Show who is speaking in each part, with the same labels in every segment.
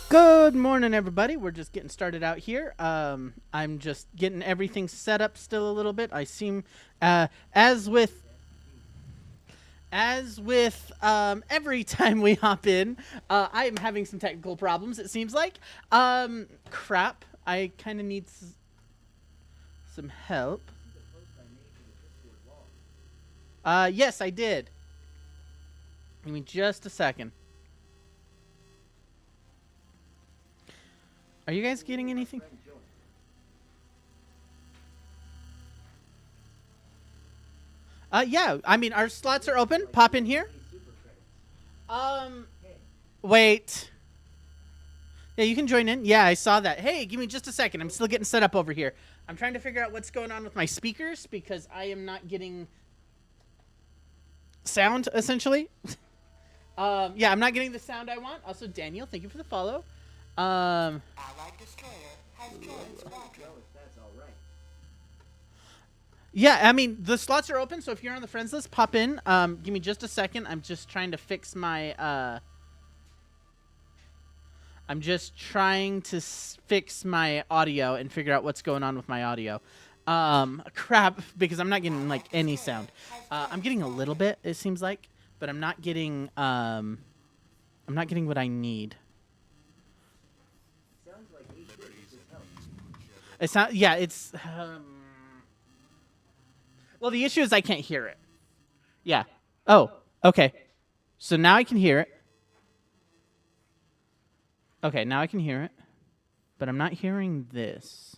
Speaker 1: Good morning, everybody. We're just getting started out here. I'm just getting everything set up still a little bit. I seem, as with every time we hop in, I am having some technical problems. It seems like. Crap. I kind of need some help. Yes, I did. Give me just a second. Are you guys getting anything? Yeah. I mean, our slots are open. Pop in here. Wait. Yeah, you can join in. Yeah, I saw that. Hey, give me just a second. I'm still getting set up over here. I'm trying to figure out what's going on with my speakers because I am not getting sound, essentially. Yeah, I'm not getting the sound I want. Also, Daniel, thank you for the follow.
Speaker 2: Allied destroyer has joined squadron.
Speaker 1: Yeah, I mean, the slots are open, so if you're on the friends list, pop in. Give me just a second. I'm just trying to fix my, I'm just trying to fix my audio and figure out what's going on with my audio. Crap, because I'm not getting, like, any sound. I'm getting a little bit, it seems like, but I'm not getting what I need. It's not, yeah, it's, well, the issue is I can't hear it. Yeah. Oh, okay. So now I can hear it. Okay, now I can hear it. But I'm not hearing this.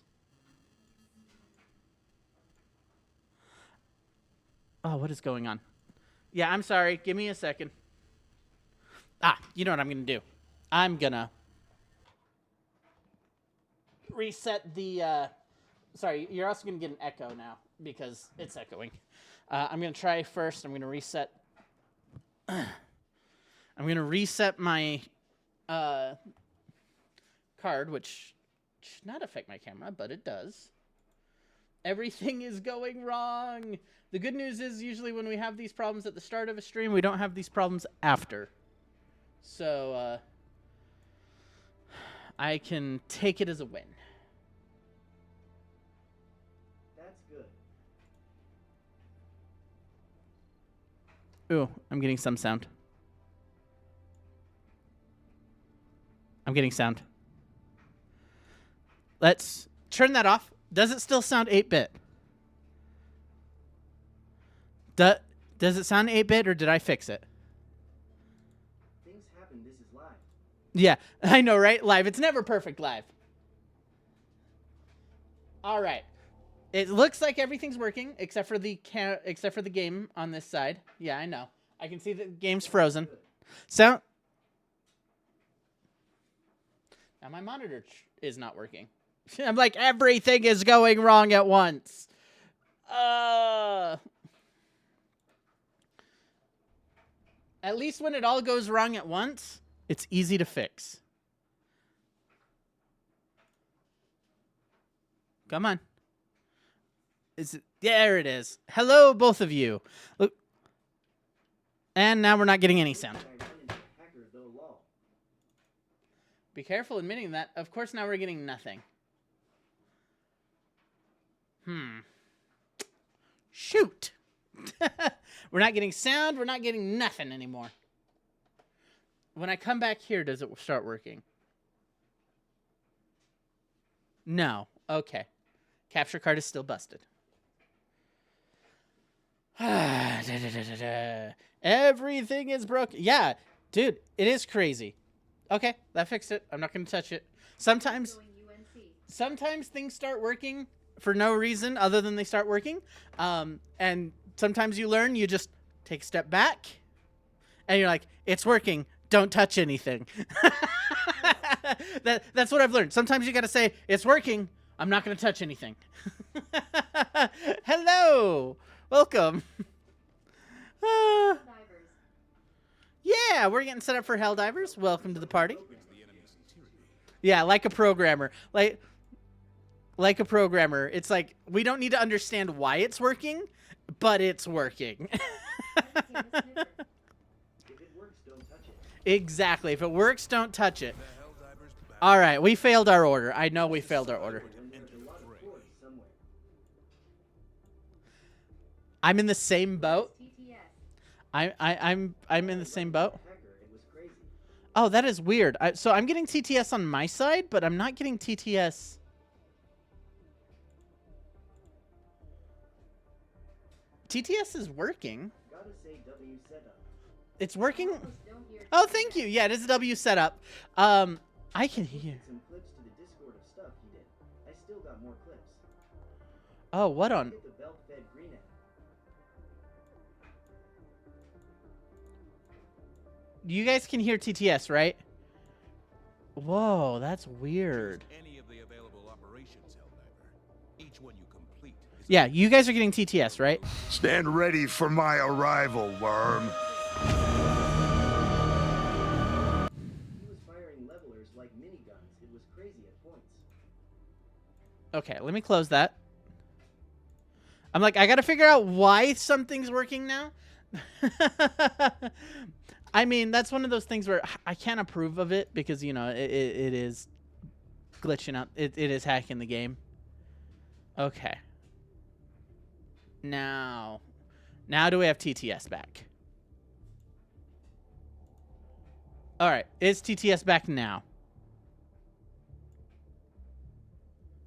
Speaker 1: Oh, what is going on? Yeah, I'm sorry. Give me a second. You know what I'm going to do? I'm going to reset the... Sorry, you're also going to get an echo now because it's echoing. I'm going to try first. I'm going to reset... I'm going to reset my card, which should not affect my camera, but it does. Everything is going wrong. The good news is usually when we have these problems at the start of a stream, we don't have these problems after. So I can take it as a win.
Speaker 3: That's good.
Speaker 1: Ooh, I'm getting some sound. I'm getting sound. Let's turn that off. Does it still sound 8-bit? Does it sound 8-bit or did I fix it?
Speaker 3: Things happen. This is live.
Speaker 1: Yeah, I know, right? Live. It's never perfect live. All right. It looks like everything's working except for the game on this side. Yeah, I know. I can see the game's frozen. Sound. Now my monitor is not working. I'm like, everything is going wrong at once. At least when it all goes wrong at once, it's easy to fix. Come on. There it is. Hello, both of you. Look. And now we're not getting any sound. Be careful admitting that. Of course, now we're getting nothing. Shoot. We're not getting sound. We're not getting nothing anymore. When I come back here, does it start working? No. Okay. Capture card is still busted. Everything is broken. Yeah, dude, it is crazy. Okay, that fixed it. I'm not going to touch it. Sometimes things start working for no reason other than they start working. And sometimes you learn, you just take a step back and you're like, it's working. Don't touch anything. That's what I've learned. Sometimes you got to say, it's working. I'm not going to touch anything. Hello. Welcome. Yeah, we're getting set up for Helldivers. Welcome to the party. Yeah, like a programmer. Like a programmer. It's like, we don't need to understand why it's working, but it's working.
Speaker 3: If it works, don't touch it.
Speaker 1: Exactly. If it works, don't touch it. All right, we failed our order. I know we failed our order.
Speaker 3: When there's a lot of cords somewhere.
Speaker 1: I'm in the same boat.
Speaker 2: TTS.
Speaker 1: I'm in the same boat.
Speaker 3: Hacker, it was crazy.
Speaker 1: Oh, that is weird. So I'm getting TTS on my side, but I'm not getting TTS. TTS is working.
Speaker 3: Gotta say W setup.
Speaker 1: It's working.
Speaker 2: Almost don't hear
Speaker 1: Oh,
Speaker 2: TTS.
Speaker 1: thank you. Yeah, it is a W setup. I can hear.
Speaker 3: Some clips to the Discord of stuff he did. I still got more clips.
Speaker 1: Oh, what on?
Speaker 3: Hit the belt fed green ad.
Speaker 1: You guys can hear TTS, right? Whoa, that's weird.
Speaker 4: Any of the available operations, Helldiver. Each one you complete is
Speaker 1: Yeah, you guys are getting TTS, right?
Speaker 5: Stand ready for my arrival, worm.
Speaker 3: He was firing levelers like miniguns. It was crazy at points.
Speaker 1: Okay, let me close that. I'm like, I gotta figure out why something's working now. I mean, that's one of those things where I can't approve of it because, you know, it is glitching out. It is hacking the game. Okay. Now do we have TTS back? All right. Is TTS back now?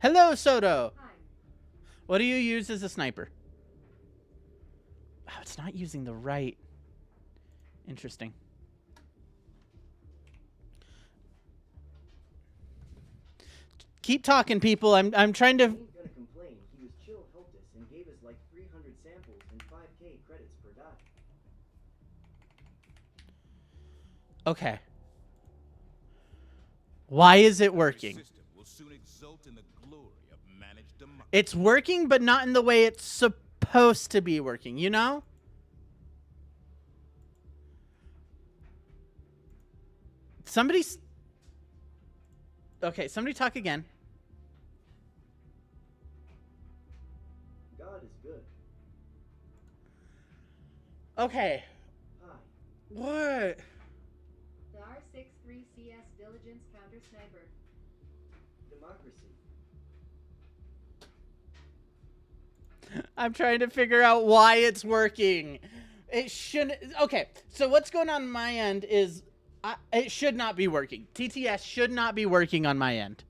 Speaker 1: Hello, Soto.
Speaker 2: Hi.
Speaker 1: What do you use as a sniper? Oh, it's not using the right. Interesting. Keep talking, people. I'm trying to.
Speaker 3: Ain't gonna complain. He was chill, helped us, and gave us like 300 samples and 5K credits per die.
Speaker 1: Okay. Why is it
Speaker 4: Every
Speaker 1: working?
Speaker 4: system will soon exult in the glory of managed democracy.
Speaker 1: It's working, but not in the way it's supposed to be working, you know? Somebody's... Okay, somebody talk again.
Speaker 3: God is good.
Speaker 1: Okay.
Speaker 3: Hi.
Speaker 1: What?
Speaker 2: The R63CS Diligence Counter Sniper.
Speaker 3: Democracy.
Speaker 1: I'm trying to figure out why it's working. It shouldn't... Okay, so what's going on my end is... it should not be working. TTS should not be working on my end.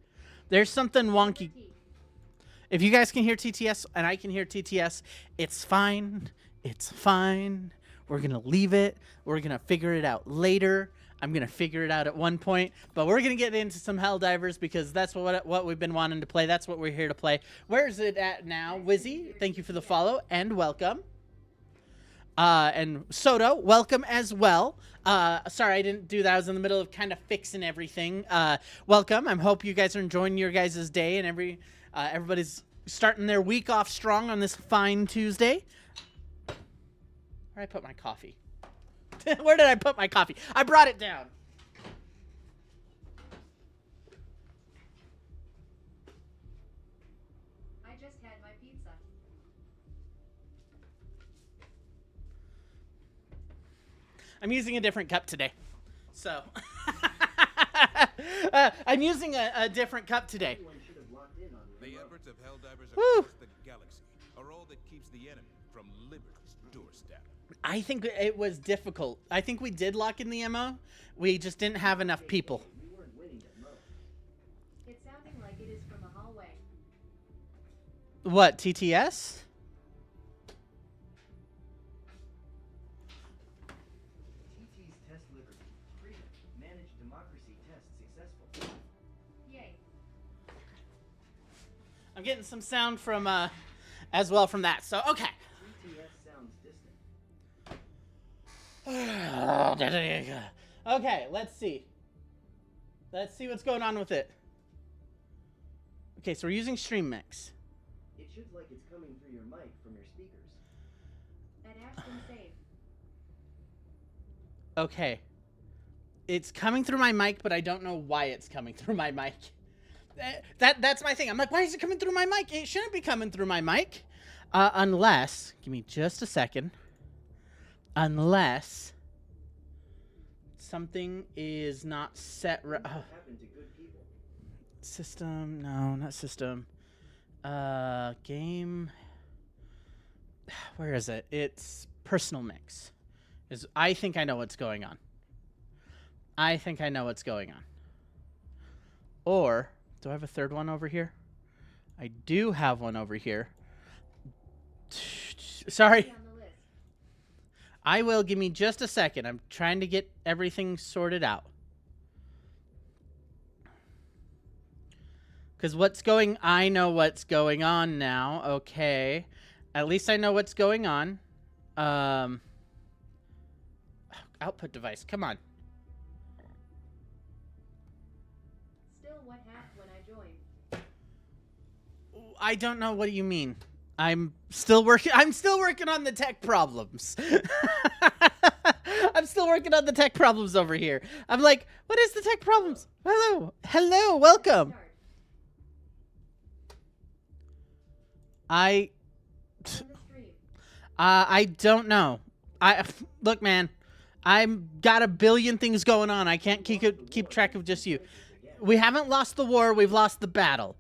Speaker 1: There's something wonky.
Speaker 2: T.
Speaker 1: If you guys can hear TTS and I can hear TTS, it's fine. It's fine. We're going to leave it. We're going to figure it out later. I'm going to figure it out at one point. But we're going to get into some Helldivers because that's what we've been wanting to play. That's what we're here to play. Where is it at now? Wizzy, thank you for the follow and welcome. And Soto, welcome as well. Sorry, I didn't do that. I was in the middle of kind of fixing everything. Welcome. I hope you guys are enjoying your guys' day and everybody's starting their week off strong on this fine Tuesday. Where did I put my coffee? Where did I put my coffee? I brought it down.
Speaker 2: I just had my pizza.
Speaker 1: I'm using a different cup today. So, I'm using a different cup today.
Speaker 3: Everyone should have locked in on the
Speaker 4: The
Speaker 3: remote.
Speaker 4: efforts of Helldivers
Speaker 1: Woo.
Speaker 4: across the galaxy are all that keeps the enemy from liberty's doorstep.
Speaker 1: I think it was difficult. I think we did lock in the MO. We just didn't have enough people.
Speaker 3: We weren't winning that mo.
Speaker 2: It's sounding like it is from a hallway.
Speaker 1: What, TTS?
Speaker 3: TT's test liberty. Freedom. Managed democracy test successful.
Speaker 2: Yay.
Speaker 1: I'm getting some sound from, as well from that. So, okay.
Speaker 3: TTS sounds distant.
Speaker 1: Okay, let's see. Let's see what's going on with it. Okay, so we're using Stream Mix.
Speaker 3: It should like it's coming through your mic from your speakers.
Speaker 2: At Ashton Save.
Speaker 1: Okay. It's coming through my mic, but I don't know why it's coming through my mic. That's my thing. I'm like, why is it coming through my mic? It shouldn't be coming through my mic. Unless, give me just a second. Unless something is not set right.
Speaker 3: Things that happen to good people.
Speaker 1: System. No, not system. Game. Where is it? It's personal mix. I think I know what's going on. I think I know what's going on. Or, do I have a third one over here? I do have one over here. Sorry.
Speaker 2: On the list.
Speaker 1: I will. Give me just a second. I'm trying to get everything sorted out. Because I know what's going on now. Okay. At least I know what's going on. Output device. Come on.
Speaker 2: Still, what happened when I joined?
Speaker 1: I don't know what you mean. I'm still working on the tech problems. I'm still working on the tech problems over here. I'm like, what is the tech problems? Hello. Hello. Welcome.
Speaker 2: Start.
Speaker 1: I
Speaker 2: On the stream.
Speaker 1: I don't know. Look, man. I've got a billion things going on. I can't keep track of just you. We haven't lost the war. We've lost the battle.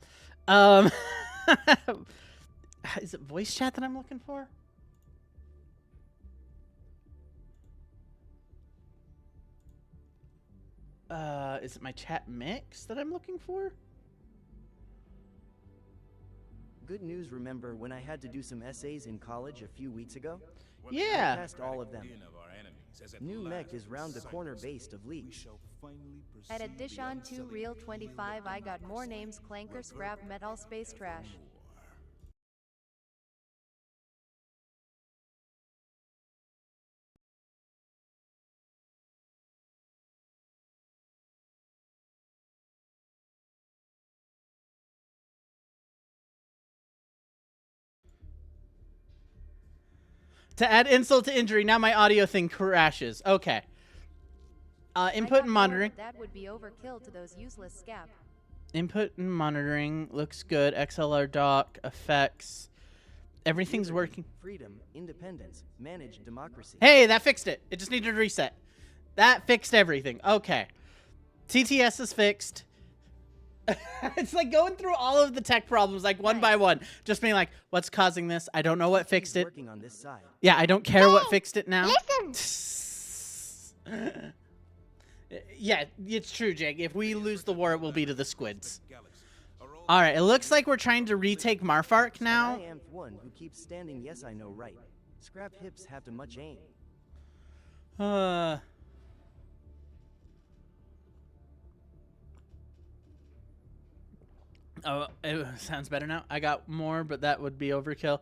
Speaker 1: Is it voice chat that I'm looking for? Is it my chat mix that I'm looking for?
Speaker 3: Good news, remember when I had to do some essays in college a few weeks ago?
Speaker 4: What
Speaker 1: Yeah.
Speaker 3: I passed all of them.
Speaker 4: guardian of our enemies has at
Speaker 3: New mech
Speaker 4: last
Speaker 3: is round the corner
Speaker 4: sighted
Speaker 3: based of
Speaker 4: we
Speaker 3: Leeds.
Speaker 4: shall finally
Speaker 6: At a
Speaker 4: proceed
Speaker 6: dish
Speaker 4: beyond
Speaker 6: on 2
Speaker 4: selling
Speaker 6: real
Speaker 4: the
Speaker 6: 25 I got more
Speaker 4: democracy
Speaker 6: names clanker scrap metal space trash.
Speaker 4: evermore.
Speaker 1: To add insult to injury, now my audio thing crashes. Okay.
Speaker 6: I
Speaker 1: Input
Speaker 6: got
Speaker 1: and
Speaker 6: more,
Speaker 1: monitoring.
Speaker 6: but that would be overkill to those useless scap.
Speaker 1: Input and monitoring looks good. XLR dock, effects. Everything's
Speaker 3: Liberty,
Speaker 1: working.
Speaker 3: Freedom, independence, managed democracy.
Speaker 1: Hey, that fixed it. It just needed a reset. That fixed everything. Okay. TTS is fixed. It's like going through all of the tech problems, like one by one. Just being like, what's causing this? I don't know what fixed it.
Speaker 3: Working on this side.
Speaker 1: Yeah, I don't care what fixed it now. Yeah, it's true, Jake. If we lose the war, it will be to the squids. All right, it looks like we're trying to retake Marfark now.
Speaker 3: I am one who keeps standing. Yes, I know, right? Scrap hips have too much aim.
Speaker 1: Oh, it sounds better now. I got more, but that would be overkill.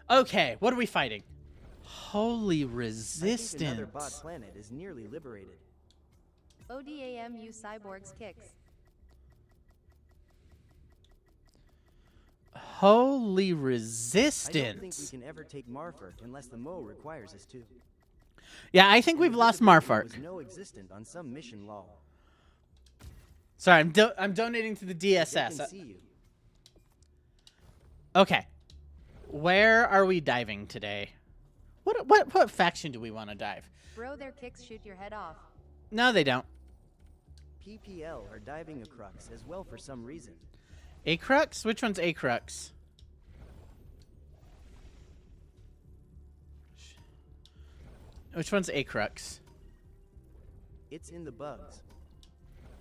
Speaker 1: Okay, what are we fighting? Holy
Speaker 3: I think
Speaker 1: resistance.
Speaker 3: another bot planet is nearly liberated.
Speaker 6: ODAMU cyborgs kicks.
Speaker 1: Holy
Speaker 3: I don't think we
Speaker 1: resistance.
Speaker 3: can ever take Marfark unless the Mo requires us to.
Speaker 1: Yeah, I think
Speaker 3: And
Speaker 1: we've
Speaker 3: the
Speaker 1: lost
Speaker 3: visibility
Speaker 1: Marfark.
Speaker 3: was no existent on some mission law.
Speaker 1: Sorry, I'm donating to the
Speaker 3: They can
Speaker 1: DSS.
Speaker 3: see you.
Speaker 1: Okay. Where are we diving today? What faction do we want to dive?
Speaker 6: Bro, their kicks shoot your head off.
Speaker 1: No, they don't.
Speaker 3: PPL are diving a crux as well for some reason.
Speaker 1: Acrux? Which one's Acrux? Which one's Acrux?
Speaker 3: It's in the bugs.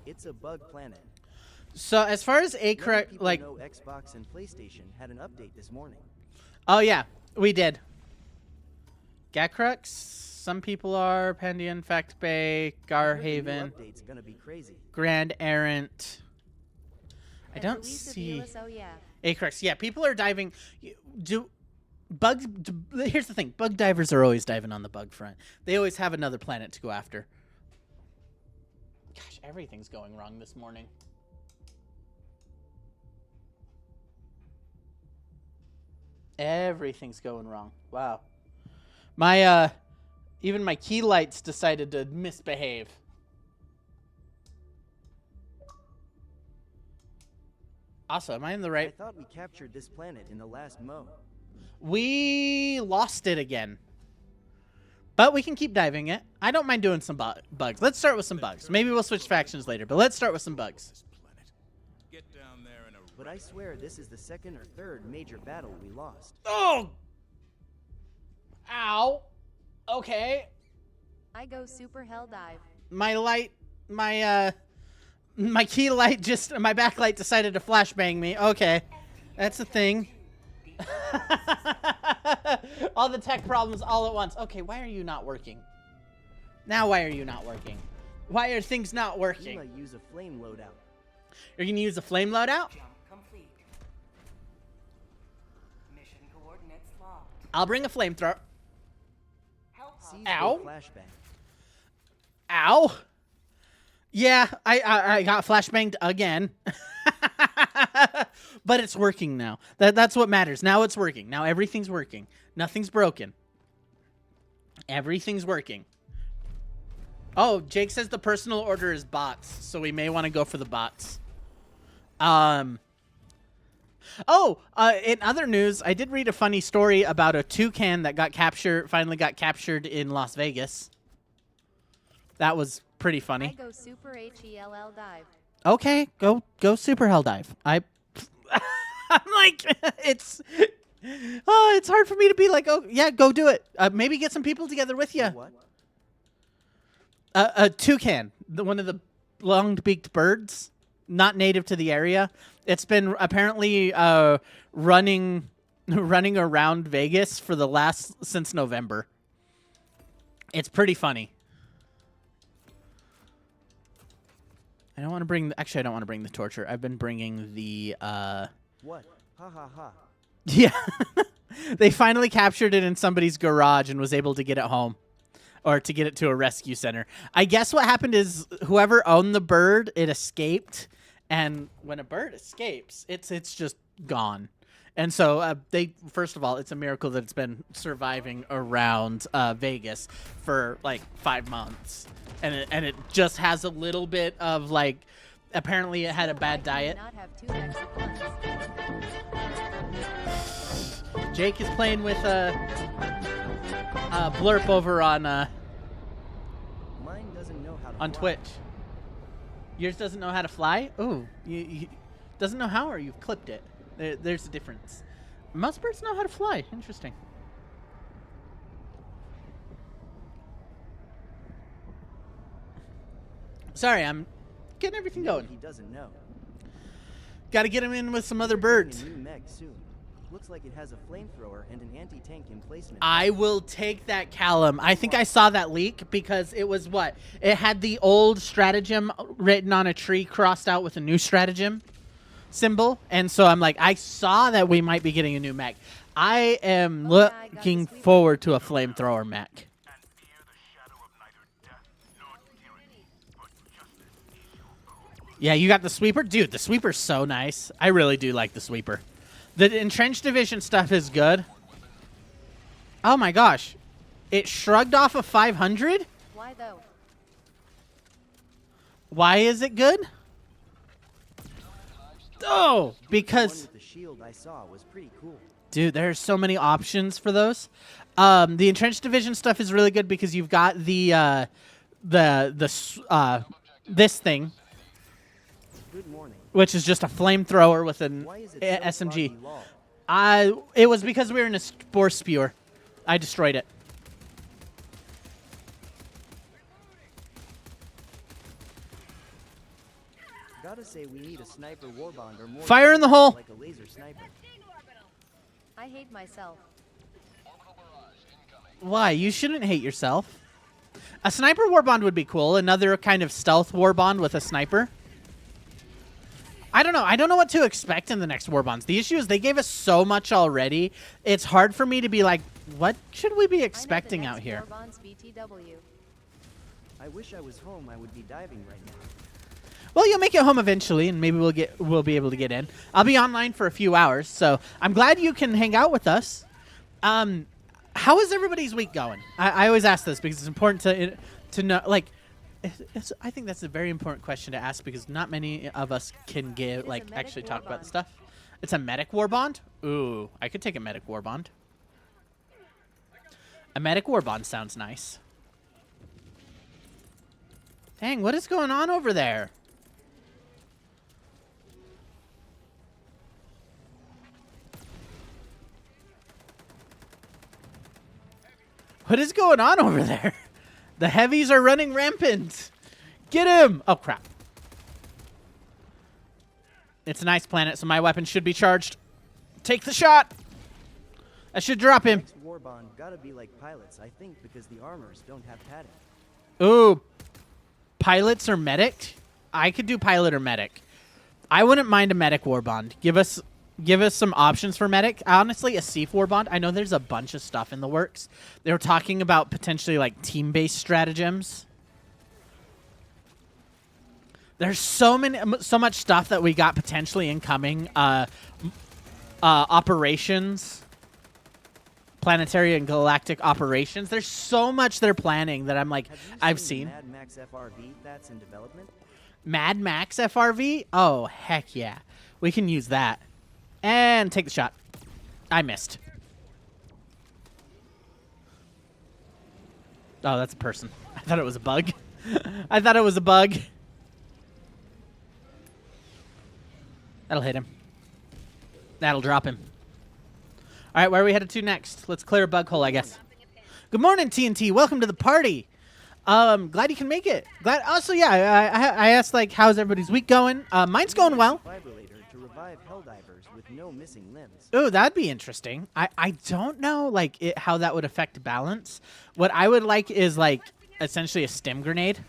Speaker 3: It's a bug planet.
Speaker 1: So as far as
Speaker 3: Many
Speaker 1: Acrux,
Speaker 3: people
Speaker 1: like,
Speaker 3: know Xbox and PlayStation had an update this morning.
Speaker 1: oh yeah, we did. Gacrux. Some people are Pandian, Fact Bay,
Speaker 3: Heard the new
Speaker 1: Garhaven,
Speaker 3: update's gonna be crazy.
Speaker 1: Grand Errant. I
Speaker 6: And
Speaker 1: don't
Speaker 6: release of
Speaker 1: see
Speaker 6: Elis, oh yeah.
Speaker 1: Acrux. Yeah, people are diving. Here's the thing: bug divers are always diving on the bug front. They always have another planet to go after. Gosh, everything's going wrong this morning. Everything's going wrong. Wow. My even my key lights decided to misbehave. Also, am I in the
Speaker 3: I
Speaker 1: right?
Speaker 3: thought we captured this planet in the last Mo.
Speaker 1: We lost it again. But we can keep diving it. I don't mind doing some bugs. Let's start with some bugs. Maybe we'll switch factions later, but let's start with some bugs.
Speaker 4: This planet. Get down there and
Speaker 3: But I swear this is the second or third major battle we lost.
Speaker 1: Oh! Ow. Okay.
Speaker 6: I go super hell dive.
Speaker 1: My light, my key light my backlight decided to flashbang me. Okay. That's a thing. All the tech problems all at once. Okay, why are you not working? Now why are you not working? Why are things not working?
Speaker 3: I'm gonna use a flame loadout.
Speaker 1: You're gonna use a flame loadout?
Speaker 7: Jump complete. Mission coordinates locked.
Speaker 1: I'll bring a flamethrower.
Speaker 7: Help us.
Speaker 3: Seize
Speaker 1: Ow.
Speaker 3: the flashbang.
Speaker 1: Ow. Yeah, I got flashbanged again. But it's working now. That's what matters. Now it's working. Now everything's working. Nothing's broken. Everything's working. Oh, Jake says the personal order is bots, so we may want to go for the bots. In other news, I did read a funny story about a toucan that finally got captured in Las Vegas. That was pretty
Speaker 6: I
Speaker 1: funny.
Speaker 6: go super HELL dive.
Speaker 1: Okay, go super hell dive. I'm like, it's hard for me to be like, oh yeah, go do it. Maybe get some people together with you.
Speaker 3: What?
Speaker 1: A toucan, one of the long-beaked birds, not native to the area. It's been apparently running around Vegas since November. It's pretty funny. I don't want to bring the torture. I've been bringing the
Speaker 3: What? Ha ha ha.
Speaker 1: yeah. They finally captured it in somebody's garage and was able to get it home. Or to get it to a rescue center. I guess what happened is whoever owned the bird, it escaped. And when a bird escapes, it's just gone. And so first of all, it's a miracle that it's been surviving around Vegas for like 5 months. And it just has a little bit of like, apparently it had a bad diet.
Speaker 6: Not have 2 mechs at once.
Speaker 1: Jake is playing with Blurp over on
Speaker 3: Mine doesn't know how to fly.
Speaker 1: Twitch. Yours doesn't know how to fly? Ooh, you doesn't know how, or you've clipped it. There's a difference. Most birds know how to fly. Interesting. Sorry, I'm getting everything
Speaker 3: No,
Speaker 1: going.
Speaker 3: he doesn't know.
Speaker 1: Got to get him in with some other
Speaker 3: We're getting
Speaker 1: birds.
Speaker 3: a new mech soon. Looks like it has a flamethrower and an anti-tank emplacement.
Speaker 1: I will take that, Callum. I think I saw that leak because it was what? It had the old stratagem written on a tree crossed out with a new stratagem symbol. And so I'm like, I saw that we might be getting a new mech. I am
Speaker 6: Oh, yeah, I got
Speaker 1: looking
Speaker 6: the sweeper.
Speaker 1: forward to a flamethrower mech. Yeah, you got the sweeper? Dude, the sweeper's so nice. I really do like the sweeper. The entrenched division stuff is good. Oh my gosh. It shrugged off of 500?
Speaker 6: Why though?
Speaker 1: Why is it good? Oh,
Speaker 3: The one
Speaker 1: because
Speaker 3: with the shield I saw was pretty cool.
Speaker 1: dude, there's so many options for those. The entrenched division stuff is really good because you've got this thing,
Speaker 3: Good morning.
Speaker 1: which is just a flamethrower with an
Speaker 3: Why is it so
Speaker 1: SMG.
Speaker 3: foggy lol?
Speaker 1: It was because we were in a spore spewer. I destroyed it.
Speaker 3: Gotta say we need a sniper warbond or more.
Speaker 1: Fire in the hole.
Speaker 3: Like a laser sniper.
Speaker 6: I hate myself.
Speaker 1: Why? You shouldn't hate yourself. A sniper warbond would be cool. Another kind of stealth warbond with a sniper. I don't know. I don't know what to expect in the next warbonds. The issue is they gave us so much already. It's hard for me to be like, what should we be expecting out here?
Speaker 6: Bonds BTW.
Speaker 3: I wish I was home. I would be diving right now.
Speaker 1: Well, you'll make it home eventually, and maybe we'll be able to get in. I'll be online for a few hours, so I'm glad you can hang out with us. How is everybody's week going? I always ask this because it's important to know. Like, I think that's a very important question to ask because not many of us can
Speaker 6: a
Speaker 1: like
Speaker 6: medic
Speaker 1: actually talk about
Speaker 6: warbond.
Speaker 1: the stuff. It's a medic warbond. Ooh, I could take a medic warbond. A medic warbond sounds nice. Dang, what is going on over there? What is going on over there? The heavies are running rampant. Get him! Oh, crap. It's a nice planet, so my weapon should be charged. Take the shot! I should drop him.
Speaker 3: Next warbond gotta be like pilots, I think, because the armors don't have padding.
Speaker 1: Ooh. Pilots or medic? I could do pilot or medic. I wouldn't mind a medic warbond. Give us some options for medic. Honestly, a Seaf warbond. I know there's a bunch of stuff in the works. They were talking about potentially like team-based stratagems. There's so much stuff that we got potentially incoming. Operations. Planetary and galactic operations. There's so much they're planning that I'm like, I've seen.
Speaker 3: Mad Max FRV that's in development?
Speaker 1: Mad Max FRV? Oh, heck yeah. We can use that. And take the shot. I missed. Oh, that's a person. I thought it was a bug. I thought it was a bug. That'll hit him. That'll drop him. All right, where are we headed to next? Let's clear a bug hole, I guess. Good morning, TNT. Welcome to the party. Glad you can make it. Glad. Also, yeah, I asked like, how's everybody's week going? Mine's going well.
Speaker 3: Defibrillator to revive helldivers with no missing limbs.
Speaker 1: Oh, that'd be interesting. I don't know like how that would affect balance. What I would like is like essentially a stim grenade.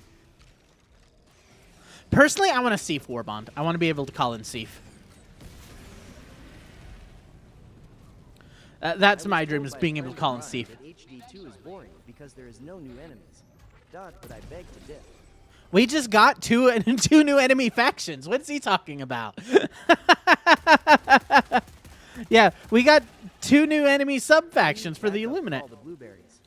Speaker 1: Personally, I want a Seaf warbond. I want to be able to call in Seaf. That's my dream, is being able to call in Seaf.
Speaker 3: HD2 is boring because there is no new enemies. But I beg to differ.
Speaker 1: We just got two new enemy factions. What's he talking about? Yeah, we got 2 new enemy sub-factions for the Illuminate.
Speaker 3: All the blueberries.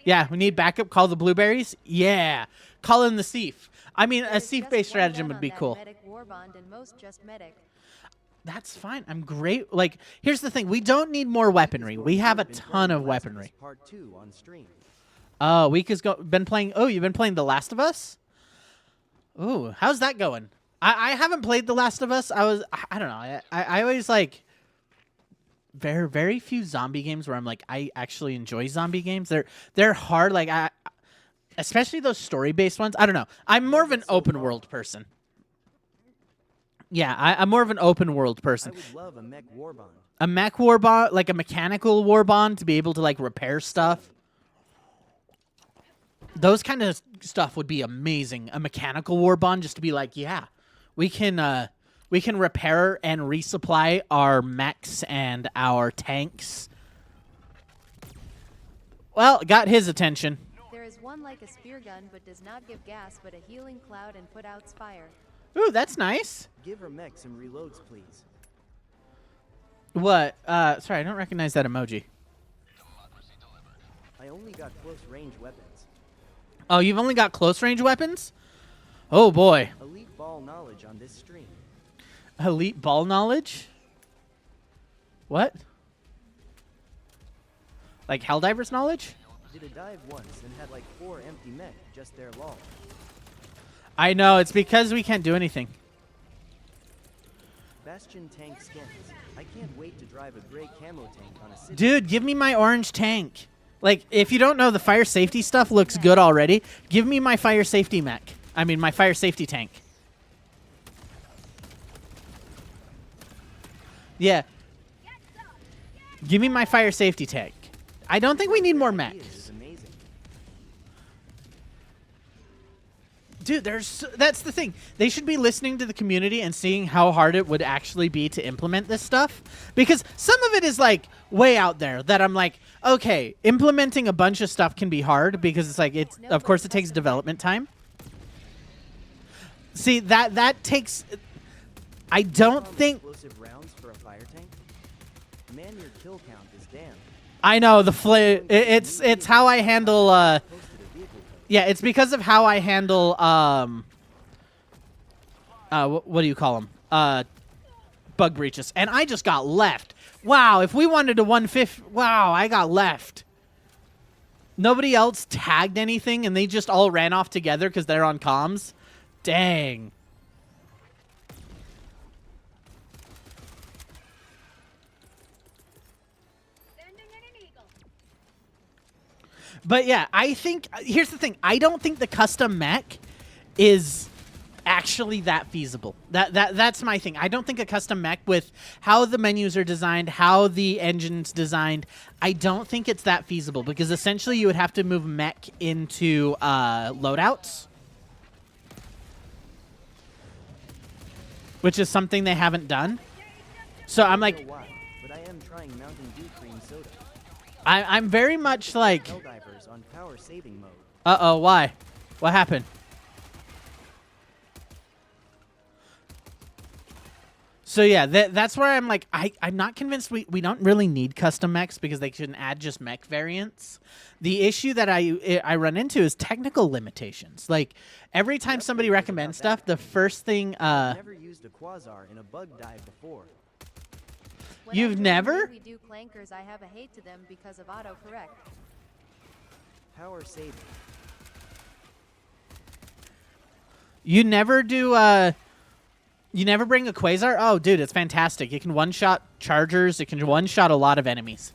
Speaker 1: Yeah, we need backup. Call the blueberries. Yeah, call in the Seaf. I mean, a
Speaker 6: There's
Speaker 1: Seaf-based
Speaker 6: just one
Speaker 1: stratagem
Speaker 6: gun
Speaker 1: would
Speaker 6: on
Speaker 1: be
Speaker 6: that
Speaker 1: cool.
Speaker 6: Medic warbond and most just medic.
Speaker 1: That's fine. I'm great. Like, here's the thing. We don't need more weaponry. We have a ton of weaponry.
Speaker 3: Part 2 on stream.
Speaker 1: Week has been playing. Oh, you've been playing The Last of Us? Ooh, how's that going? I haven't played The Last of Us. I don't know. I always like very few zombie games where I'm like, I actually enjoy zombie games. They're hard. Like, especially those story-based ones. I don't know. I'm more of an open world person. Yeah, I'm more of an open world person.
Speaker 3: I would love a mech warbond.
Speaker 1: A mech warbond, like a mechanical warbond, to be able to like repair stuff. Those kind of stuff would be amazing. A mechanical warbond, just to be like, yeah, we can repair and resupply our mechs and our tanks. Well, got his attention.
Speaker 6: There is one like a spear gun but does not give gas but a healing cloud and put out fire.
Speaker 1: Ooh, that's nice.
Speaker 3: Give her mech some reloads, please.
Speaker 1: What? Sorry, I don't recognize that emoji.
Speaker 3: I only got close range weapons.
Speaker 1: Oh, you've only got close range weapons? Oh boy.
Speaker 3: Elite ball knowledge on this stream.
Speaker 1: Elite ball knowledge? What? Like Helldivers knowledge?
Speaker 3: Did a dive once and had like 4 empty mech just there lol.
Speaker 1: I know, it's because we can't do anything.
Speaker 3: Bastion tank skins. I can't wait to drive a gray camo tank on a city.
Speaker 1: Dude, give me my orange tank. Like, if you don't know, the fire safety stuff looks good already. Give me my fire safety mech. I mean, my fire safety tank. Yeah. Give me my fire safety tank. I don't think we need more mechs.
Speaker 3: Is amazing.
Speaker 1: Dude, that's the thing. They should be listening to the community and seeing how hard it would actually be to implement this stuff. Because some of it is, like, way out there that I'm like, okay, implementing a bunch of stuff can be hard because it's like, of course it takes development time. See, that takes... I don't think...
Speaker 3: Explosive rounds for a fire tank? Man, your kill count is damn.
Speaker 1: I know, it's how I handle...
Speaker 3: Posted a vehicle code.
Speaker 1: Yeah, it's because of how I handle, what do you call them? Bug breaches. And I just got left Wow, if we wanted to 150, wow, I got left. Nobody else tagged anything, and they just all ran off together because they're on comms. Dang. But yeah, I think, here's the thing. I don't think the custom mech is actually that feasible. That's my thing. I don't think a custom mech with how the menus are designed, how the engine's designed, I don't think it's that feasible because essentially you would have to move mech into loadouts, which is something they haven't done. So I'm like,
Speaker 3: Why, but I am trying Mountain Dew cream soda.
Speaker 1: I'm very much like,
Speaker 3: Helldivers on power saving mode.
Speaker 1: uh-oh, why? What happened? So yeah, that's where I'm like, I'm not convinced we don't really need custom mechs because they can add just mech variants. The issue that I run into is technical limitations. Like, every time somebody recommends stuff, the first thing...
Speaker 3: Never used a quasar in a bug dive before.
Speaker 6: When
Speaker 1: You've
Speaker 6: I
Speaker 1: never?
Speaker 6: normally do clankers, I have a hate to them because of autocorrect.
Speaker 3: Power saving.
Speaker 1: You never do... You never bring a Quasar? Oh, dude, it's fantastic. It can one-shot chargers. It can one-shot a lot of enemies.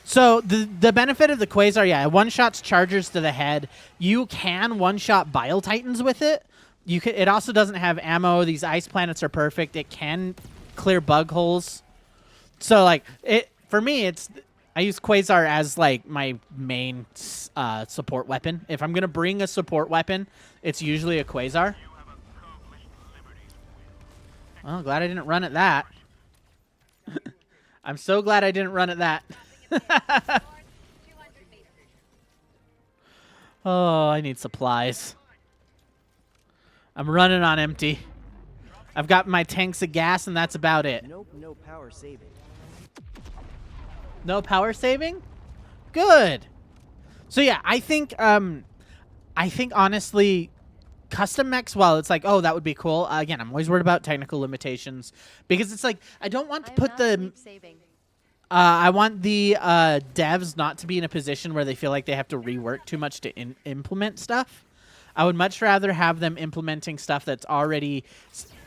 Speaker 1: So the benefit of the Quasar, yeah, it one-shots chargers to the head. You can one-shot Bile Titans with it. You can. It also doesn't have ammo. These ice planets are perfect. It can clear bug holes. So, like, for me, it's... I use Quasar as, like, my main support weapon. If I'm going to bring a support weapon, it's usually a Quasar. Well, glad I didn't run at that. I'm so glad I didn't run at that. Oh, I need supplies. I'm running on empty. I've got my tanks of gas, and that's about it.
Speaker 3: Nope, no power saving.
Speaker 1: No power saving? Good. So yeah, I think honestly, custom mechs, well, it's like, oh, that would be cool. Again, I'm always worried about technical limitations because it's like I don't want to put the I want the devs not to be in a position where they feel like they have to rework too much to implement stuff. I would much rather have them implementing stuff that's already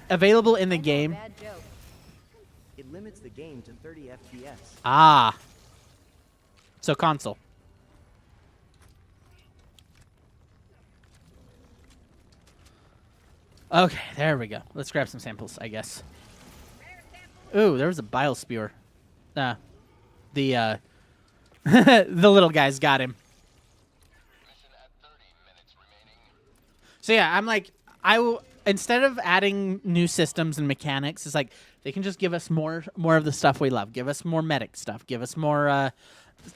Speaker 1: available in the game.
Speaker 3: It limits the game to 30 FPS.
Speaker 1: Ah. So console. Okay, there we go. Let's grab some samples, I guess. Ooh, there was a bile spewer. The the little guy's got him. So yeah, I'm like, instead of adding new systems and mechanics, it's like they can just give us more of the stuff we love. Give us more medic stuff. Give us more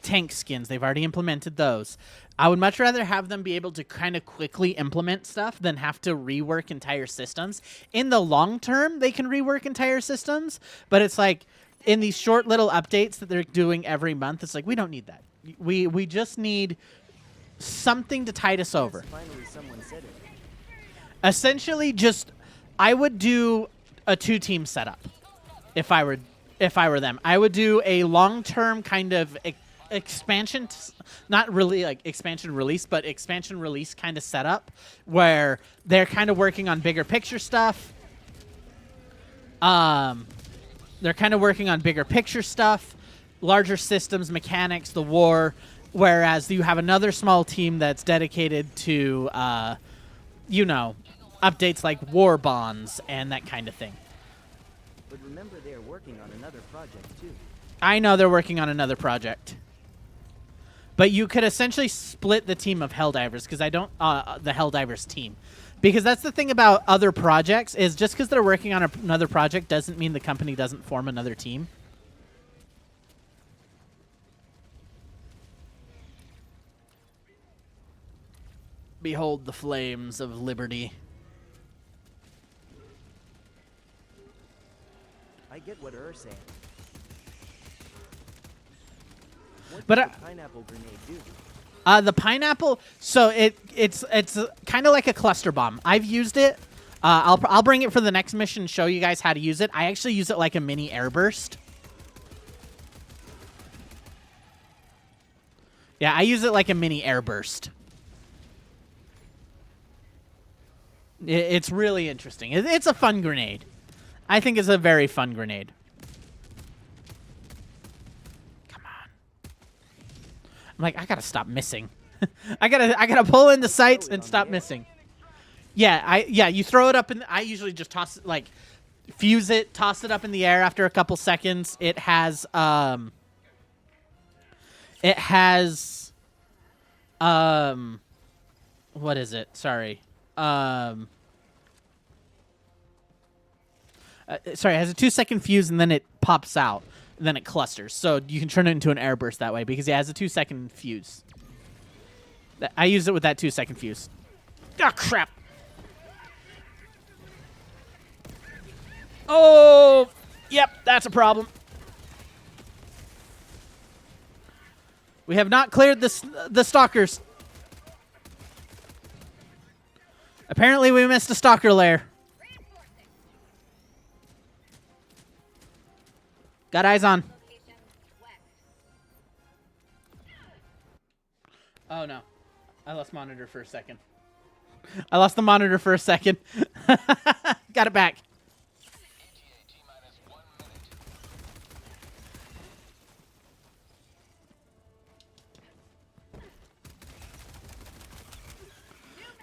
Speaker 1: tank skins. They've already implemented those. I would much rather have them be able to kind of quickly implement stuff than have to rework entire systems. In the long term, they can rework entire systems, but it's like in these short little updates that they're doing every month, it's like we don't need that. We just need something to tide us over.
Speaker 3: Finally, someone said it.
Speaker 1: Essentially, just I would do a 2-team setup if I were them. I would do a long-term kind of expansion, not really like expansion release, but expansion release kind of setup where they're kind of working on bigger picture stuff. They're kind of working on bigger picture stuff, larger systems, mechanics, the war, whereas you have another small team that's dedicated to, updates like war bonds and that kind of thing.
Speaker 3: But remember, they are working on another project too.
Speaker 1: I know they're working on another project. But you could essentially split the team of Helldivers, because I don't... the Helldivers team. Because that's the thing about other projects, is just because they're working on another project doesn't mean the company doesn't form another team. Behold the flames of liberty.
Speaker 3: I get what Ur saying. What
Speaker 1: But
Speaker 3: does the pineapple grenade do?
Speaker 1: The pineapple, so it's kind of like a cluster bomb. I've used it. I'll bring it for the next mission and show you guys how to use it. I actually use it like a mini airburst. Yeah, I use it like a mini airburst. It's really interesting. It's a fun grenade. I think it's a very fun grenade. Come on. I'm like, I gotta stop missing. I gotta pull in the sights and stop missing. Yeah, you throw it up in. I usually just toss it, like, fuse it, toss it up in the air after a couple seconds. It has what is it? Sorry. Sorry, it has a 2-second fuse and then it pops out. And then it clusters. So you can turn it into an airburst that way because it has a 2-second fuse. I use it with that 2-second fuse. Ah, crap. Oh, yep, that's a problem. We have not cleared the stalkers. Apparently, we missed a stalker lair. Got eyes on. Oh, no. I lost monitor for a second. I lost the monitor for a second. Got it back.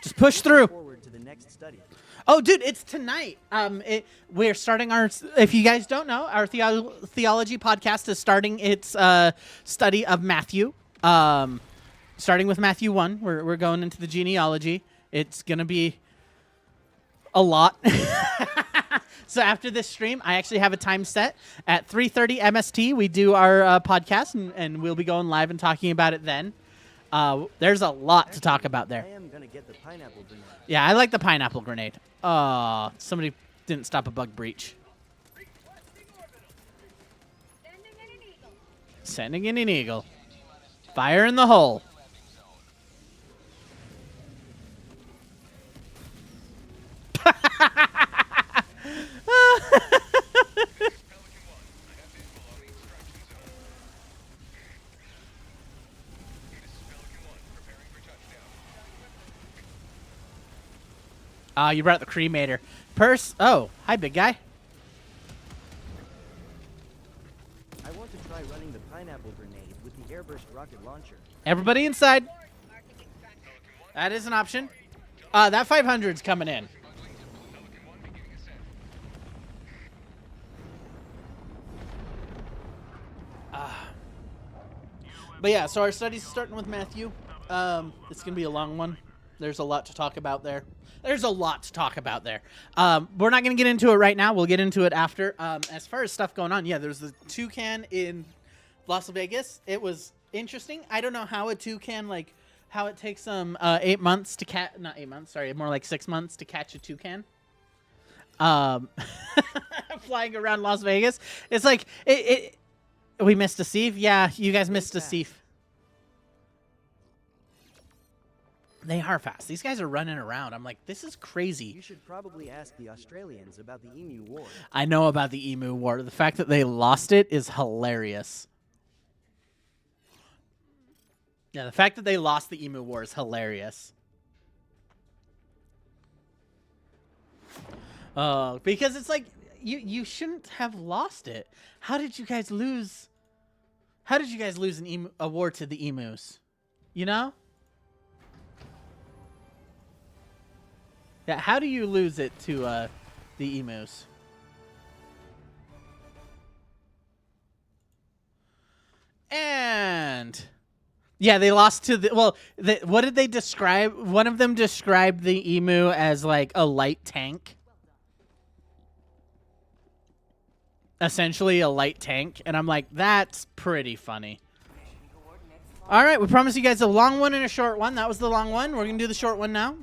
Speaker 1: Just push through.
Speaker 3: Forward to the next study.
Speaker 1: Oh, dude, it's tonight. We're starting our. If you guys don't know, our theology podcast is starting its study of Matthew. Starting with Matthew 1, we're going into the genealogy. It's gonna be a lot. So after this stream, I actually have a time set at 3:30 MST. We do our podcast, and we'll be going live and talking about it then. There's a lot to talk about there.
Speaker 3: I am gonna get the pineapple grenade.
Speaker 1: Yeah, I like the pineapple grenade. Oh, somebody didn't stop a bug breach. Sending in an eagle. Fire in the hole. You brought the cremator. Oh, hi, big guy.
Speaker 3: I want to try running the pineapple grenade with the airburst rocket launcher.
Speaker 1: Everybody inside. That is an option. That 500's coming in. But yeah, so our study's starting with Matthew. It's going to be a long one. There's a lot to talk about there. We're not going to get into it right now. We'll get into it after. As far as stuff going on, yeah, there's the toucan in Las Vegas. It was interesting. I don't know how a toucan, like, how it takes them 8 months to catch, not 8 months, sorry, more like 6 months to catch a toucan. Flying around Las Vegas. It's like, we missed a sieve? Yeah, you guys missed a sieve. They are fast. These guys are running around. I'm like, this is crazy.
Speaker 3: You should probably ask the Australians about the Emu War.
Speaker 1: I know about the Emu War. The fact that they lost it is hilarious. Yeah, the fact that they lost the Emu War is hilarious. Because it's like, you shouldn't have lost it. How did you guys lose? How did you guys lose a war to the emus? You know? Yeah, how do you lose it to the emus? And yeah, they lost to the, well, what did they describe? One of them described the emu as like a light tank. Essentially a light tank. And I'm like, that's pretty funny. All right, we promised you guys a long one and a short one. That was the long one. We're going to do the short one now.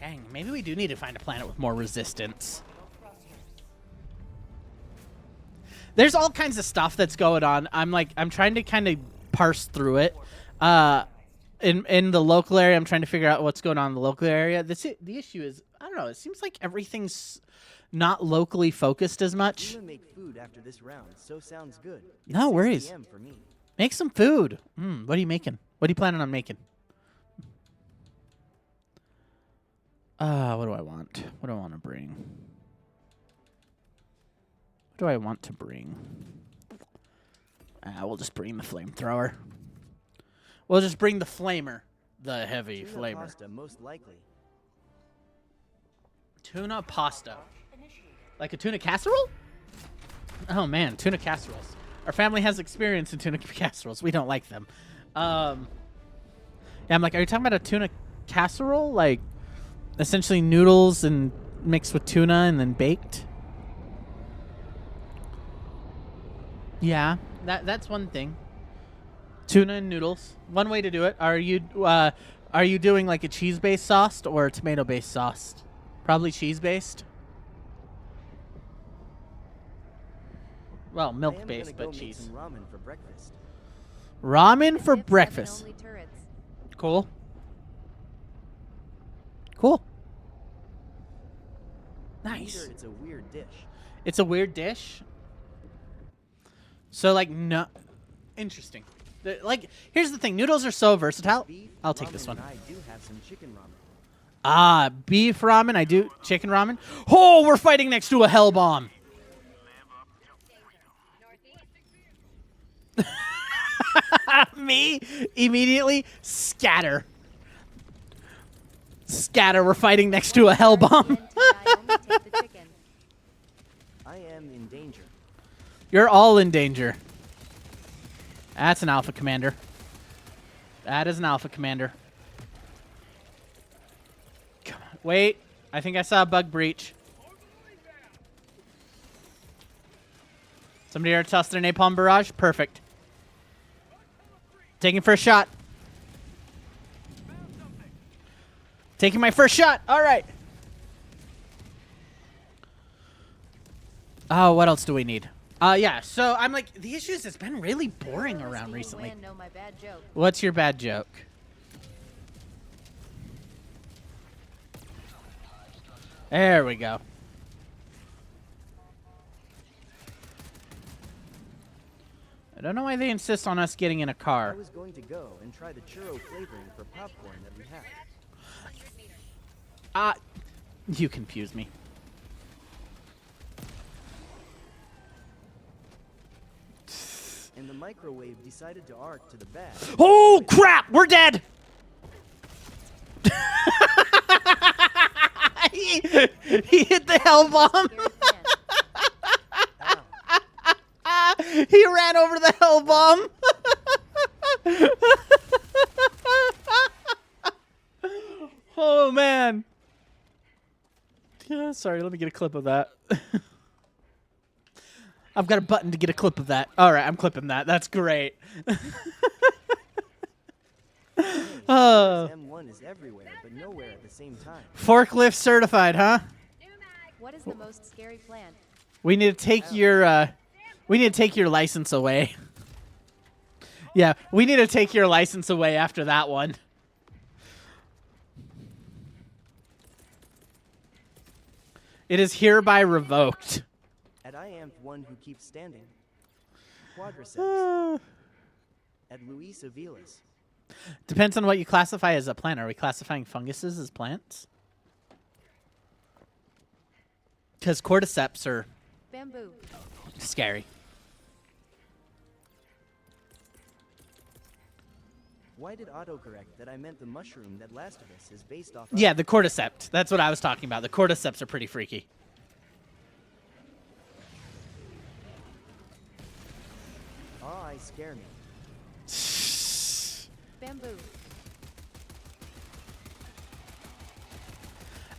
Speaker 1: Dang, maybe we do need to find a planet with more resistance. There's all kinds of stuff that's going on. I'm trying to kind of parse through it. In the local area, I'm trying to figure out what's going on in the local area. The issue is I don't know. It seems like everything's not locally focused as much.
Speaker 3: I'm gonna make food after this round, so sounds good. It's
Speaker 1: No
Speaker 3: 6
Speaker 1: worries.
Speaker 3: PM for me.
Speaker 1: Make some food. What are you making? What are you planning on making? What do I want? What do I want to bring? What do I want to bring? We'll just bring the flamethrower. We'll just bring the flamer. The heavy
Speaker 3: Tuna
Speaker 1: flamer.
Speaker 3: pasta, most likely.
Speaker 1: Tuna pasta. Like a tuna casserole? Oh, man. Tuna casseroles. Our family has experience in tuna casseroles. We don't like them. Yeah, I'm like, are you talking about a tuna casserole? Like, essentially noodles and mixed with tuna and then baked? Yeah, that's one thing. Tuna and noodles. One way to do it. Are you doing like a cheese-based sauce or a tomato-based sauce? Probably cheese-based. Well, milk-based, but
Speaker 3: Make
Speaker 1: cheese.
Speaker 3: some ramen for breakfast.
Speaker 1: Ramen for
Speaker 6: Dips,
Speaker 1: breakfast.
Speaker 6: seven only turrets.
Speaker 1: Cool. Cool. Nice.
Speaker 3: Either it's a weird dish.
Speaker 1: It's a weird dish. So, like, no. Interesting. Like, here's the thing. Noodles are so versatile.
Speaker 3: Beef,
Speaker 1: I'll take
Speaker 3: ramen,
Speaker 1: this one.
Speaker 3: and I do have some chicken ramen.
Speaker 1: Ah, beef ramen. I do. Chicken ramen. Oh, we're fighting next to a hell bomb. Me immediately scatter. Scatter. We're fighting next to a hell bomb.
Speaker 6: I only take the chicken.
Speaker 3: I am in danger.
Speaker 1: You're all in danger. That's an alpha commander. That is an alpha commander. Come on. Wait. I think I saw a bug breach. Somebody already tossed their napalm barrage? Perfect. Taking first shot. Taking my first shot. All right. Oh, what else do we need? Yeah, so I'm like, the issue is it's been really boring around recently.
Speaker 6: Know my bad joke.
Speaker 1: What's your bad joke? There we go. I don't know why they insist on us getting in a
Speaker 3: I
Speaker 1: car.
Speaker 3: was going to go and try the churro flavoring for popcorn that we have.
Speaker 1: You confuse me.
Speaker 3: And the microwave decided to arc to the back.
Speaker 1: Oh, crap! We're dead! he hit the hell bomb.
Speaker 6: Scary plan.
Speaker 3: Ow.
Speaker 1: He ran over the hell bomb. Oh, man. Yeah, sorry, let me get a clip of that. I've got a button to get a clip of that. All right, I'm clipping that. That's great.
Speaker 3: M1 is everywhere, but nowhere at the same time.
Speaker 1: Forklift certified, huh?
Speaker 6: What is the most scary plant?
Speaker 1: We need to take your license away. Yeah, we need to take your license away after that one. It is hereby revoked.
Speaker 3: And I am one who keeps standing. Quadriceps. At Luis Avila's.
Speaker 1: Depends on what you classify as a plant. Are we classifying funguses as plants? Because cordyceps are
Speaker 6: Bamboo.
Speaker 1: scary.
Speaker 3: Why did autocorrect that I meant the mushroom that Last of Us is based off of?
Speaker 1: Yeah, the cordyceps. That's what I was talking about. The cordyceps are pretty freaky.
Speaker 3: Oh, I scare me.
Speaker 6: Bamboo.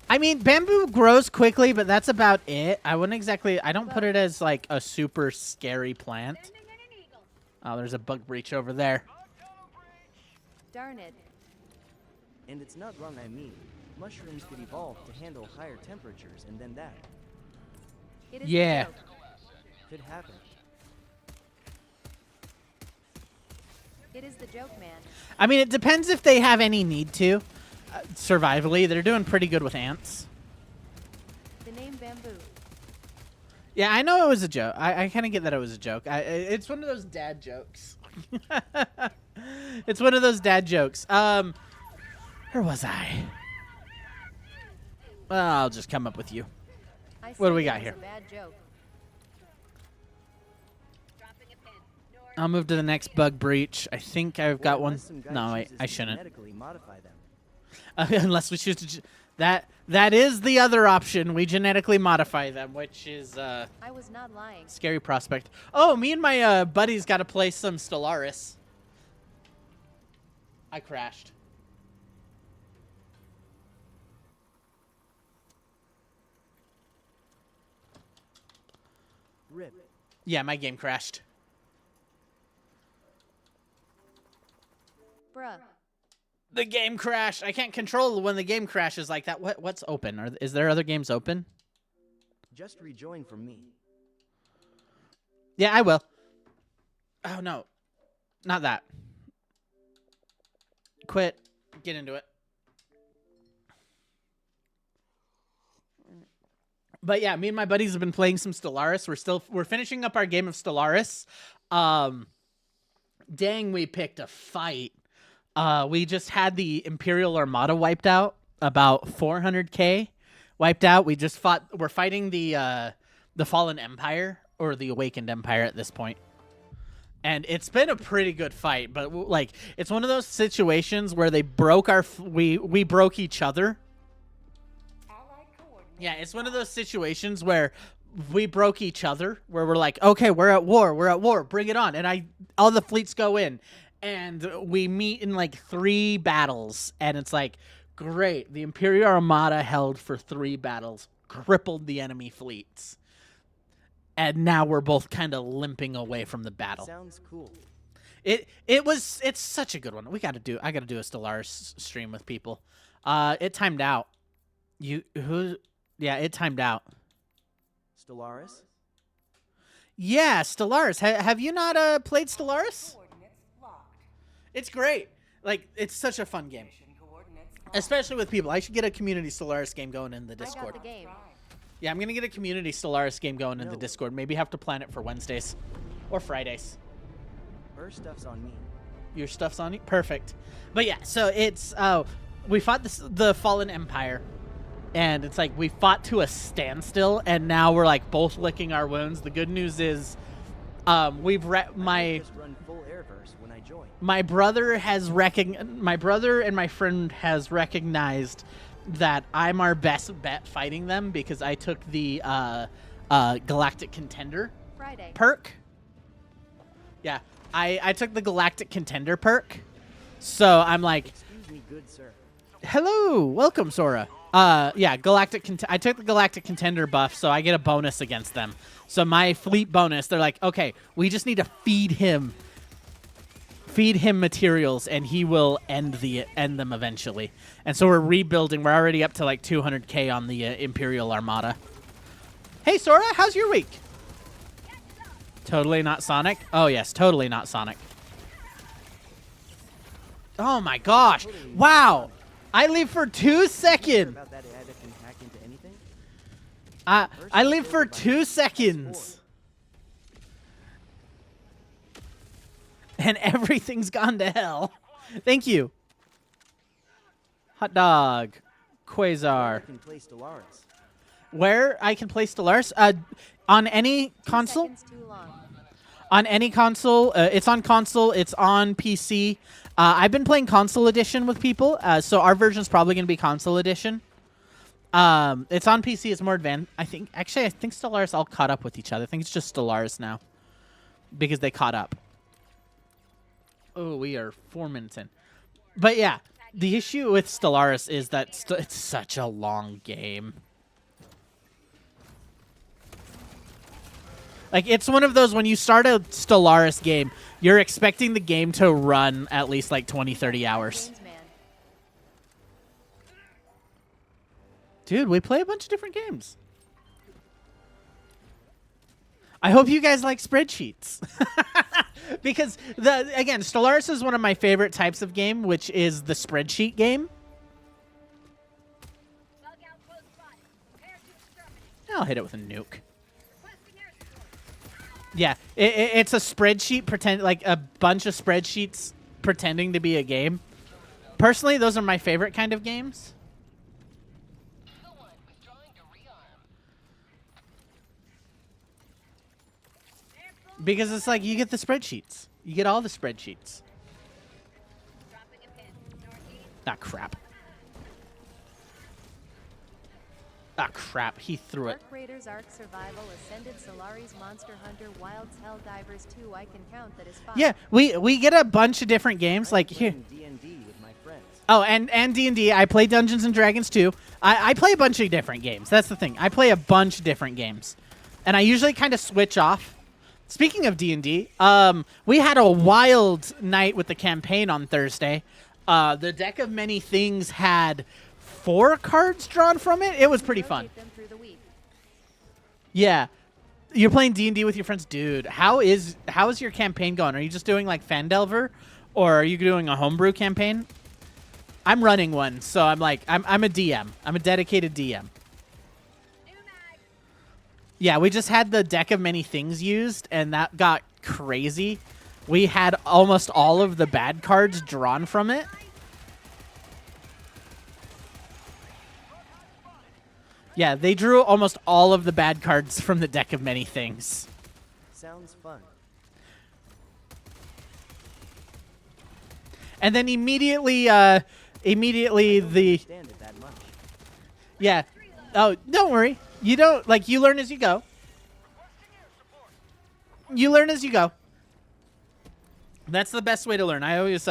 Speaker 1: I mean, bamboo grows quickly, but that's about it. I wouldn't exactly... I don't put it as, like, a super scary plant. Oh, there's a bug breach over there.
Speaker 6: Darn it.
Speaker 3: And it's not wrong, I mean. Mushrooms could evolve to handle higher temperatures, and then that
Speaker 6: It is
Speaker 1: Yeah.
Speaker 6: a joke.
Speaker 3: could happen.
Speaker 6: It is the joke, man.
Speaker 1: I mean, it depends if they have any need to. Survivally, they're doing pretty good with ants.
Speaker 6: bamboo.
Speaker 1: Yeah, I know it was a joke. I kind of get that it was a joke. It's one of those dad jokes. It's one of those dad jokes. Where was I? Well, I'll just come up with you.
Speaker 6: I
Speaker 1: What do
Speaker 6: said
Speaker 1: we
Speaker 6: it
Speaker 1: got
Speaker 6: was
Speaker 1: here?
Speaker 6: A bad joke.
Speaker 1: I'll move to the next bug breach. I think I've got one.
Speaker 3: Unless some guy
Speaker 1: No, wait,
Speaker 3: chooses
Speaker 1: I
Speaker 3: to
Speaker 1: shouldn't.
Speaker 3: genetically modify them.
Speaker 1: Unless we choose to. That is the other option. We genetically modify them, which is
Speaker 6: I was not lying.
Speaker 1: scary prospect. Oh, me and my buddies got to play some Stellaris. I crashed.
Speaker 3: Rip.
Speaker 1: Yeah, my game crashed.
Speaker 6: Bruh.
Speaker 1: The game crashed. I can't control when the game crashes like that. What's open? Is there other games open?
Speaker 3: Just rejoin from me.
Speaker 1: Yeah, I will. Oh, no. Not that. Quit. Get into it. But yeah, me and my buddies have been playing some Stellaris. We're finishing up our game of Stellaris. Dang, we picked a fight. We just had the Imperial Armada wiped out. About 400k wiped out. We're fighting the Fallen Empire or the Awakened Empire at this point. And it's been a pretty good fight, but like it's one of those situations where they broke we broke each other.
Speaker 7: Allied coordinates.
Speaker 1: Yeah, it's one of those situations where we broke each other, where we're like, okay, we're at war, bring it on. And all the fleets go in, and we meet in like 3 battles, and it's like, great, the Imperial Armada held for 3 battles, crippled the enemy fleets. And now we're both kind of limping away from the battle.
Speaker 3: Sounds cool.
Speaker 1: It's such a good one. I gotta do a Stellaris stream with people. It timed out. Yeah, it timed out.
Speaker 3: Stellaris?
Speaker 1: Yeah, Stellaris. Have you not played Stellaris?
Speaker 7: Coordinates locked.
Speaker 1: It's great. Like, it's such a fun game.
Speaker 7: Mission coordinates locked.
Speaker 1: Especially with people. I should get a community Stellaris game going in the
Speaker 6: I got
Speaker 1: Discord.
Speaker 6: the game.
Speaker 1: Yeah, I'm going to get a community Stellaris game going in the
Speaker 3: No.
Speaker 1: Discord. Maybe have to plan it for Wednesdays or Fridays.
Speaker 3: Her stuff's on me.
Speaker 1: Your stuff's on you? Perfect. But yeah, so it's, we fought the Fallen Empire. And it's like we fought to a standstill, and now we're like both licking our wounds. The good news is,
Speaker 3: I just run full airverse when I join.
Speaker 1: my brother and my friend has recognized that I'm our best bet fighting them because I took the Galactic Contender
Speaker 6: Friday.
Speaker 1: perk. Yeah, I took the Galactic Contender perk, so I'm like,
Speaker 3: Excuse me, good sir.
Speaker 1: hello, welcome, Sora. Yeah, I took the Galactic Contender buff, so I get a bonus against them. So my fleet bonus, they're like, okay, we just need to feed him materials, and he will end them eventually. And so we're rebuilding. We're already up to like 200k on the Imperial Armada. Hey, Sora, how's your week? Totally not Sonic? Oh, yes, totally not Sonic. Oh, my gosh. Wow. I leave for 2
Speaker 3: Sure
Speaker 1: seconds.
Speaker 3: about that ad that can hack into anything?
Speaker 1: I leave for 2 seconds. And everything's gone to hell. Thank you. Hot dog.
Speaker 3: I
Speaker 1: Quasar.
Speaker 3: can play Stellaris.
Speaker 1: Where I can play Stellaris? On any
Speaker 6: 2
Speaker 1: console?
Speaker 6: seconds too long.
Speaker 1: On any console. It's on console. It's on PC. I've been playing console edition with people, so our version's probably going to be console edition. It's on PC. It's more advanced. I think Stellaris all caught up with each other. I think it's just Stellaris now because they caught up. Oh, we are 4 minutes in. But yeah, the issue with Stellaris is that it's such a long game. Like, it's one of those, when you start a Stellaris game, you're expecting the game to run at least like 20, 30 hours.
Speaker 6: Games man.
Speaker 1: Dude, we play a bunch of different games. I hope you guys like spreadsheets. Because, again, Stellaris is one of my favorite types of game, which is the spreadsheet game. I'll hit it with a nuke. Yeah, it's a spreadsheet pretend like a bunch of spreadsheets pretending to be a game. Personally, those are my favorite kind of games. Because it's like you get the spreadsheets. You get all the spreadsheets. Ah, crap. Ah, crap. He threw it.
Speaker 6: Ark Raiders, Ark Survival, Ascended, Solaris, Monster Hunter, Wilds, Helldivers 2. I can count that as 5.
Speaker 1: Yeah, we get a bunch of different games. Like here.
Speaker 3: D&D with my friends.
Speaker 1: Oh, and D&D. I play Dungeons and Dragons too. I play a bunch of different games. That's the thing. I play a bunch of different games, and I usually kind of switch off. Speaking of D&D, we had a wild night with the campaign on Thursday. The Deck of Many Things had 4 cards drawn from it. It was pretty fun.
Speaker 6: Rotate them through the week.
Speaker 1: Yeah. You're playing D&D with your friends? Dude, how is your campaign going? Are you just doing like Fandelver, or are you doing a homebrew campaign? I'm running one, so I'm a DM. I'm a dedicated DM. Yeah, we just had the Deck of Many Things used, and that got crazy. We had almost all of the bad cards drawn from it. Yeah, they drew almost all of the bad cards from the Deck of Many Things.
Speaker 3: Sounds fun.
Speaker 1: And then immediately the
Speaker 3: Understand it that much.
Speaker 1: yeah. Oh, don't worry. You don't you learn as you go. You learn as you go. That's the best way to learn. I always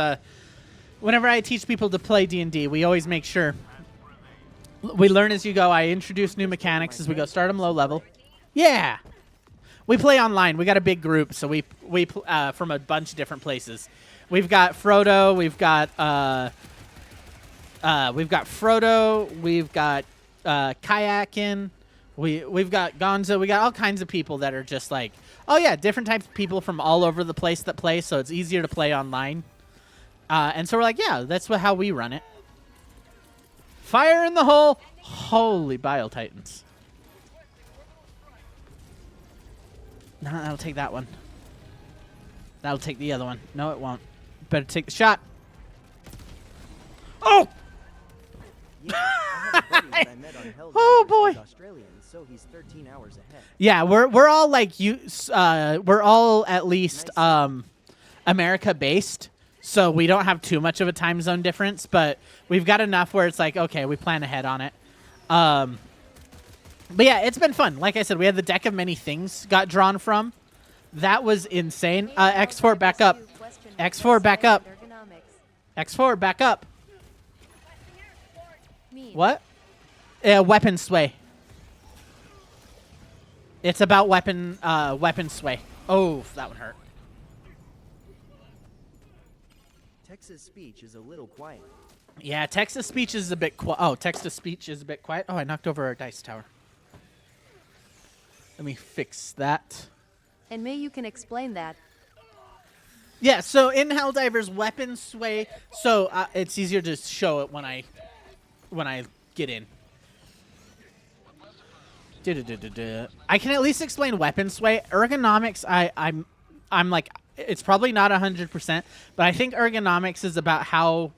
Speaker 1: whenever I teach people to play D&D, we always make sure we learn as you go. I introduce new mechanics as we go. Start them low level. Yeah. We play online. We got a big group, so we from a bunch of different places. We've got Frodo, we've got Kayakin, we've got Gonzo, we got all kinds of people that are just like, oh yeah, different types of people from all over the place that play, so it's easier to play online. And so we're like, yeah, that's how we run it. Fire in the hole! Holy Bile Titans. No, that'll take that one. That'll take the other one. No, it won't. Better take the shot. Oh!
Speaker 3: Yeah, I have a buddy that I met on Helldivers.
Speaker 1: Oh, boy.
Speaker 3: He's Australian, so he's 13 hours ahead.
Speaker 1: Yeah, we're all like we're all at least America based, so we don't have too much of a time zone difference, but we've got enough where it's like, okay, we plan ahead on it. But yeah, it's been fun. Like I said, we had the Deck of Many Things got drawn from. That was insane. X4 back up. X4 back up. X4 back up. What? Weapon sway. It's about weapon sway. Oh, that one hurt.
Speaker 3: Texas speech is a little quiet.
Speaker 1: Yeah, Texas speech is a bit quiet. Oh, text-to-speech is a bit quiet. Oh, I knocked over our dice tower. Let me fix that.
Speaker 6: And May, you can explain that.
Speaker 1: Yeah, so in Helldivers, weapon sway. So it's easier to show it when I get in. I can at least explain weapon sway. Ergonomics, I'm like, it's probably not 100%, but I think ergonomics is about how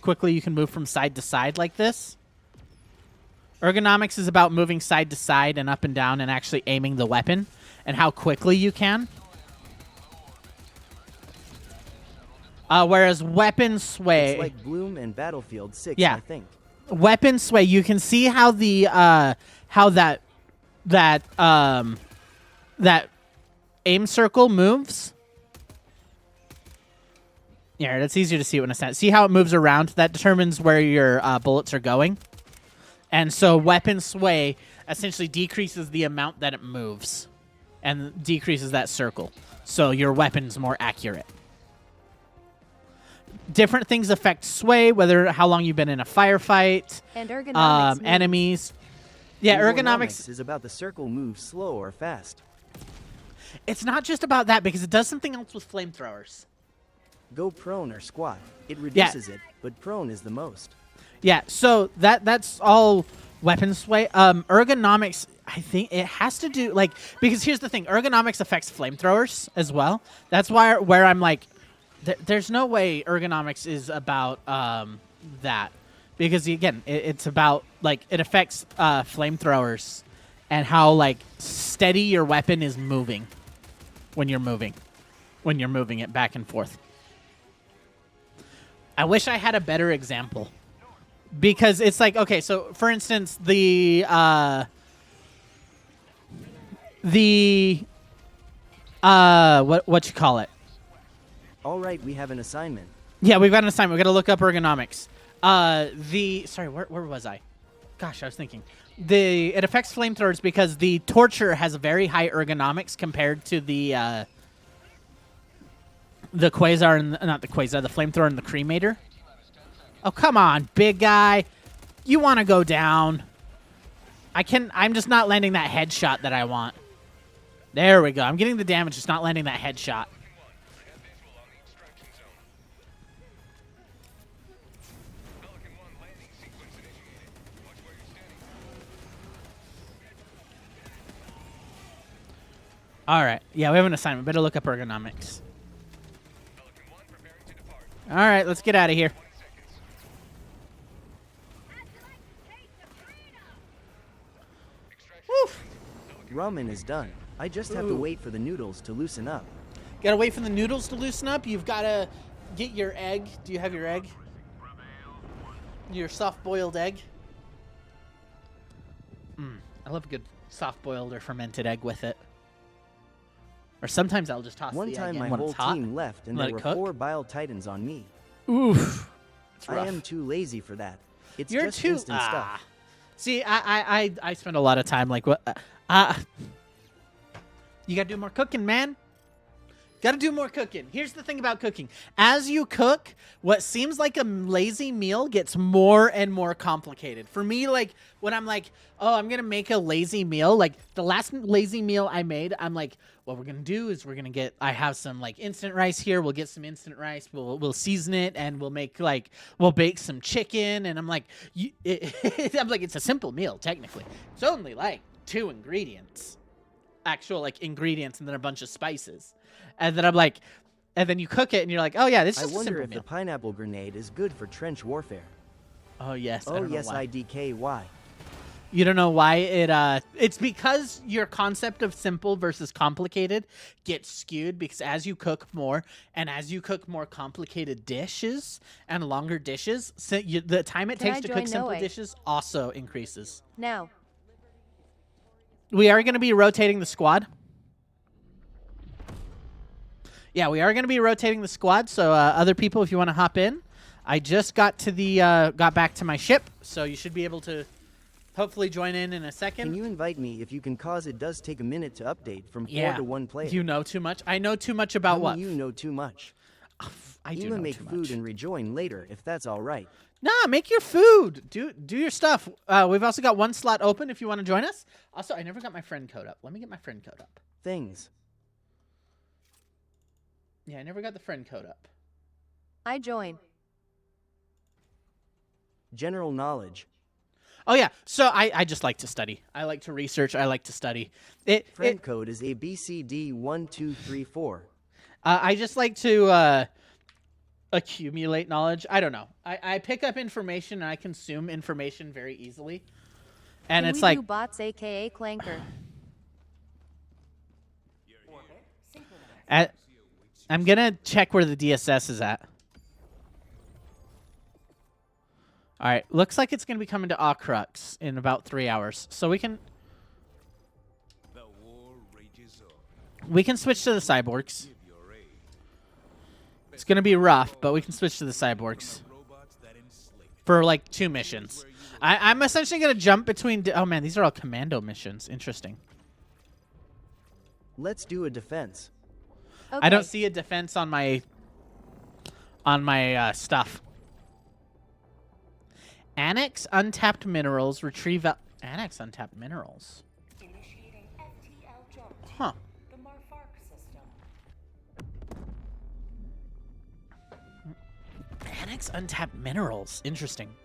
Speaker 1: quickly you can move from side to side like this. Ergonomics is about moving side to side and up and down and actually aiming the weapon and how quickly you can. Whereas weapon sway,
Speaker 3: It's like Bloom and Battlefield 6,
Speaker 1: Yeah.
Speaker 3: I think.
Speaker 1: weapon sway, you can see how the how that aim circle moves. Yeah, that's easier to see when it's not. See how it moves around? That determines where your bullets are going. And so weapon sway essentially decreases the amount that it moves and decreases that circle. So your weapon's more accurate. Different things affect sway, whether how long you've been in a firefight,
Speaker 6: And ergonomics means
Speaker 1: enemies. Yeah, ergonomics.
Speaker 3: is about the circle moves slow or fast.
Speaker 1: It's not just about that because it does something else with flamethrowers.
Speaker 3: Go prone or squat. It reduces it, but prone is the most.
Speaker 1: Yeah, so that's all weapon sway. Ergonomics, I think it has to do like because here's the thing: ergonomics affects flamethrowers as well. That's where I'm like, there's no way ergonomics is about that because again, it's about like it affects flamethrowers and how like steady your weapon is moving when you're moving it back and forth. I wish I had a better example. Because it's like, okay, so for instance, what you call it?
Speaker 3: All right, we have an assignment.
Speaker 1: Yeah, we've got an assignment. We got to look up ergonomics. Sorry, where was I? Gosh, I was thinking. It affects flamethrowers because the torture has a very high ergonomics compared to the quasar and not the quasar, the flamethrower and the cremator. Oh, come on, big guy. You want to go down. I'm just not landing that headshot that I want. There we go. I'm getting the damage, just not landing that headshot. All right. Yeah, we have an assignment. Better look up ergonomics. All right, let's get out of here.
Speaker 3: Ramen is done. I just have to wait for the noodles to loosen up.
Speaker 1: Gotta wait for the noodles to loosen up. You've gotta get your egg. Do you have your egg? Your soft-boiled egg? I love a good soft-boiled or fermented egg with it. Or sometimes I'll just toss
Speaker 3: One
Speaker 1: the egg
Speaker 3: time
Speaker 1: in
Speaker 3: my
Speaker 1: when
Speaker 3: whole
Speaker 1: it's hot.
Speaker 3: team left and
Speaker 1: Let
Speaker 3: there
Speaker 1: it
Speaker 3: were
Speaker 1: cook.
Speaker 3: 4 bile titans on me.
Speaker 1: Oof. It's
Speaker 3: I
Speaker 1: rough.
Speaker 3: am too lazy for that. It's
Speaker 1: You're
Speaker 3: just
Speaker 1: too.
Speaker 3: instant stuff.
Speaker 1: See, I spend a lot of time like what? You gotta do more cooking, man. Gotta do more cooking. Here's the thing about cooking. As you cook, what seems like a lazy meal gets more and more complicated. For me, like, when I'm like, oh, I'm gonna make a lazy meal, like, the last lazy meal I made, I'm like, what we're gonna do is I have some, like, instant rice here. We'll get some instant rice. We'll season it, and we'll bake some chicken. And I'm like, it's a simple meal, technically. It's only, like, 2 ingredients. Actual, like, ingredients and then a bunch of spices. And then I'm like, and then you cook it and you're like, oh yeah, this is
Speaker 3: I
Speaker 1: just a
Speaker 3: wonder
Speaker 1: simple
Speaker 3: if
Speaker 1: meal.
Speaker 3: the pineapple grenade is good for trench warfare.
Speaker 1: Oh yes. I
Speaker 3: Oh
Speaker 1: don't know
Speaker 3: yes,
Speaker 1: why.
Speaker 3: IDKY.
Speaker 1: You don't know why it's because your concept of simple versus complicated gets skewed because as you cook more and as you cook more complicated dishes and longer dishes, the time it
Speaker 6: Can I
Speaker 1: takes to
Speaker 6: join
Speaker 1: cook simple
Speaker 6: Noe?
Speaker 1: dishes also increases.
Speaker 6: Now.
Speaker 1: We are going to be rotating the squad. Yeah, we are going to be rotating the squad. So other people, if you want to hop in, I just got back to my ship, so you should be able to hopefully join in a second.
Speaker 3: Can you invite me if you can, cause it does take a minute to update from 4
Speaker 1: Yeah.
Speaker 3: to 1 player.
Speaker 1: You know too much. I know too much about
Speaker 3: How
Speaker 1: what?
Speaker 3: You know too much.
Speaker 1: I do
Speaker 3: Ema
Speaker 1: know
Speaker 3: make
Speaker 1: too
Speaker 3: food
Speaker 1: much.
Speaker 3: and rejoin later if that's all right.
Speaker 1: Nah, make your food. Do your stuff. We've also got 1 slot open if you want to join us. Also, I never got my friend code up. Let me get my friend code up.
Speaker 3: Things.
Speaker 1: Yeah, I never got the friend code up.
Speaker 6: I join.
Speaker 3: General knowledge.
Speaker 1: Oh yeah, so I just like to study. I like to research. I like to study.
Speaker 3: Friend code is ABCD1234.
Speaker 1: I just like to accumulate knowledge. I don't know. I pick up information and I consume information very easily. And
Speaker 6: Can
Speaker 1: it's
Speaker 6: we
Speaker 1: like
Speaker 6: do bots, aka Clanker?
Speaker 1: I'm gonna check where the DSS is at. All right, looks like it's gonna be coming to Ocrux in about 3 hours, so we can
Speaker 4: The war rages on.
Speaker 1: switch to the cyborgs. It's gonna be rough, but we can switch to the cyborgs
Speaker 4: Robots that enslave.
Speaker 1: for like 2 missions. I'm essentially gonna jump between. Oh man, these are all commando missions. Interesting.
Speaker 3: Let's do a defense.
Speaker 6: Okay.
Speaker 1: I don't see a defense on my stuff. Annex untapped minerals. Retrieve annex untapped minerals.
Speaker 7: Initiating FTL jump.
Speaker 1: Huh.
Speaker 7: The Marfark system.
Speaker 1: Annex untapped minerals. Interesting.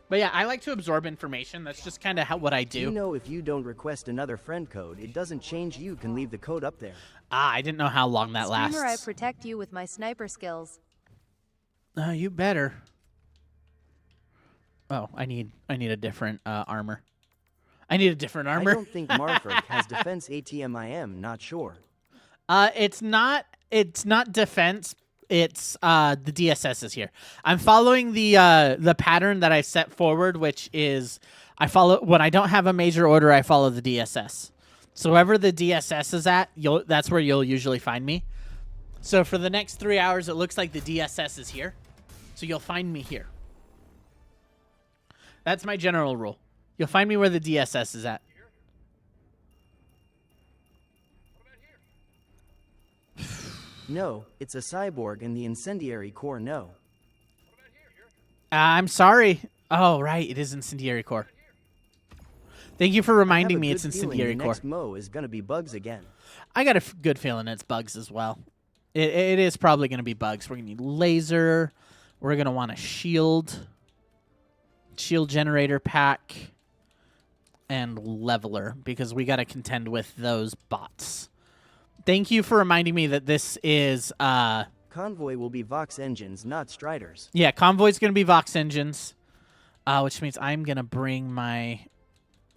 Speaker 1: But yeah, I like to absorb information. That's just kind of what I do.
Speaker 3: You know, if you don't request another friend code, it doesn't change. You can leave the code up there.
Speaker 1: Ah, I didn't know how long that
Speaker 6: Streamer, I
Speaker 1: lasts.
Speaker 6: protect you with my sniper skills.
Speaker 1: You better. Oh, I need a different armor. I need a different armor.
Speaker 3: I don't think Marford has defense ATM. I am not sure.
Speaker 1: It's not defense. It's the DSS is here. I'm following the pattern that I set forward, which is I follow when I don't have a major order. I follow the DSS. So wherever the DSS is at, that's where you'll usually find me. So for the next 3 hours, it looks like the DSS is here. So you'll find me here. That's my general rule. You'll find me where the DSS is at.
Speaker 3: No, it's a cyborg in the incendiary core. No.
Speaker 1: I'm sorry. Oh, right. It is incendiary core. Thank you for reminding me it's incendiary core.
Speaker 3: Next Mo is gonna be bugs again.
Speaker 1: I got a good feeling it's bugs as well. It is probably going to be bugs. We're going to need laser. We're going to want a shield generator pack, and leveler because we got to contend with those bots. Thank you for reminding me that this is
Speaker 3: Convoy will be Vox engines, not Striders.
Speaker 1: yeah, convoy's going to be Vox engines, which means I'm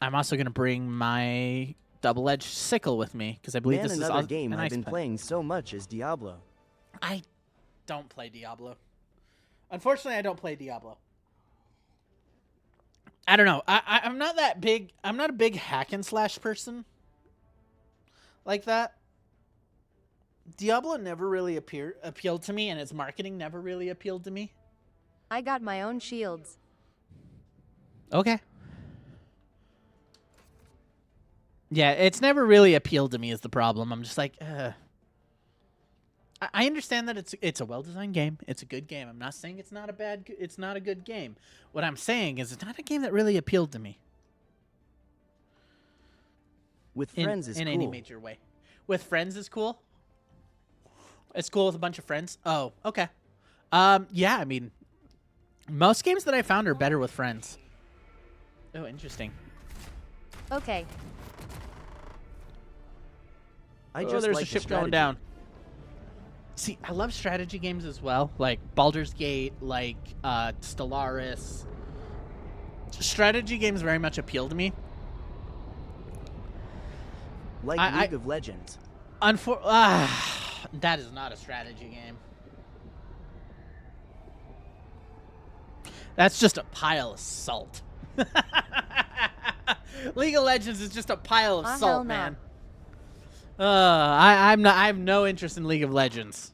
Speaker 1: also going to bring my double-edged sickle with me because I believe
Speaker 3: Man,
Speaker 1: this is
Speaker 3: another game
Speaker 1: an
Speaker 3: I've
Speaker 1: ice
Speaker 3: been
Speaker 1: pen.
Speaker 3: playing so much is Diablo.
Speaker 1: I don't play Diablo. Unfortunately, I don't play Diablo. I don't know. I'm not that big. I'm not a big hack and slash person like that. Diablo never really appealed to me, and its marketing never really appealed to me.
Speaker 6: I got my own shields.
Speaker 1: Okay. Yeah, it's never really appealed to me is the problem. I'm just like, I understand that it's a well-designed game. It's a good game. I'm not saying it's not a good game. What I'm saying is it's not a game that really appealed to me.
Speaker 3: With friends is
Speaker 1: in
Speaker 3: cool.
Speaker 1: any major way. With friends is cool. It's cool with a bunch of friends. Oh, okay. Yeah, I mean, most games that I found are better with friends. Oh, interesting.
Speaker 6: Okay.
Speaker 3: I just
Speaker 1: there's
Speaker 3: like
Speaker 1: a ship
Speaker 3: the
Speaker 1: going
Speaker 3: strategy.
Speaker 1: down. See, I love strategy games as well, like Baldur's Gate, like Stellaris. Strategy games very much appeal to me.
Speaker 3: Like League of Legends.
Speaker 1: That is not a strategy game. That's just a pile of salt. League of Legends is just a pile of
Speaker 6: hell
Speaker 1: salt,
Speaker 6: no.
Speaker 1: man. I have no interest in League of Legends.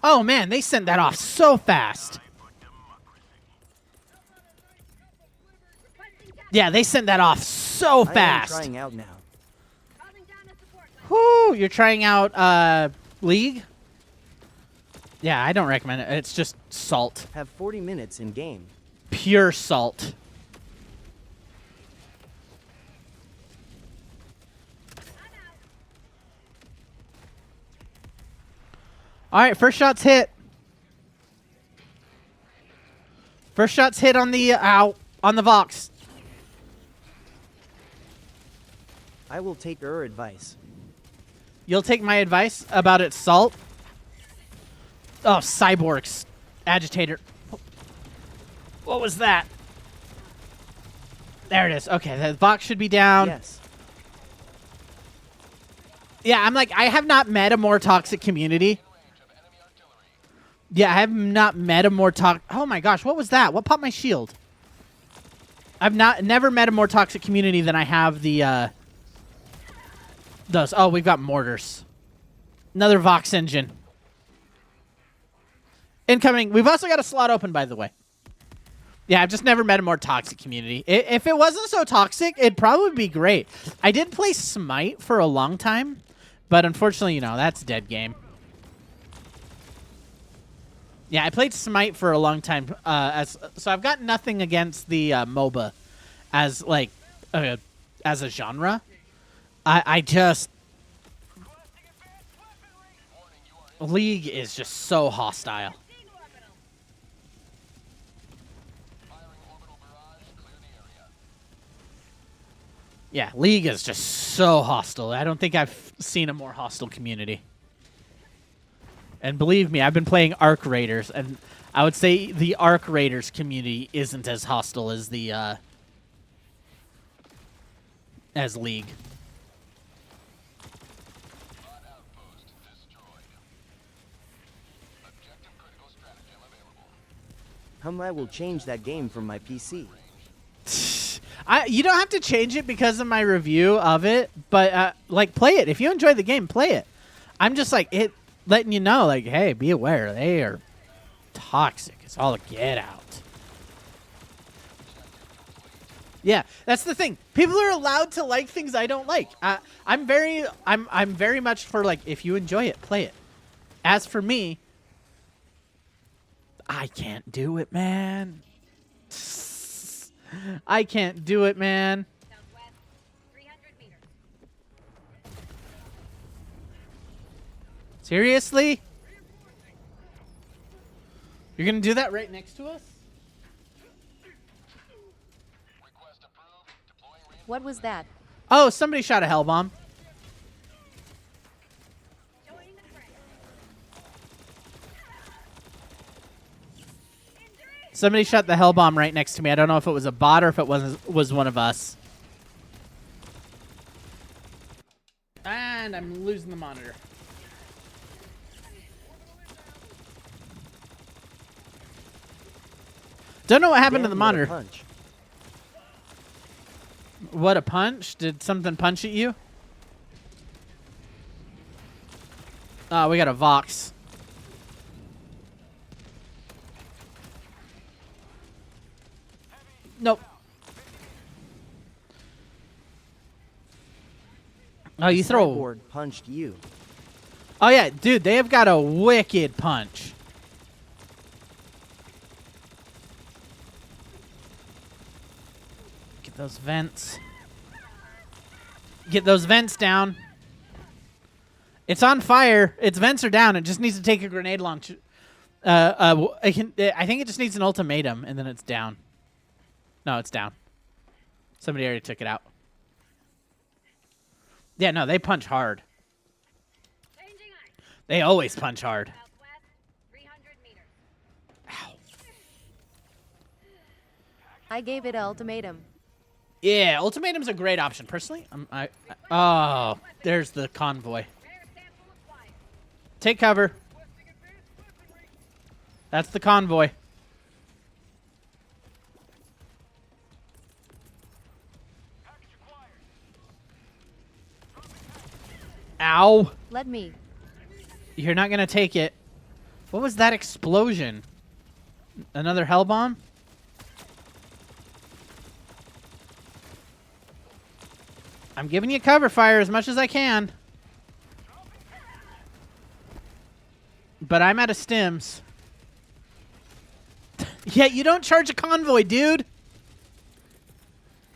Speaker 1: Oh man, they sent that off so fast. Yeah, they sent that off so
Speaker 3: I am
Speaker 1: fast.
Speaker 3: trying out now.
Speaker 1: Whoo, you're trying out League? Yeah, I don't recommend it. It's just salt.
Speaker 3: Have 40 minutes in game.
Speaker 1: Pure salt. All right, first shot's hit. First shot's hit on the on the Vox.
Speaker 3: I will take your advice.
Speaker 1: You'll take my advice about its salt? Oh, cyborgs. Agitator. What was that? There it is. Okay, the Vox should be down.
Speaker 3: Yes.
Speaker 1: Yeah, I'm like, I have not met a more toxic community. Yeah, I have not met a more toxic... Oh my gosh, what was that? What popped my shield? I've never met a more toxic community than I have the, those. Oh, we've got mortars. Another Vox engine. Incoming. We've also got a slot open, by the way. Yeah, I've just never met a more toxic community. If it wasn't so toxic, it'd probably be great. I did play Smite for a long time, but unfortunately, you know, that's a dead game. Yeah, I played Smite for a long time. So I've got nothing against the MOBA as, like, a as a genre. I just League is just so hostile. Yeah, League is just so hostile. I don't think I've seen a more hostile community. And believe me, I've been playing Arc Raiders, and I would say the Arc Raiders community isn't as hostile as the as League.
Speaker 3: I will change that game from my PC.
Speaker 1: You don't have to change it because of my review of it, but like, play it. If you enjoy the game, play it. I'm just like letting you know, like, hey, be aware, they are toxic. It's all a get out. Yeah, that's the thing. People are allowed to like things I don't like. I'm very much for, like, if you enjoy it, play it. As for me, I can't do it, man. I can't do it, man.
Speaker 2: Southwest, 300 meters.
Speaker 1: Seriously? You're gonna do that right next to us?
Speaker 6: What was that?
Speaker 1: Oh, somebody shot a hell bomb. Somebody shot the hell bomb right next to me. I don't know if it was a bot or if it was one of us. And I'm losing the monitor. Don't know what happened to the monitor.
Speaker 3: Punch.
Speaker 1: What a punch? Did something punch at you? Oh, we got a Vox. Nope. Oh, you throw.
Speaker 3: Cyborg punched you.
Speaker 1: Oh yeah, dude, they have got a wicked punch. Get those vents. Get those vents down. It's on fire. Its vents are down. It just needs to take a grenade launch. I think it just needs an ultimatum, and then it's down. No, it's down. Somebody already took it out. Yeah, no, they punch hard. They always punch hard.
Speaker 2: Southwest, 300 meters.
Speaker 1: Ow.
Speaker 6: I gave it ultimatum.
Speaker 1: Yeah, ultimatum's a great option. Personally, oh, there's the convoy. Take cover. That's the convoy. Ow.
Speaker 6: Let me.
Speaker 1: You're not going to take it. What was that explosion? Another hell bomb? I'm giving you cover fire as much as I can. But I'm out of stims. Yeah, you don't charge a convoy, dude.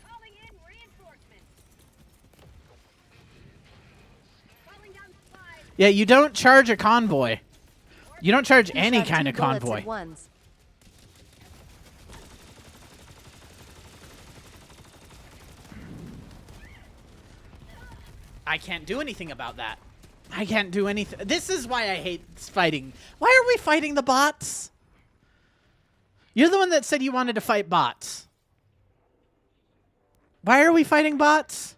Speaker 2: Calling in reinforcements. Calling down supplies.
Speaker 1: Yeah, you don't charge a convoy. You don't charge
Speaker 6: You
Speaker 1: any
Speaker 6: shot
Speaker 1: kind
Speaker 6: 2
Speaker 1: of
Speaker 6: bullets
Speaker 1: convoy.
Speaker 6: at once.
Speaker 1: I can't do anything about that. I can't do anything. This is why I hate fighting. Why are we fighting the bots? You're the one that said you wanted to fight bots. Why are we fighting bots?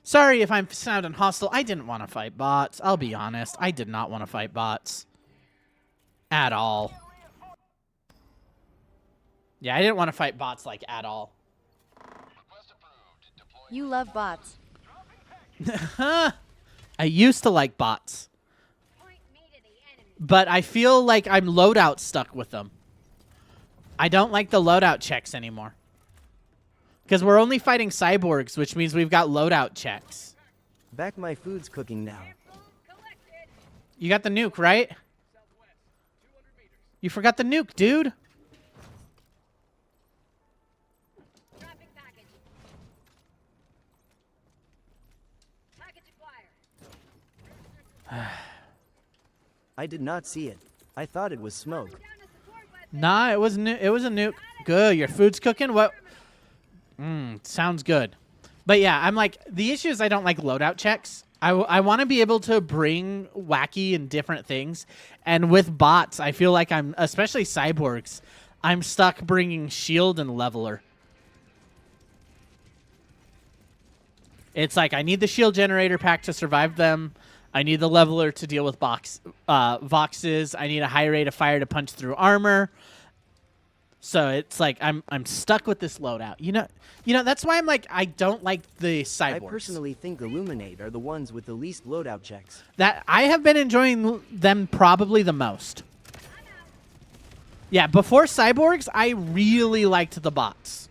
Speaker 1: Sorry if I'm sounding hostile. I didn't want to fight bots. I'll be honest. I did not want to fight bots. At all. Yeah, I didn't want to fight bots, like, at all.
Speaker 6: You love bots.
Speaker 1: I used to like bots.
Speaker 2: Point me to the enemy.
Speaker 1: But I feel like I'm loadout stuck with them. I don't like the loadout checks anymore. Because we're only fighting cyborgs, which means we've got loadout checks.
Speaker 3: Back my food's cooking now.
Speaker 2: Collected.
Speaker 1: You got the nuke, right? You forgot the nuke, dude.
Speaker 3: I did not see it. I thought it was smoke.
Speaker 1: Nah, it was it was a nuke. Good. Your food's cooking. What? Sounds good. But yeah, I'm like, the issue is I don't like loadout checks. I want to be able to bring wacky and different things. And with bots, I feel like I'm, especially cyborgs, I'm stuck bringing shield and leveler. It's like, I need the shield generator pack to survive them. I need the leveler to deal with voxes. I need a high rate of fire to punch through armor. So it's like I'm stuck with this loadout. You know that's why I'm like, I don't like the cyborgs.
Speaker 3: I personally think Illuminate are the ones with the least loadout checks.
Speaker 1: That I have been enjoying them probably the most. Yeah, before cyborgs, I really liked the bots.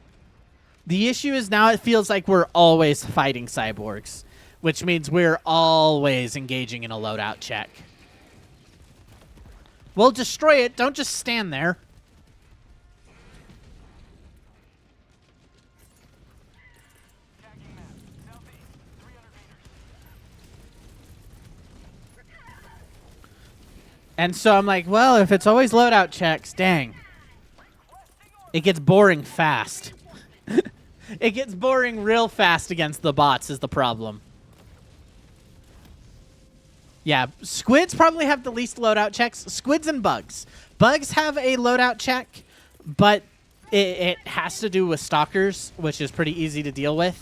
Speaker 1: The issue is now it feels like we're always fighting cyborgs, which means we're always engaging in a loadout check. We'll destroy it. Don't just stand there. And so I'm like, well, if it's always loadout checks, dang. It gets boring fast. It gets boring real fast against the bots is the problem. Yeah, squids probably have the least loadout checks. Squids and bugs. Bugs have a loadout check, but it has to do with stalkers, which is pretty easy to deal with.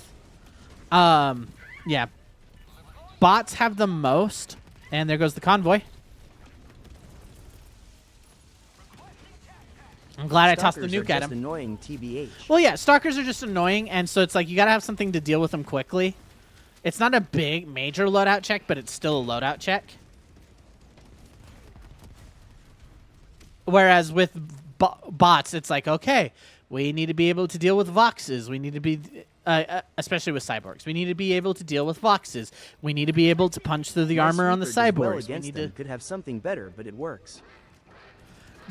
Speaker 1: Yeah. Bots have the most. And there goes the convoy. I'm glad I tossed the nuke at him.
Speaker 3: Annoying, TBH.
Speaker 1: Well, yeah, stalkers are just annoying, and so it's like you gotta have something to deal with them quickly. It's not a big, major loadout check, but it's still a loadout check. Whereas with bots, it's like, okay, we need to be able to deal with voxes. We need to be, especially with cyborgs, we need to be able to deal with voxes. We need to be able to punch through the armor on the cyborgs.
Speaker 3: We need to could have something better, but it works.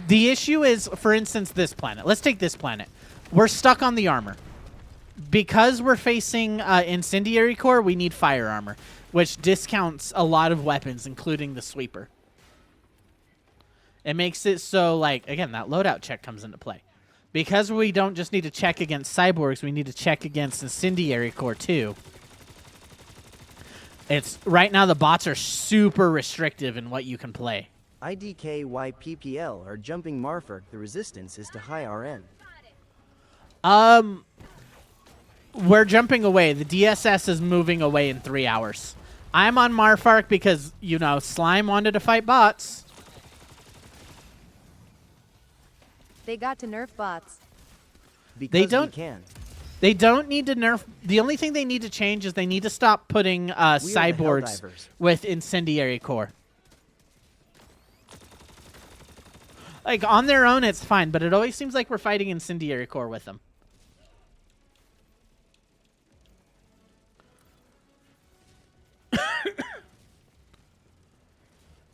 Speaker 1: The issue is, for instance, this planet. Let's take this planet. We're stuck on the armor. Because we're facing incendiary core, we need fire armor, which discounts a lot of weapons, including the sweeper. It makes it so, like, again, that loadout check comes into play. Because we don't just need to check against cyborgs, we need to check against incendiary core, too. It's right now, the bots are super restrictive in what you can play.
Speaker 3: IDKYPPL are jumping Marfark. The resistance is to high RN.
Speaker 1: We're jumping away. The DSS is moving away in 3 hours. I'm on Marfark because, you know, Slime wanted to fight bots.
Speaker 6: They got to nerf bots.
Speaker 3: Because
Speaker 1: They don't-
Speaker 3: we can.
Speaker 1: They don't need to nerf. The only thing they need to change is they need to stop putting cyborgs
Speaker 3: Helldivers.
Speaker 1: with incendiary core. Like, on their own, it's fine, but it always seems like we're fighting incendiary core with them.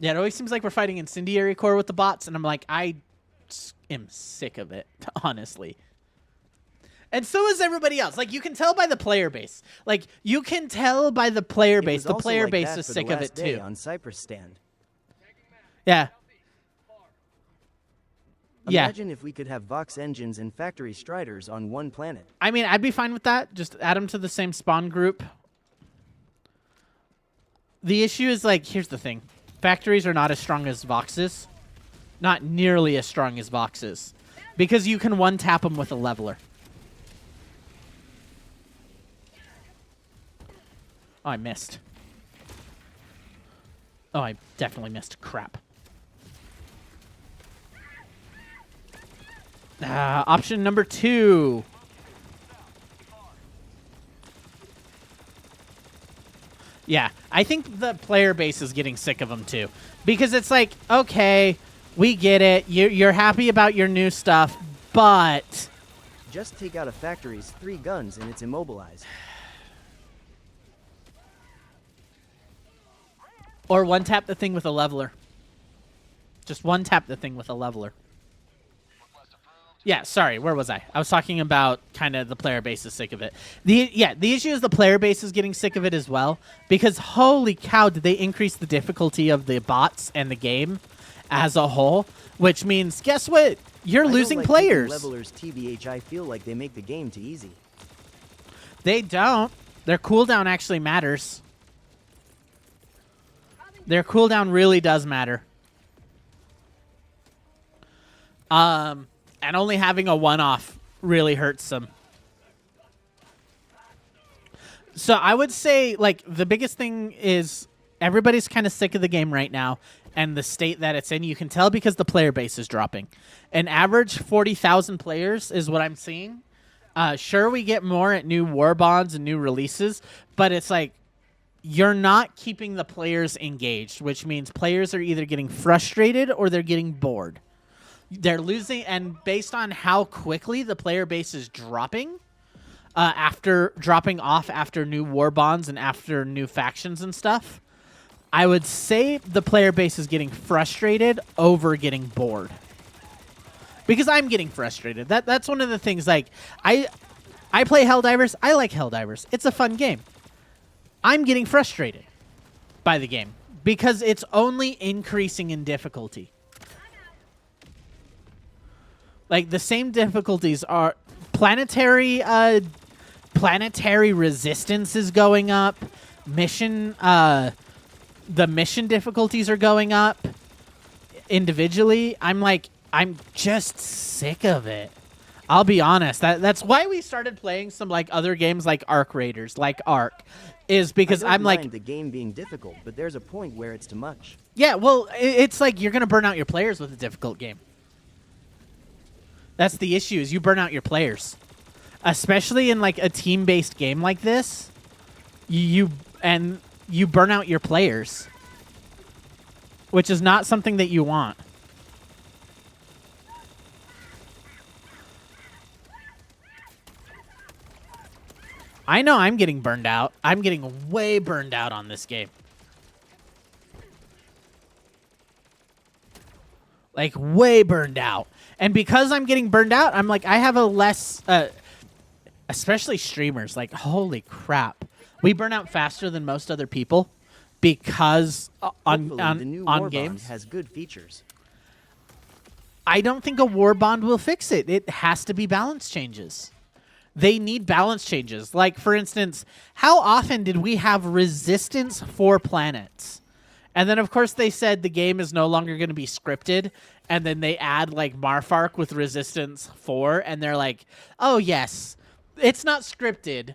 Speaker 1: Yeah, it always seems like we're fighting incendiary core with the bots, and I'm like, I am sick of it, honestly. And so is everybody else. Like, you can tell by the player base. Like, you can tell by the player base. The player base is sick of it, too.
Speaker 3: On Cypress Stand.
Speaker 1: Yeah.
Speaker 3: Imagine if we could have Vox engines and factory striders on one planet.
Speaker 1: I mean, I'd be fine with that. Just add them to the same spawn group. The issue is, like, here's the thing. Factories are not as strong as Voxes. Not nearly as strong as Voxes. Because you can one-tap them with a leveler. Oh, I missed. Oh, I definitely missed. Crap. Option number 2. Yeah, I think the player base is getting sick of them too. Because it's like, okay, we get it. You're happy about your new stuff, but...
Speaker 3: Just take out a factory's 3 guns and it's immobilized.
Speaker 1: Or one-tap the thing with a leveler. Just one-tap the thing with a leveler. Yeah, sorry, where was I? I was talking about kind of the player base is sick of it. The issue is the player base is getting sick of it as well, because holy cow, did they increase the difficulty of the bots and the game as a whole, which means, guess what? You're losing players.
Speaker 3: Levelers, TBH, I feel like they make the game too easy.
Speaker 1: They don't. Their cooldown actually matters. Their cooldown really does matter. And only having a one-off really hurts them. So I would say, like, the biggest thing is everybody's kind of sick of the game right now and the state that it's in. You can tell because the player base is dropping. An average 40,000 players is what I'm seeing. Sure, we get more at new war bonds and new releases, but it's like you're not keeping the players engaged, which means players are either getting frustrated or they're getting bored. They're losing, and based on how quickly the player base is dropping, after dropping off after new war bonds and after new factions and stuff, I would say the player base is getting frustrated over getting bored. Because I'm getting frustrated. That's one of the things. Like I play Helldivers. I like Helldivers. It's a fun game. I'm getting frustrated by the game because it's only increasing in difficulty. Like, the same difficulties are planetary resistance is going up. The mission difficulties are going up individually. I'm just sick of it. I'll be honest. That's why we started playing some like other games like Arc Raiders, like Arc, is because
Speaker 3: I don't
Speaker 1: I'm like
Speaker 3: mind the game being difficult, but there's a point where it's too much.
Speaker 1: Yeah, well, it's like you're gonna burn out your players with a difficult game. That's the issue, is you burn out your players. Especially in like a team-based game like this, you burn out your players, which is not something that you want. I know I'm getting burned out. I'm getting way burned out on this game. Like, way burned out. And because I'm getting burned out, I'm like, I have a less... especially streamers. Like, holy crap. We burn out faster than most other people because on
Speaker 3: the new War
Speaker 1: games.
Speaker 3: Bond has good features.
Speaker 1: I don't think a war bond will fix it. It has to be balance changes. They need balance changes. Like, for instance, how often did we have resistance for planets? And then, of course, they said the game is no longer going to be scripted. And then they add, like, Marfark with resistance 4. And they're like, oh, yes, it's not scripted,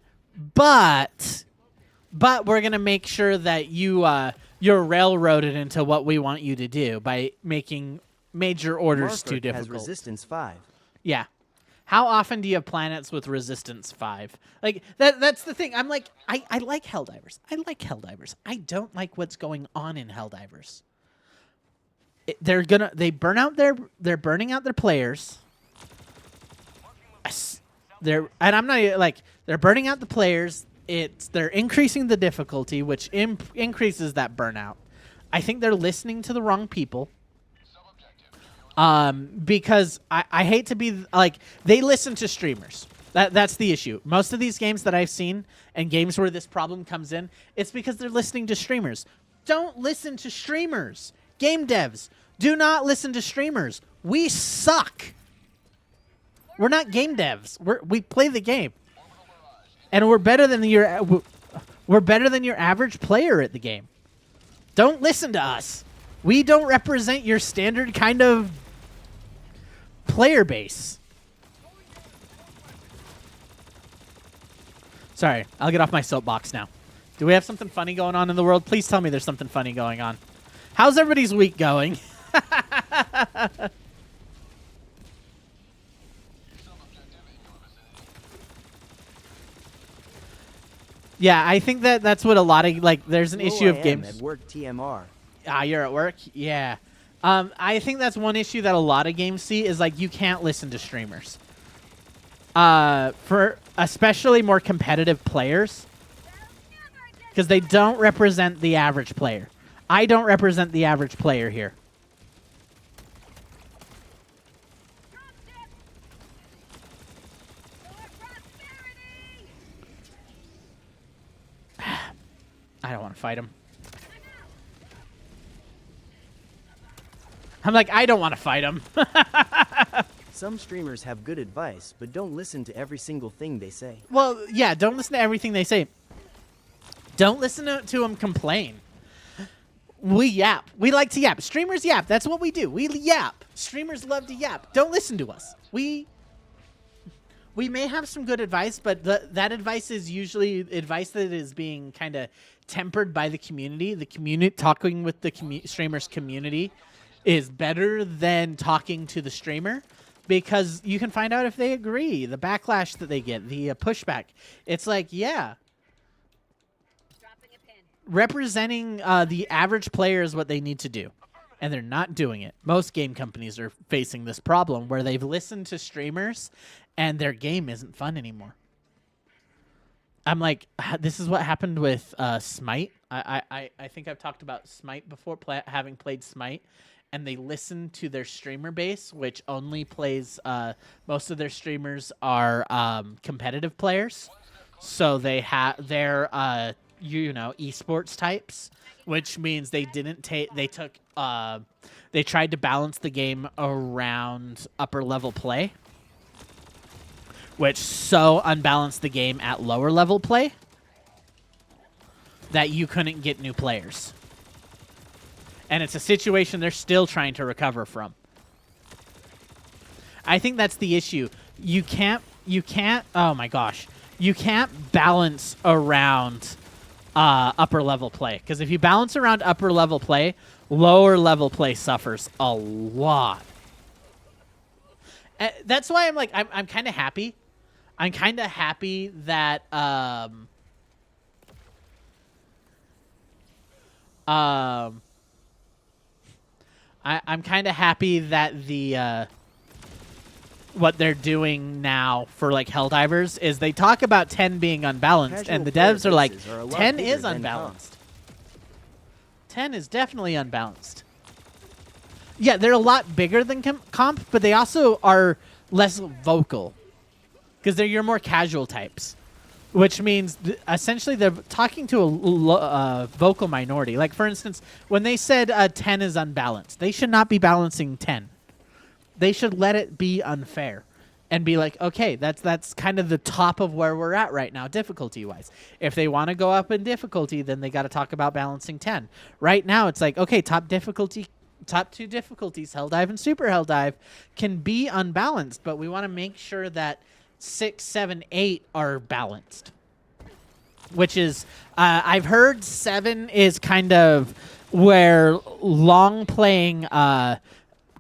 Speaker 1: but we're going to make sure that you're railroaded into what we want you to do by making major orders too difficult.
Speaker 3: Has resistance 5.
Speaker 1: Yeah. How often do you have planets with resistance 5? Like, that's the thing. I'm like, I like Helldivers. I like Helldivers. I don't like what's going on in Helldivers. They're burning out their players. They're burning out the players. They're increasing the difficulty, which increases that burnout. I think they're listening to the wrong people. Because I hate to be like, they listen to streamers. That's the issue. Most of these games that I've seen and games where this problem comes in, it's because they're listening to streamers. Don't listen to streamers. Game devs, do not listen to streamers. We suck. We're not game devs. We play the game. And we're better than your average player at the game. Don't listen to us. We don't represent your standard kind of player base. Sorry, I'll get off my soapbox now. Do we have something funny going on in the world? Please tell me there's something funny going on. How's everybody's week going? Yeah, I think that's what a lot of, like, there's an issue of games.
Speaker 3: At work, TMR.
Speaker 1: You're at work? Yeah. I think that's one issue that a lot of games see is, like, you can't listen to streamers. For especially more competitive players. Because they don't represent the average player. I don't represent the average player here. I don't want to fight him. I'm like, I don't want to fight him.
Speaker 3: Some streamers have good advice, but don't listen to every single thing they say.
Speaker 1: Well, yeah, don't listen to everything they say. Don't listen to them complain. We yap. We like to yap. Streamers yap. That's what we do. We yap. Streamers love to yap. Don't listen to us. We may have some good advice, but that advice is usually advice that is being kind of tempered by the community. The community talking with the streamers community is better than talking to the streamer, because you can find out if they agree. The backlash that they get, the pushback. It's like, yeah. Representing the average player is what they need to do, and they're not doing it. Most game companies are facing this problem where they've listened to streamers and their game isn't fun anymore. I'm like, this is what happened with Smite. I think I've talked about Smite before, having played Smite, and they listen to their streamer base, which only plays, most of their streamers are competitive players. So they have their esports types, which means they didn't take. They took. They tried to balance the game around upper level play, which so unbalanced the game at lower level play that you couldn't get new players. And it's a situation they're still trying to recover from. I think that's the issue. You can't. Oh my gosh, you can't balance around upper level play, because if you balance around upper level play, lower level play suffers a lot. That's why I'm like, I'm kind of happy. I'm kind of happy that I'm kind of happy that the what they're doing now for like Helldivers is they talk about 10 being unbalanced, and the devs are like, 10 is unbalanced. 10 is definitely unbalanced. Yeah, they're a lot bigger than comp, but they also are less vocal, because they're your more casual types, which means essentially they're talking to a vocal minority. Like, for instance, when they said 10 is unbalanced, they should not be balancing 10. They should let it be unfair and be like, okay, that's kind of the top of where we're at right now, difficulty-wise. If they want to go up in difficulty, then they got to talk about balancing 10. Right now, it's like, okay, top two difficulties, Helldive and Super Helldive, can be unbalanced, but we want to make sure that 6, 7, 8 are balanced. Which is, I've heard 7 is kind of where long-playing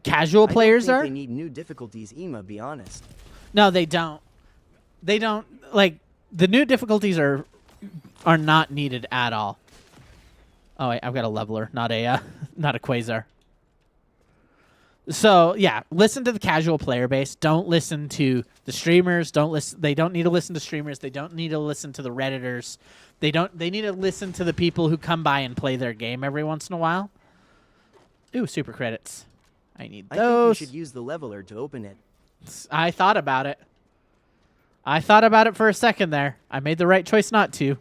Speaker 1: casual players are.
Speaker 3: They need new difficulties, Ema, be honest.
Speaker 1: No, they don't. They don't, like, the new difficulties are not needed at all. Oh, wait, I've got a leveler, not a quasar. So, yeah, listen to the casual player base. Don't listen to the streamers. They don't need to listen to streamers. They don't need to listen to the Redditors. They need to listen to the people who come by and play their game every once in a while. Ooh, super credits. I need those.
Speaker 3: I think you should use the leveler to open it.
Speaker 1: I thought about it. I thought about it for a second there. I made the right choice not to.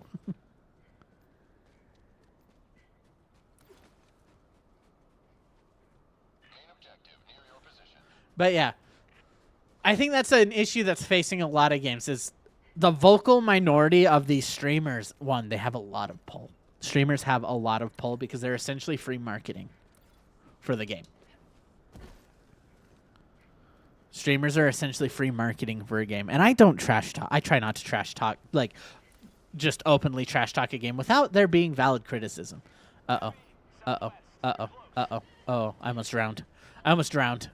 Speaker 1: But yeah, I think that's an issue that's facing a lot of games, is the vocal minority of these streamers. One, they have a lot of pull. Streamers have a lot of pull because they're essentially free marketing for the game. Streamers are essentially free marketing for a game. And I don't trash talk. I try not to trash talk, like, just openly trash talk a game without there being valid criticism. Uh-oh. Uh-oh. Uh-oh. Uh-oh. Oh, I almost drowned.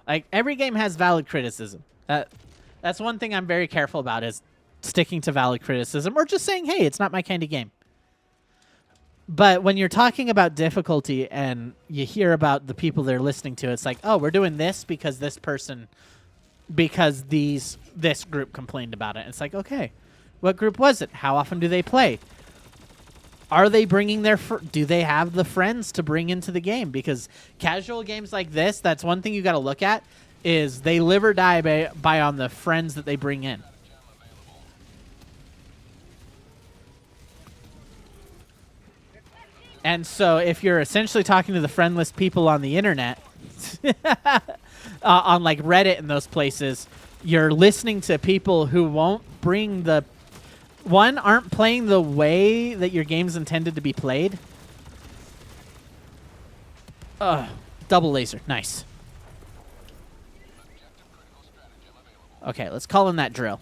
Speaker 1: Like, every game has valid criticism. That's one thing I'm very careful about, is sticking to valid criticism, or just saying, hey, it's not my kind of game. But when you're talking about difficulty and you hear about the people they're listening to, it's like, oh, we're doing this because this group complained about it. It's like, okay, what group was it? How often do they play? Are they bringing do they have the friends to bring into the game? Because casual games like this, that's one thing you got to look at, is they live or die by on the friends that they bring in. And so if you're essentially talking to the friendless people on the internet, on like Reddit and those places, you're listening to people who won't bring the aren't playing the way that your game's intended to be played. Double laser. Nice. Okay, let's call in that drill.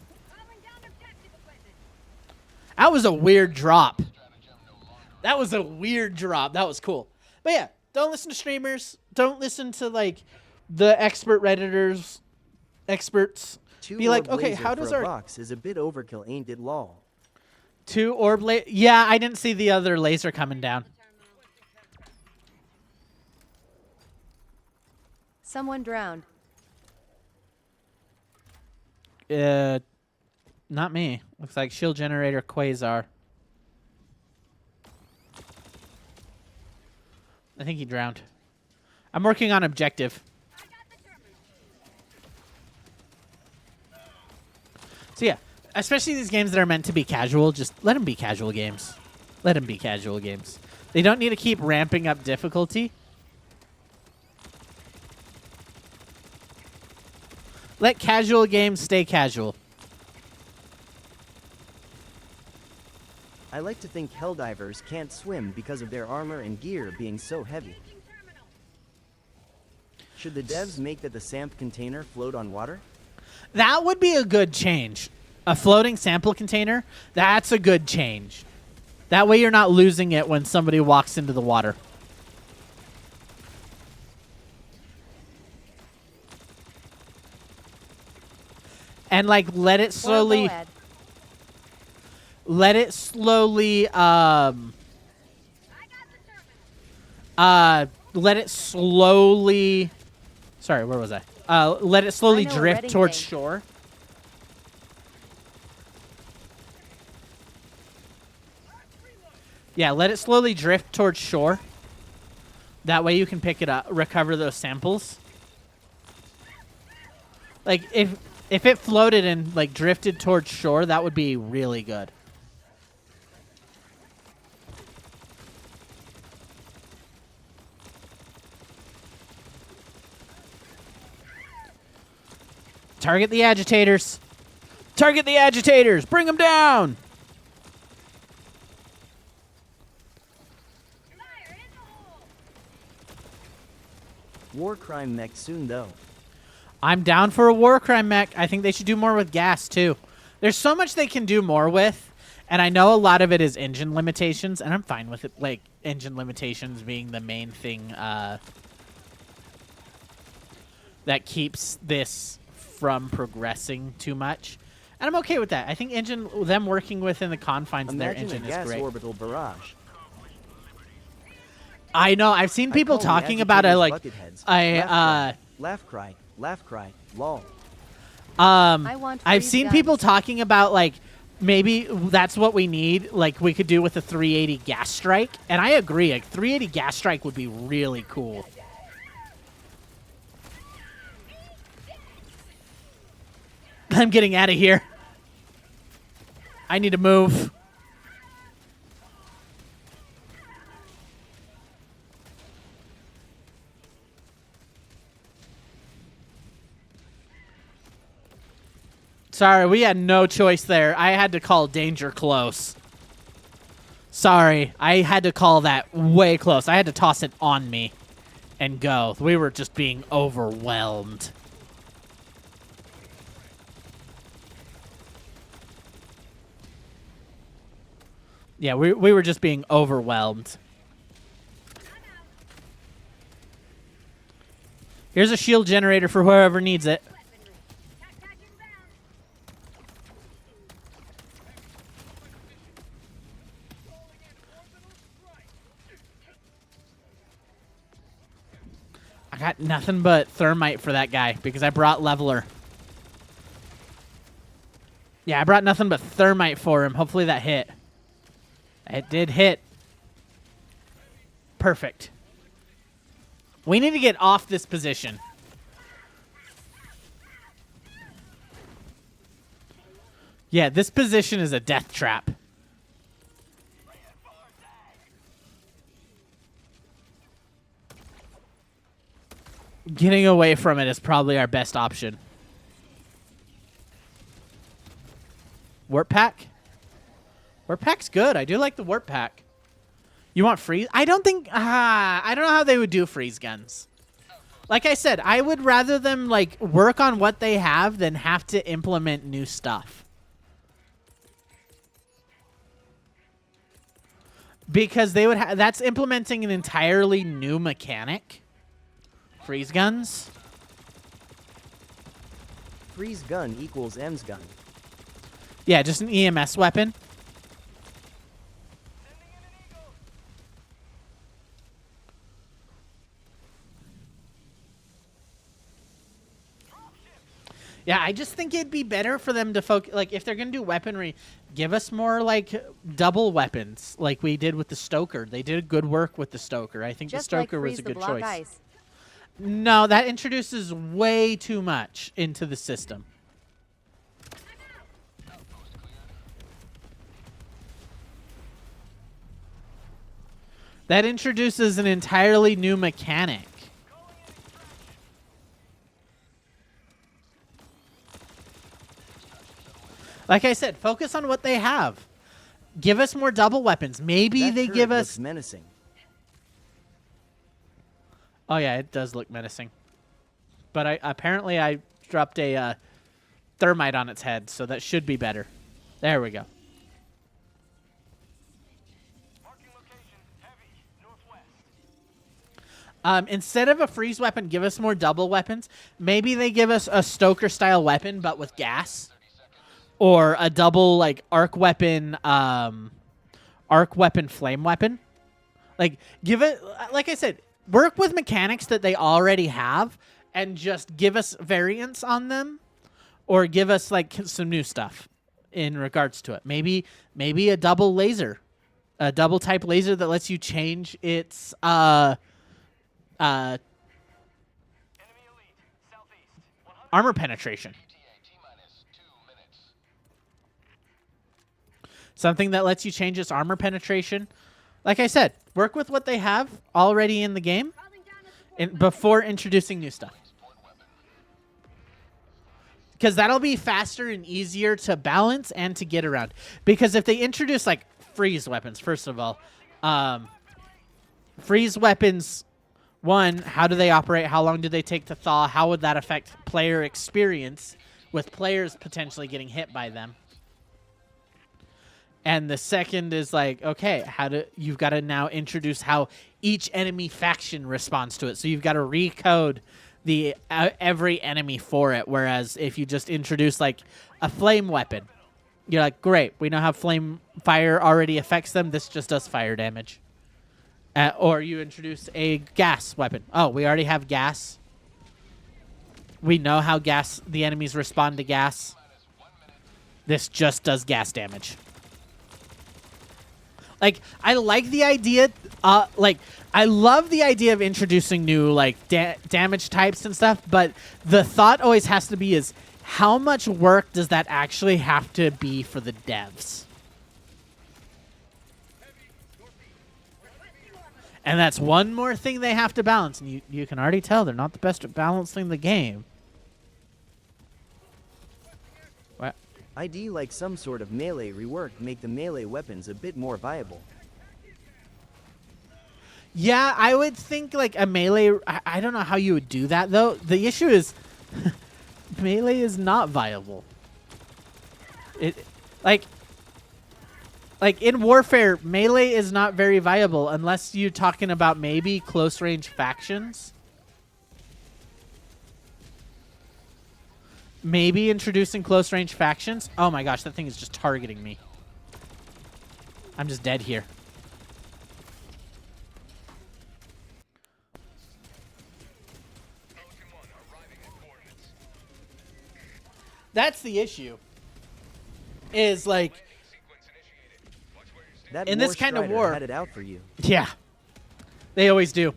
Speaker 1: That was a weird drop. That was a weird drop. That was cool. But yeah, don't listen to streamers. Don't listen to like the expert Redditors, experts. Be like, okay, how does our
Speaker 3: box is a bit overkill, ain't it, lol?
Speaker 1: 2 orb laser? Yeah, I didn't see the other laser coming down.
Speaker 6: Someone drowned.
Speaker 1: Not me. Looks like shield generator Quasar. I think he drowned. I'm working on objective. So yeah, especially these games that are meant to be casual, just let them be casual games. Let them be casual games. They don't need to keep ramping up difficulty. Let casual games stay casual.
Speaker 3: I like to think Helldivers can't swim because of their armor and gear being so heavy. Should the devs make that the SAMP container float on water?
Speaker 1: That would be a good change. A floating sample container, that's a good change. That way you're not losing it when somebody walks into the water. And like let it slowly let it slowly sorry, where was I? Let it slowly drift towards shore. Yeah, let it slowly drift towards shore. That way you can pick it up, recover those samples. Like if it floated and like drifted towards shore, that would be really good. Target the agitators. Target the agitators. Bring them down.
Speaker 3: War crime mech soon, though.
Speaker 1: I'm down for a war crime mech. I think they should do more with gas, too. There's so much they can do more with, and I know a lot of it is engine limitations, and I'm fine with it, like, engine limitations being the main thing that keeps this from progressing too much. And I'm okay with that. I think them working within the confines of their engine is great.
Speaker 3: Orbital barrage.
Speaker 1: I know. I've seen people talking about it like
Speaker 3: laugh cry, lol.
Speaker 1: I've seen people talking about like maybe that's what we need. Like we could do with a 380 gas strike, and I agree. Like 380 gas strike would be really cool. I'm getting out of here. I need to move. Sorry, we had no choice there. I had to call danger close. Sorry, I had to call that way close. I had to toss it on me and go. We were just being overwhelmed. Yeah, we were just being overwhelmed. Here's a shield generator for whoever needs it. I got nothing but thermite for that guy because I brought leveler. Yeah, I brought nothing but thermite for him. Hopefully that hit. It did hit. Perfect. We need to get off this position. Yeah, this position is a death trap. Getting away from it is probably our best option. Warp pack? Warp pack's good. I do like the warp pack. You want freeze? I don't think... I don't know how they would do freeze guns. Like I said, I would rather them like work on what they have than have to implement new stuff. Because they would that's implementing an entirely new mechanic. Freeze guns.
Speaker 3: Freeze gun equals M's gun.
Speaker 1: Yeah, just an EMS weapon. Yeah, I just think it'd be better for them to focus. Like, if they're gonna do weaponry, give us more like double weapons, like we did with the Stoker. They did good work with the Stoker. I think
Speaker 6: Just
Speaker 1: the
Speaker 6: like
Speaker 1: Stoker was
Speaker 6: freeze
Speaker 1: a
Speaker 6: the
Speaker 1: good
Speaker 6: block
Speaker 1: choice.
Speaker 6: ice.
Speaker 1: No, that introduces way too much into the system. That introduces an entirely new mechanic. Like I said, focus on what they have. Give us more double weapons. Maybe
Speaker 3: That
Speaker 1: they
Speaker 3: turret
Speaker 1: give
Speaker 3: looks
Speaker 1: us...
Speaker 3: menacing.
Speaker 1: Oh, yeah, it does look menacing. But apparently I dropped a thermite on its head, so that should be better. There we go. Instead of a freeze weapon, give us more double weapons. Maybe they give us a Stoker-style weapon, but with gas. Or a double, like, arc weapon flame weapon. Like, give it... Like I said, work with mechanics that they already have and just give us variants on them. Or give us, like, some new stuff in regards to it. Maybe a double laser. A double-type laser that lets you change its... armor penetration. Something that lets you change its armor penetration. Like I said, work with what they have already in the game before introducing new stuff. Because that'll be faster and easier to balance and to get around. Because if they introduce, like, freeze weapons, first of all, freeze weapons... One, how do they operate? How long do they take to thaw? How would that affect player experience with players potentially getting hit by them? And the second is like, okay, you've got to now introduce how each enemy faction responds to it. So you've got to recode the every enemy for it. Whereas if you just introduce like a flame weapon, you're like, great, we know how flame fire already affects them. This just does fire damage. Or you introduce a gas weapon. Oh, we already have gas. We know how the enemies respond to gas. This just does gas damage. Like, I like the idea. I love the idea of introducing new like damage types and stuff. But the thought always has to be is how much work does that actually have to be for the devs? And that's one more thing they have to balance. And you can already tell they're not the best at balancing the game. What?
Speaker 3: ID like some sort of melee rework make the melee weapons a bit more viable.
Speaker 1: Yeah, I would think like a melee... I don't know how you would do that, though. The issue is melee is not viable. Like, in Warfare, melee is not very viable unless you're talking about maybe close-range factions. Maybe introducing close-range factions. Oh my gosh, that thing is just targeting me. I'm just dead here. That's the issue. Is like...
Speaker 3: That
Speaker 1: in this kind of
Speaker 3: Strider
Speaker 1: war,
Speaker 3: had it out for you.
Speaker 1: Yeah, they always do.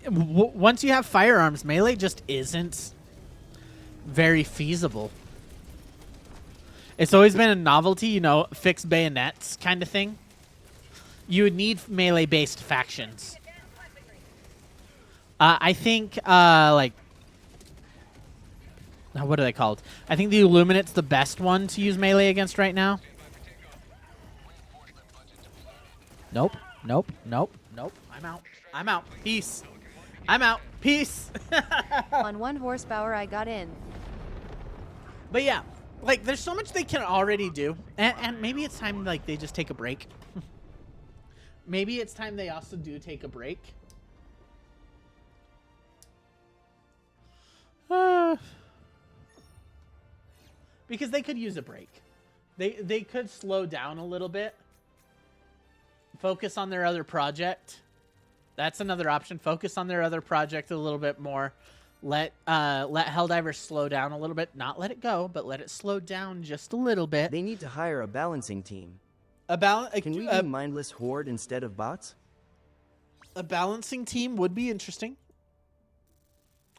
Speaker 1: Once you have firearms, melee just isn't very feasible. It's always been a novelty, you know, fixed bayonets kind of thing. You would need melee-based factions. I think like what are they called? I think the Illuminate's the best one to use melee against right now. Nope. Nope. Nope. Nope. I'm out. I'm out. Peace. I'm out. Peace.
Speaker 6: On 1 horsepower, I got in.
Speaker 1: But yeah, like there's so much they can already do, and maybe it's time like they just take a break. Maybe it's time they also do take a break. Because they could use a break. They could slow down a little bit. Focus on their other project. That's another option. Focus on their other project a little bit more. Let Helldivers slow down a little bit. Not let it go, but let it slow down just a little bit.
Speaker 3: They need to hire a balancing team.
Speaker 1: Can
Speaker 3: we do mindless horde instead of bots?
Speaker 1: A balancing team would be interesting.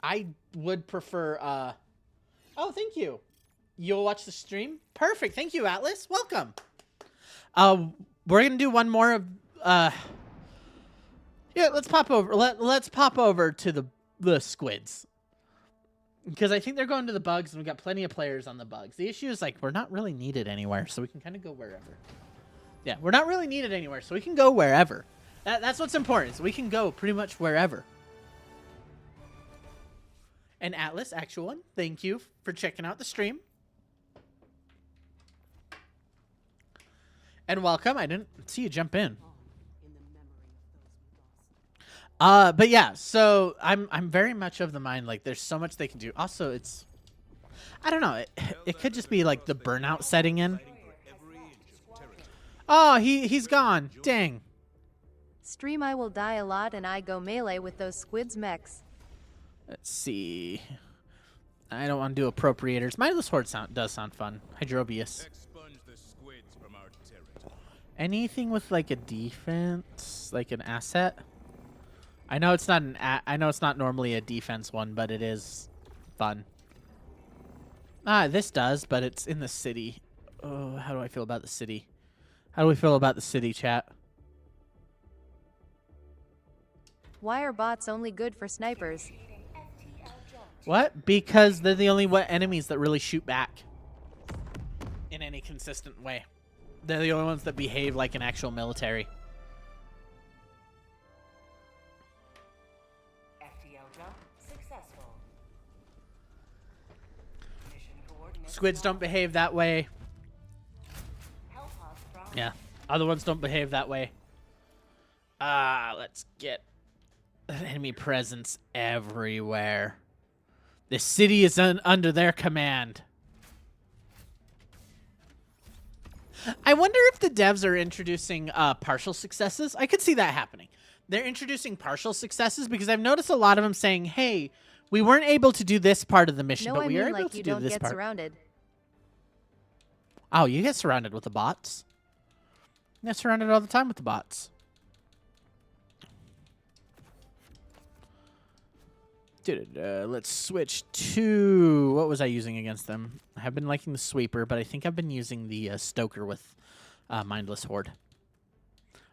Speaker 1: I would prefer oh, thank you. You'll watch the stream? Perfect. Thank you, Atlas. Welcome. We're going to do one more of yeah, let's pop over. Let's pop over to the squids. Because I think they're going to the bugs, and we've got plenty of players on the bugs. The issue is, like, we're not really needed anywhere, so we can kind of go wherever. Yeah, we're not really needed anywhere, so we can go wherever. That's what's important, so we can go pretty much wherever. And Atlas, actual one, thank you for checking out the stream. And welcome. I didn't see you jump in. But yeah, so I'm very much of the mind, like, there's so much they can do. Also, it's, I don't know, it could just be, like, the burnout setting in. Oh, he's gone. Dang.
Speaker 6: Stream I will die a lot and I go melee with those squids mechs.
Speaker 1: Let's see. I don't want to do appropriators. Mindless Horde does sound fun. Hydrobius.
Speaker 4: Expunge the squids from our territory.
Speaker 1: Anything with, like, a defense, like an asset? I know it's not I know it's not normally a defense one, but it is fun. This does, but it's in the city. Oh, how do I feel about the city? How do we feel about the city, chat?
Speaker 6: Why are bots only good for snipers?
Speaker 1: What? Because they're the only enemies that really shoot back in any consistent way. They're the only ones that behave like an actual military. Squids don't behave that way. Yeah, other ones don't behave that way. Let's get enemy presence everywhere. The city is under their command. I wonder if the devs are introducing partial successes. I could see that happening. They're introducing partial successes because I've noticed a lot of them saying, hey, we weren't able to do this part of the mission,
Speaker 6: No,
Speaker 1: but
Speaker 6: I
Speaker 1: we
Speaker 6: mean
Speaker 1: are able
Speaker 6: like
Speaker 1: to
Speaker 6: you
Speaker 1: do
Speaker 6: don't
Speaker 1: this
Speaker 6: get
Speaker 1: part.
Speaker 6: surrounded.
Speaker 1: Oh, you get surrounded with the bots. You get surrounded all the time with the bots. Let's switch to... What was I using against them? I have been liking the Sweeper, but I think I've been using the Stoker with Mindless Horde.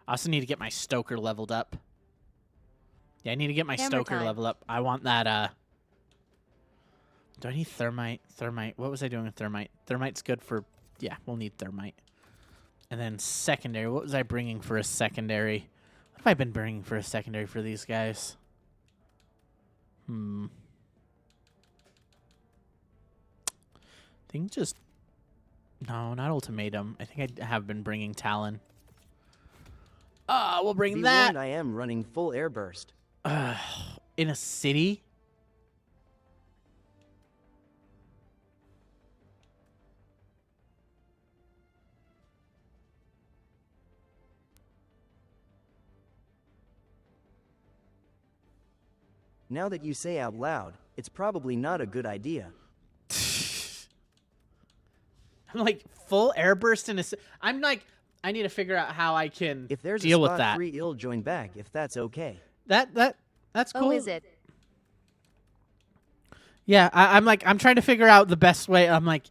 Speaker 1: I also need to get my Stoker leveled up. Yeah, I need to get my
Speaker 6: Hammer
Speaker 1: Stoker
Speaker 6: time.
Speaker 1: level up. I want that... Do I need Thermite? Thermite. What was I doing with Thermite? Thermite's good for... Yeah, we'll need Thermite. And then secondary. What was I bringing for a secondary? What have I been bringing for a secondary for these guys? I think just... No, not Ultimatum. I think I have been bringing Talon. We'll bring
Speaker 3: Be
Speaker 1: that.
Speaker 3: warned, I am running full air burst.
Speaker 1: In a city?
Speaker 3: Now that you say out loud, it's probably not a good idea.
Speaker 1: I'm like, full airburst in a... I'm like, I need to figure out how I can
Speaker 3: If there's
Speaker 1: deal
Speaker 3: a
Speaker 1: with
Speaker 3: spot
Speaker 1: that.
Speaker 3: free, you'll join back if that's okay.
Speaker 1: That's cool.
Speaker 6: Oh, is it?
Speaker 1: Yeah, I'm like, I'm trying to figure out the best way. I'm like,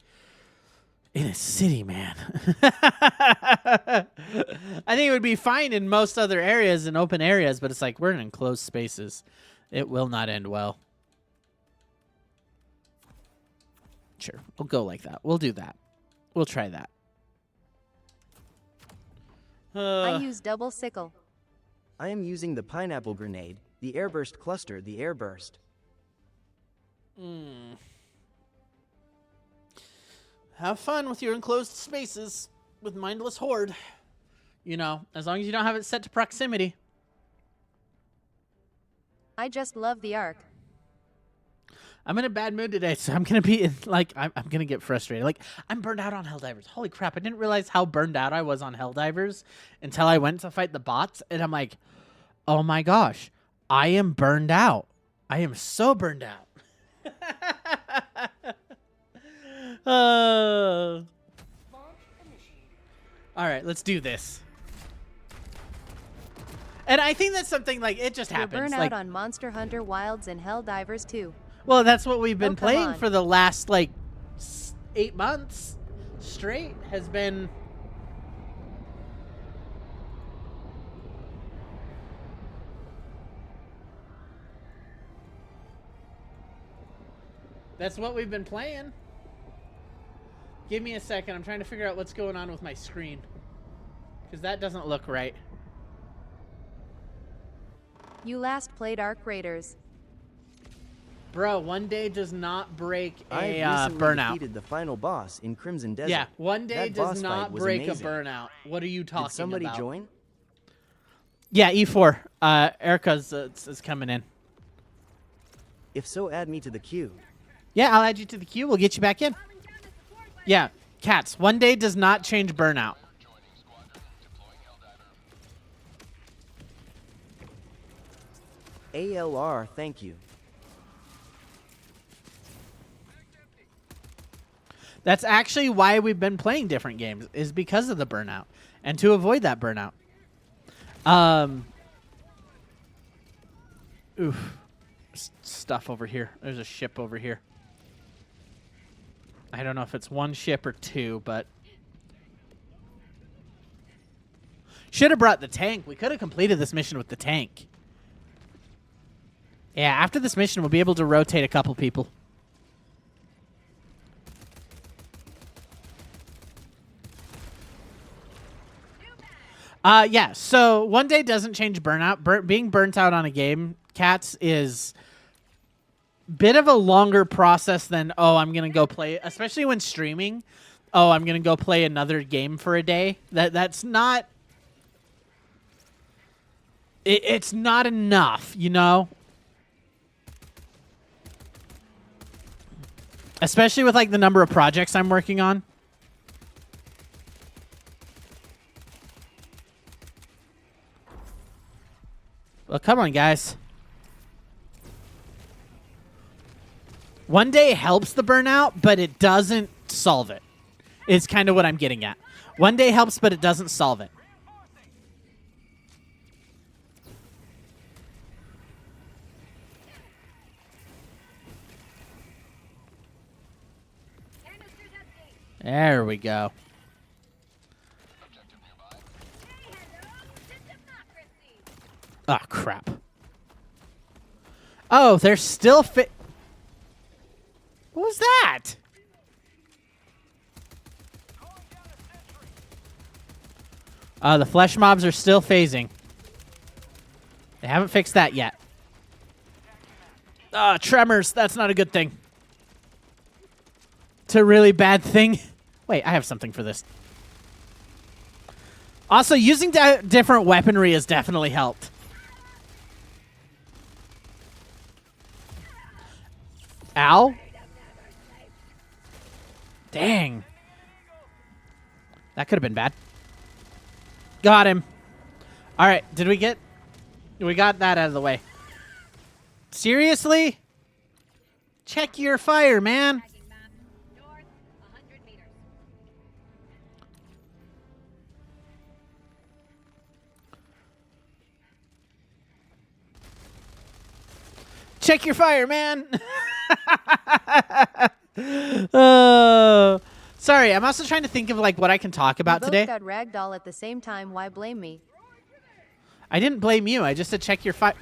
Speaker 1: in a city, man. I think it would be fine in most other areas and open areas, but it's like, we're in enclosed spaces. It will not end well. Sure, we'll go like that. We'll do that. We'll try that.
Speaker 6: I use double sickle.
Speaker 3: I am using the pineapple grenade, the airburst cluster, the airburst.
Speaker 1: Have fun with your enclosed spaces with mindless horde. You know, as long as you don't have it set to proximity.
Speaker 6: I just love the arc.
Speaker 1: I'm in a bad mood today, so I'm gonna be in, like, I'm gonna get frustrated. Like, I'm burned out on Helldivers. Holy crap! I didn't realize how burned out I was on Helldivers until I went to fight the bots, and I'm like, oh my gosh, I am burned out. I am so burned out.
Speaker 7: Launch initiated.
Speaker 1: All right, let's do this. And I think that's something like it just
Speaker 6: You're
Speaker 1: happens.
Speaker 6: burnout
Speaker 1: Like,
Speaker 6: on Monster Hunter Wilds and Helldivers 2.
Speaker 1: well, that's what we've been
Speaker 6: Oh, come
Speaker 1: playing
Speaker 6: on.
Speaker 1: for the last like 8 months straight. Has been. That's what we've been playing. Give me a second. I'm trying to figure out what's going on with my screen. Because that doesn't look right.
Speaker 6: You last played Arc Raiders.
Speaker 1: Bro, one day does not break a
Speaker 3: I recently
Speaker 1: burnout.
Speaker 3: defeated the final boss in Crimson Desert.
Speaker 1: Yeah, one day
Speaker 3: That
Speaker 1: does
Speaker 3: boss
Speaker 1: not
Speaker 3: fight was
Speaker 1: break
Speaker 3: amazing.
Speaker 1: a burnout. What are you talking
Speaker 3: Did somebody
Speaker 1: about?
Speaker 3: join?
Speaker 1: Yeah, E4. Erica's is coming in.
Speaker 3: If so, add me to the queue.
Speaker 1: Yeah, I'll add you to the queue. We'll get you back in. Yeah, cats. One day does not change burnout.
Speaker 3: ALR, thank you.
Speaker 1: That's actually why we've been playing different games, is because of the burnout. And to avoid that burnout. Oof. Stuff over here. There's a ship over here. I don't know if it's one ship or two, but... Should have brought the tank. We could have completed this mission with the tank. Yeah, after this mission, we'll be able to rotate a couple people. Yeah, so one day doesn't change burnout. Being burnt out on a game, cats, is bit of a longer process than, oh, I'm going to go play, especially when streaming. Oh, I'm going to go play another game for a day. That's not... It's not enough, you know? Especially with, like, the number of projects I'm working on. Well, come on, guys. One day helps the burnout, but it doesn't solve it. Is kind of what I'm getting at. One day helps, but it doesn't solve it. There we go. Oh, crap. Oh, they're still fit. What was that? The flesh mobs are still phasing. They haven't fixed that yet. Tremors. That's not a good thing. It's a really bad thing. Wait, I have something for this. Also, using different weaponry has definitely helped. Ow. Dang. That could have been bad. Got him. All right, we got that out of the way. Seriously? Check your fire, man. Check your fire, man. Sorry, I'm also trying to think of like what I can talk about
Speaker 6: We both
Speaker 1: today.
Speaker 6: got ragdoll at the same time. Why blame me?
Speaker 1: I didn't blame you. I just said check your fire.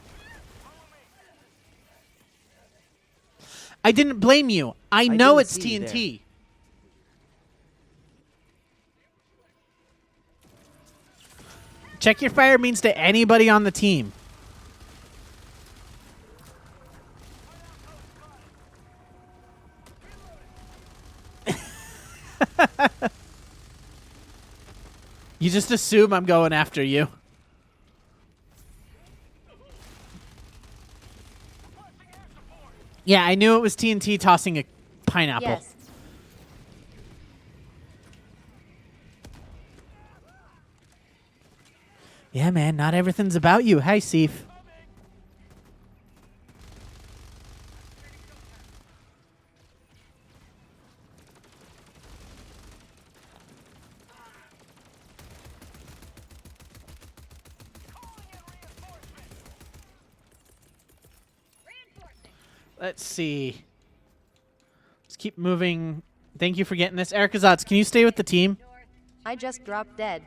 Speaker 1: I didn't blame you. I know
Speaker 3: didn't
Speaker 1: it's
Speaker 3: see you
Speaker 1: TNT. Check your fire means to anybody on the team. You just assume I'm going after you. Yeah, I knew it was TNT tossing a pineapple.
Speaker 6: Yes.
Speaker 1: Yeah, man, not everything's about you. Hi, Seif. Let's see. Let's keep moving. Thank you for getting this. Erica Zotz, can you stay with the team?
Speaker 6: I just dropped dead.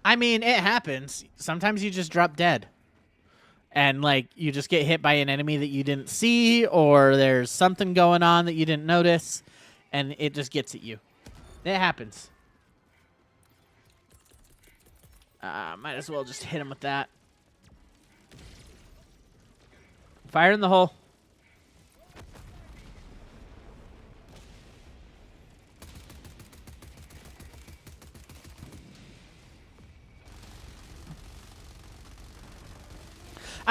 Speaker 1: I mean, it happens. Sometimes you just drop dead. And, like, you just get hit by an enemy that you didn't see, or there's something going on that you didn't notice, and it just gets at you. It happens. Might as well just hit him with that. Fire in the hole.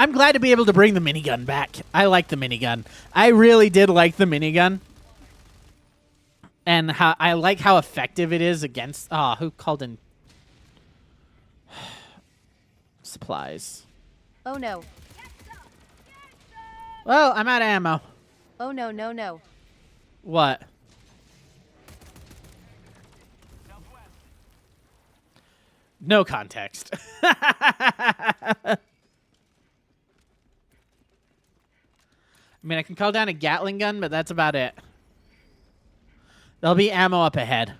Speaker 1: I'm glad to be able to bring the minigun back. I like the minigun. I really did like the minigun. And how I like how effective it is against... who called in... supplies.
Speaker 6: Oh no.
Speaker 1: Well, I'm out of ammo.
Speaker 6: Oh no, no, no.
Speaker 1: What? No context. I mean, I can call down a Gatling gun, but that's about it. There'll be ammo up ahead.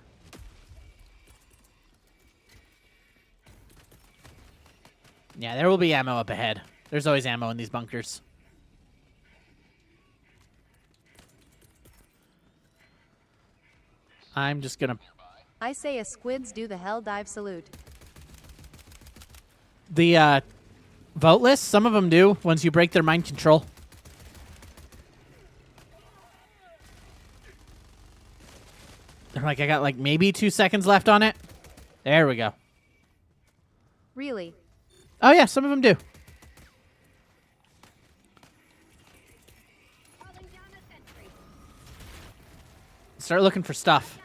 Speaker 1: Yeah, there will be ammo up ahead. There's always ammo in these bunkers. I'm just gonna...
Speaker 6: I say a squids do the hell dive salute.
Speaker 1: The, voteless, some of them do, once you break their mind control. They're like, I got, like, maybe 2 seconds left on it. There we go.
Speaker 6: Really?
Speaker 1: Oh, yeah, some of them do. Start looking for stuff.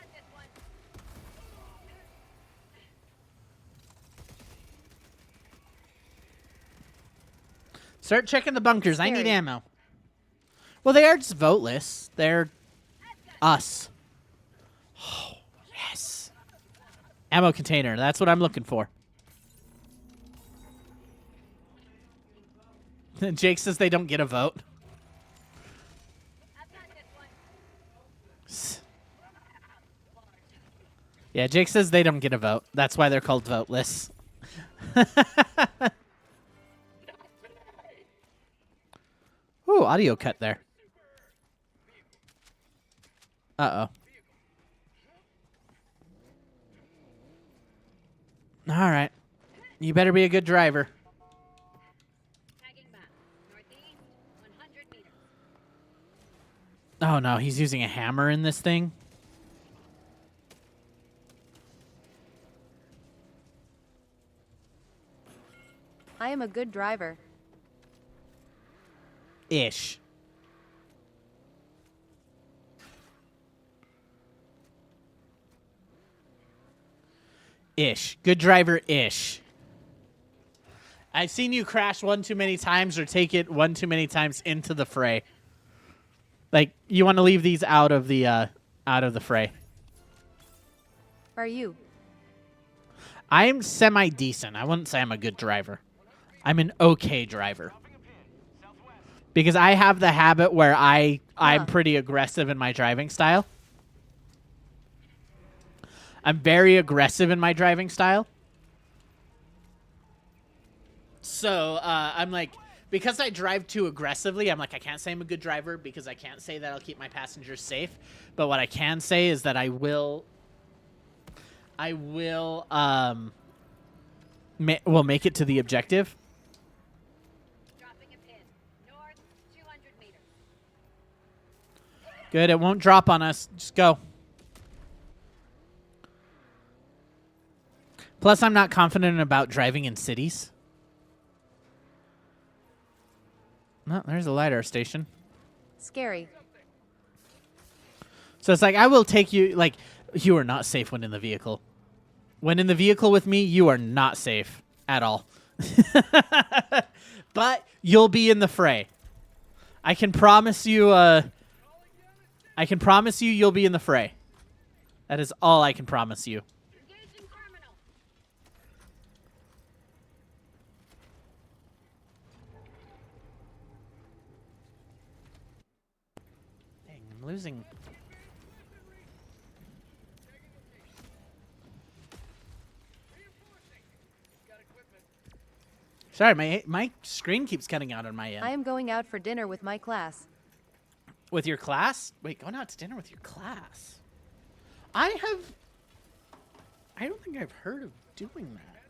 Speaker 1: Start checking the bunkers. I need
Speaker 6: Scary.
Speaker 1: ammo. Well, they are just voteless. They're us. Oh, yes. Ammo container. That's what I'm looking for. Jake says they don't get a vote. Yeah, Jake says they don't get a vote. That's why they're called voteless. Ooh, audio cut there. Uh-oh. All right. You better be a good driver. Oh, no. He's using a hammer in this thing.
Speaker 6: I am a good driver.
Speaker 1: Ish. Ish. Good driver-ish. I've seen you crash one too many times or take it one too many times into the fray. Like, you want to leave these out of the fray.
Speaker 6: Are you?
Speaker 1: I'm semi-decent. I wouldn't say I'm a good driver. I'm an okay driver. Because I have the habit where I'm pretty aggressive in my driving style. I'm very aggressive in my driving style. So, I'm like, because I drive too aggressively, I'm like, I can't say I'm a good driver because I can't say that I'll keep my passengers safe. But what I can say is that I will make it to the objective.
Speaker 6: Dropping a pin. North 200 meters.
Speaker 1: Good, it won't drop on us. Just go. Plus, I'm not confident about driving in cities. No, there's a LiDAR station.
Speaker 6: Scary.
Speaker 1: So it's like, I will take you, like, you are not safe when in the vehicle. When in the vehicle with me, you are not safe at all. But you'll be in the fray. I can promise you, you'll be in the fray. That is all I can promise you.
Speaker 6: Engaging terminal.
Speaker 1: Dang, I'm losing. Sorry, my screen keeps cutting out on my end.
Speaker 6: I am going out for dinner with my class.
Speaker 1: With your class? Wait, going out to dinner with your class? I don't think I've heard of doing that.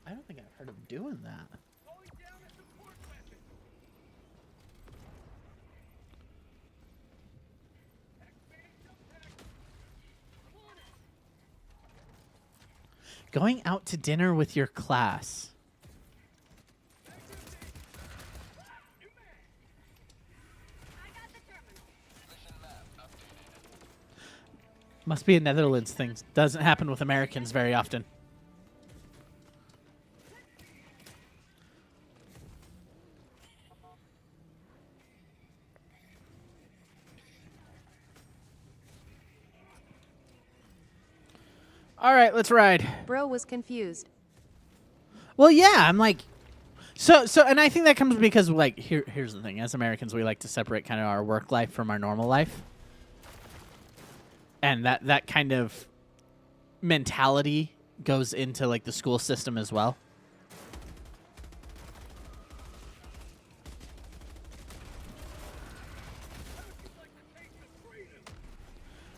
Speaker 1: I don't think I've heard of doing that. Going out to dinner with your class. Must be a Netherlands thing. Doesn't happen with Americans very often. All right, let's ride.
Speaker 6: Bro was confused.
Speaker 1: Well, yeah, I'm like, so, and I think that comes because, like, here's the thing. As Americans, we like to separate kind of our work life from our normal life. And that kind of mentality goes into, like, the school system as well.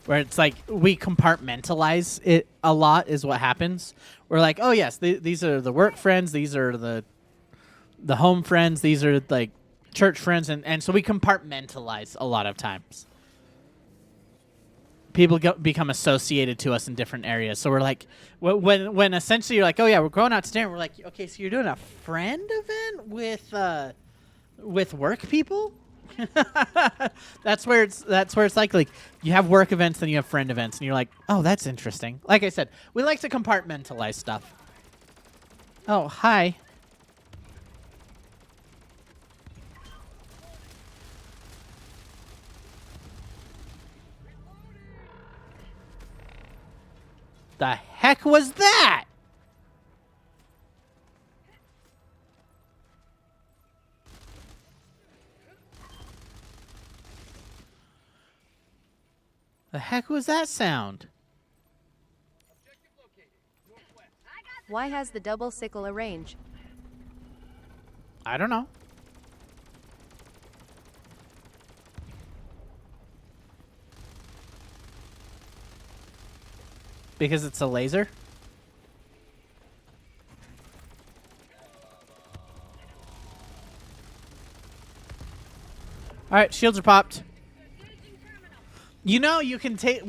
Speaker 1: Where it's like we compartmentalize it a lot is what happens. We're like, oh, yes, these are the work friends. These are the home friends. These are, like, church friends. And so we compartmentalize a lot of times. People become associated to us in different areas. So we're like, when essentially you're like, oh, yeah, we're going out to dinner. We're like, okay, so you're doing a friend event with work people? That's where it's like you have work events, then you have friend events, and you're like, oh, that's interesting. Like I said, we like to compartmentalize stuff. Oh, hi. The heck was that? The heck was that sound?
Speaker 6: Why has the double sickle a range?
Speaker 1: I don't know. Because it's a laser? All right, shields are popped. You know, you can take.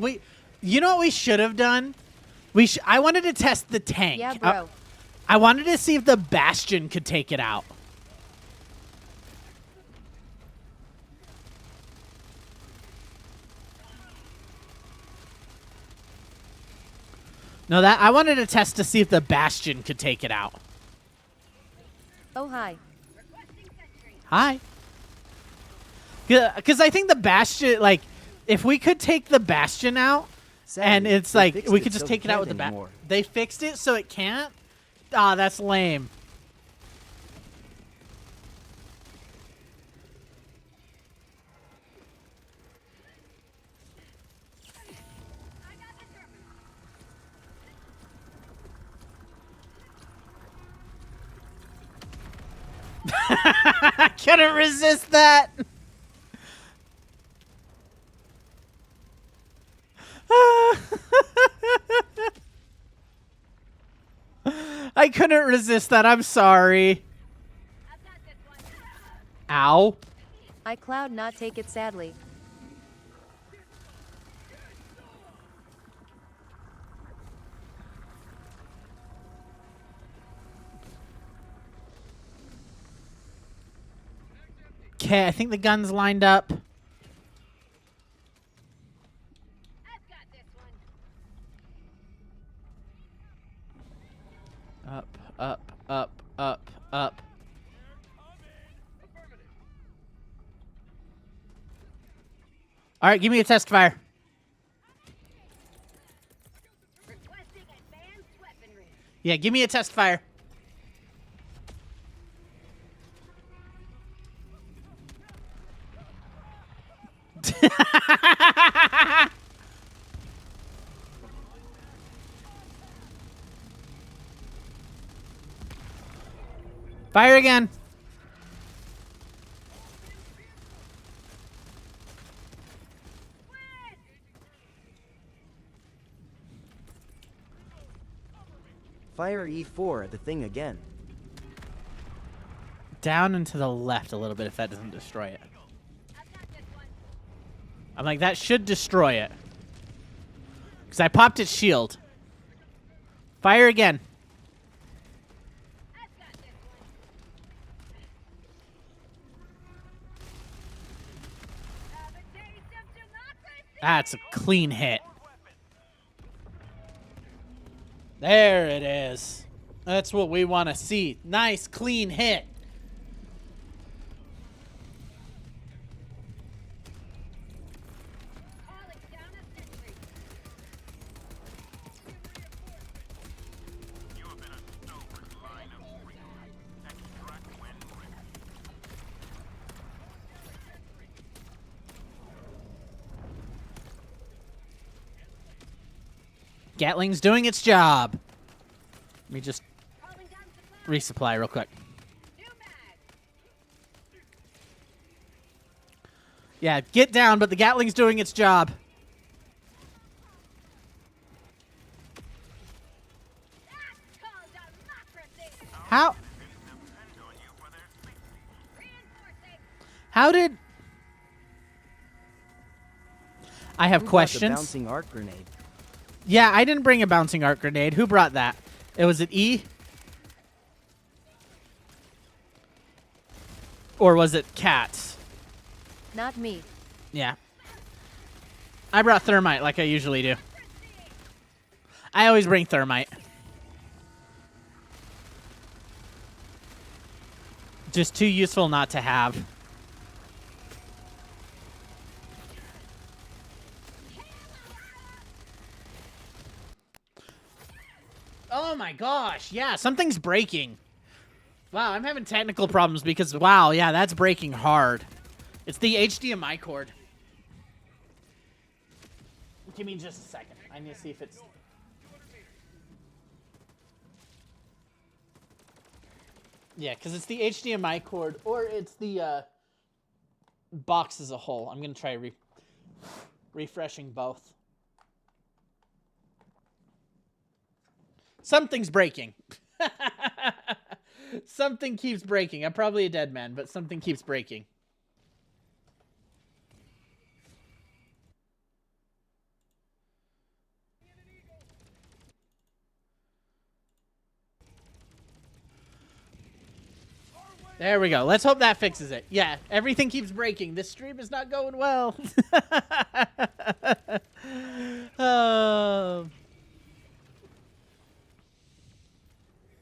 Speaker 1: You know what we should have done? I wanted to test the tank.
Speaker 6: Yeah, bro.
Speaker 1: I wanted to see if the Bastion could take it out. No, I wanted to test to see if the Bastion could take it out.
Speaker 6: Oh, hi.
Speaker 1: Hi. Because I think the Bastion, like, if we could take the Bastion out, and it's like, we could just take it out with the Bastion. They fixed it so it can't? Ah, that's lame. I couldn't resist that. I couldn't resist that. I'm sorry. Ow.
Speaker 6: I cloud not take it sadly.
Speaker 1: Okay, I think the gun's lined up. Up, up, up, up, up. All right, give me a test fire. Yeah, give me a test fire. Fire again.
Speaker 3: Fire E4 at the thing again.
Speaker 1: Down and to the left a little bit if that doesn't destroy it. I'm like, that should destroy it. Because I popped its shield. Fire again. That's a clean hit. There it is. That's what we want to see. Nice, clean hit. Gatling's doing its job. Let me just resupply real quick. Yeah, get down, but the Gatling's doing its job. How? How did... I have
Speaker 3: Who brought the
Speaker 1: questions.
Speaker 3: bouncing arc grenade?
Speaker 1: Yeah, I didn't bring a bouncing arc grenade. Who brought that? It was it E? Or was it Cats?
Speaker 6: Not me.
Speaker 1: Yeah. I brought thermite like I usually do. I always bring thermite. Just too useful not to have. Oh my gosh, yeah, something's breaking. Wow, I'm having technical problems because, wow, yeah, that's breaking hard. It's the HDMI cord. Give me just a second. I need to see if it's... Yeah, because it's the HDMI cord or it's the box as a whole. I'm going to try refreshing both. Something's breaking. Something keeps breaking. I'm probably a dead man, but something keeps breaking. There we go. Let's hope that fixes it. Yeah, everything keeps breaking. This stream is not going well. Oh.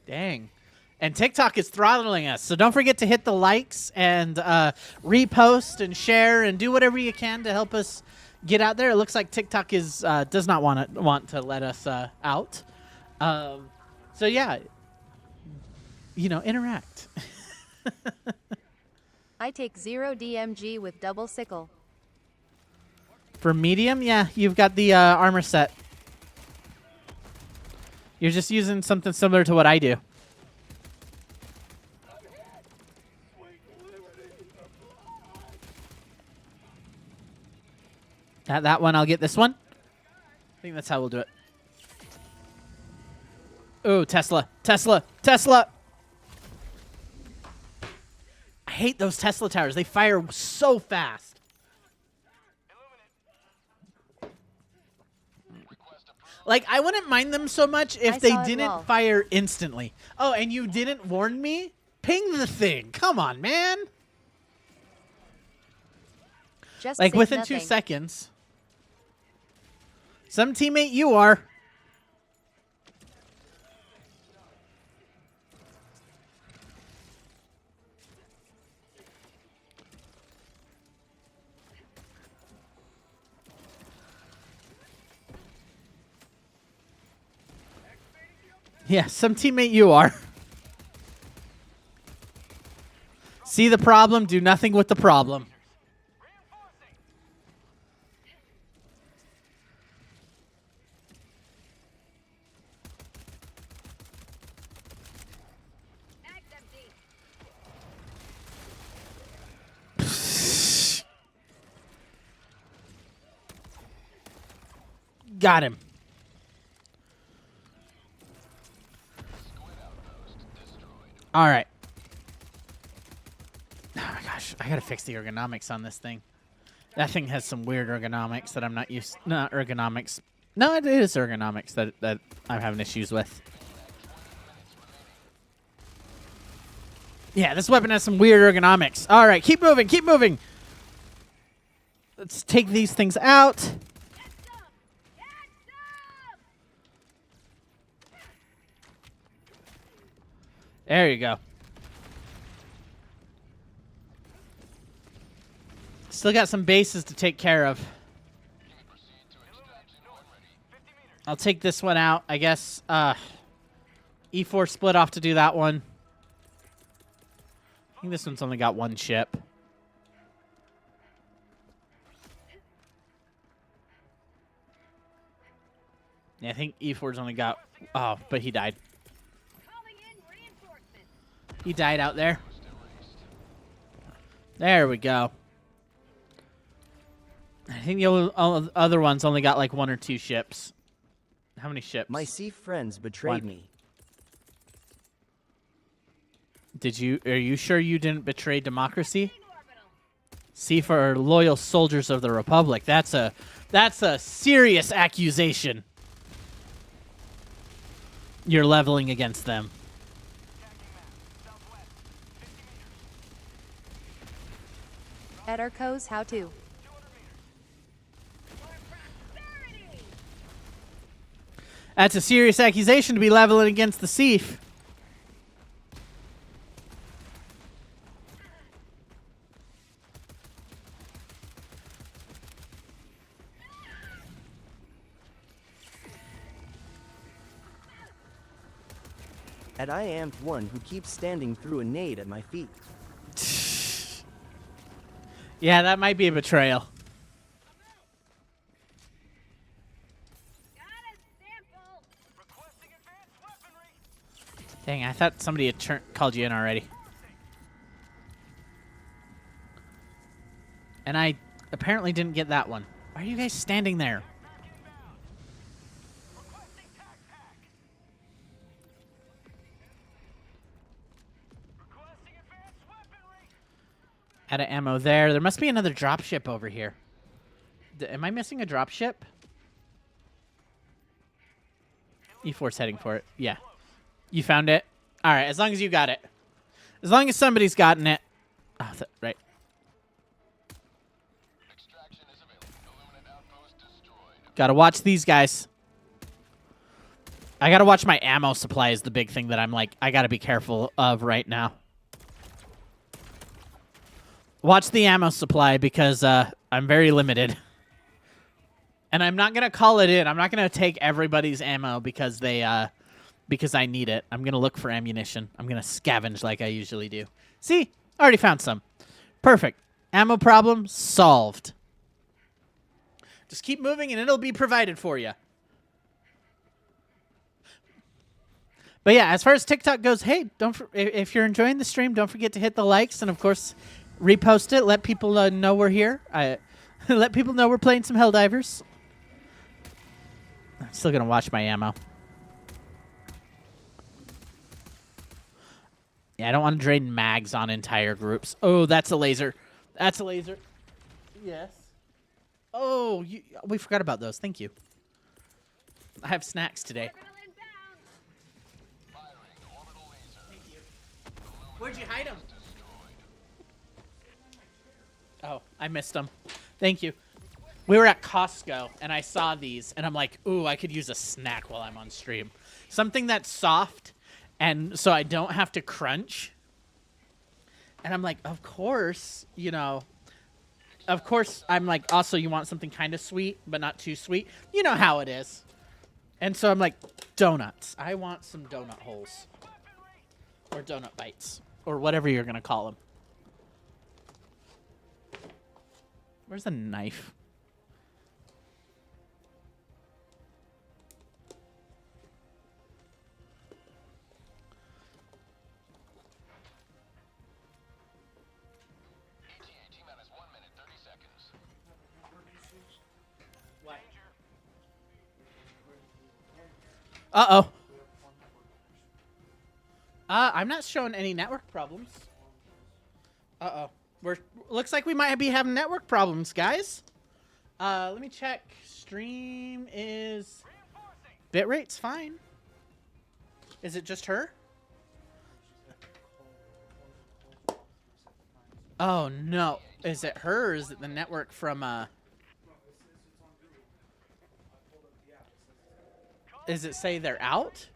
Speaker 1: Dang. And TikTok is throttling us, so don't forget to hit the likes and repost and share and do whatever you can to help us get out there. It looks like TikTok is does not want to let us out. So yeah, you know, interact.
Speaker 6: I take 0 DMG with double sickle.
Speaker 1: For medium, yeah, you've got the armor set. You're just using something similar to what I do. At that one, I'll get this one. I think that's how we'll do it. Ooh, Tesla. Tesla. Tesla. I hate those Tesla towers. They fire so fast. Like, I wouldn't mind them so much if they didn't fire instantly. Oh, and you didn't warn me? Ping the thing. Come on, man.
Speaker 6: Just
Speaker 1: Like,
Speaker 6: say
Speaker 1: within
Speaker 6: nothing.
Speaker 1: 2 seconds. Some teammate you are. Yeah, some teammate you are. See the problem, do nothing with the problem. Got him. All right. Oh my gosh, I gotta fix the ergonomics on this thing. That thing has some weird ergonomics that I'm not used. Not ergonomics. No, it is ergonomics that I'm having issues with. Yeah, this weapon has some weird ergonomics. All right, keep moving, keep moving. Let's take these things out. There you go. Still got some bases to take care of. I'll take this one out, I guess. E4 split off to do that one. I think this one's only got 1 ship. Yeah, I think E4's only got... Oh, but he died. He died out there. There we go. I think the other one's only got like 1 or 2 ships. How many ships?
Speaker 3: My sea friends betrayed
Speaker 1: 1.
Speaker 3: me.
Speaker 1: Did you? Are you sure you didn't betray democracy? See, for loyal soldiers of the Republic, that's a serious accusation. You're leveling against them.
Speaker 6: Ederco's how to.
Speaker 1: That's a serious accusation to be leveling against the Thief.
Speaker 3: And I am one who keeps standing through a nade at my feet.
Speaker 1: Yeah, that might be a betrayal. Dang, I thought somebody had called you in already. And I apparently didn't get that one. Why are you guys standing there? Out of ammo there. There must be another dropship over here. Am I missing a dropship? E4's heading for it. Yeah. You found it? All right, as long as you got it. As long as somebody's gotten it. Oh, right. Gotta watch these guys. I gotta watch my ammo supply is the big thing that I'm like, I gotta be careful of right now. Watch the ammo supply because I'm very limited. And I'm not going to call it in. I'm not going to take everybody's ammo because because I need it. I'm going to look for ammunition. I'm going to scavenge like I usually do. See? Already found some. Perfect. Ammo problem solved. Just keep moving and it'll be provided for you. But yeah, as far as TikTok goes, hey, if you're enjoying the stream, don't forget to hit the likes and, of course, repost it. Let people know we're here. Let people know we're playing some Helldivers. I'm still gonna watch my ammo. Yeah, I don't want to drain mags on entire groups. Oh, that's a laser. That's a laser. Yes. Oh, we forgot about those. Thank you. I have snacks today. Where'd you hide them? Oh, I missed them. Thank you. We were at Costco, and I saw these, and I'm like, ooh, I could use a snack while I'm on stream. Something that's soft, and so I don't have to crunch. And I'm like, of course, you know, of course, I'm like, also, you want something kind of sweet, but not too sweet. You know how it is. And so I'm like, donuts. I want some donut holes. Or donut bites. Or whatever you're going to call them. Where's the knife? What? Uh-oh. I'm not showing any network problems. Uh-oh. Looks like we might be having network problems, guys. Let me check. Stream is... Bitrate's fine. Is it just her? Oh, no. Is it her or is it the network from, Does it say they're out?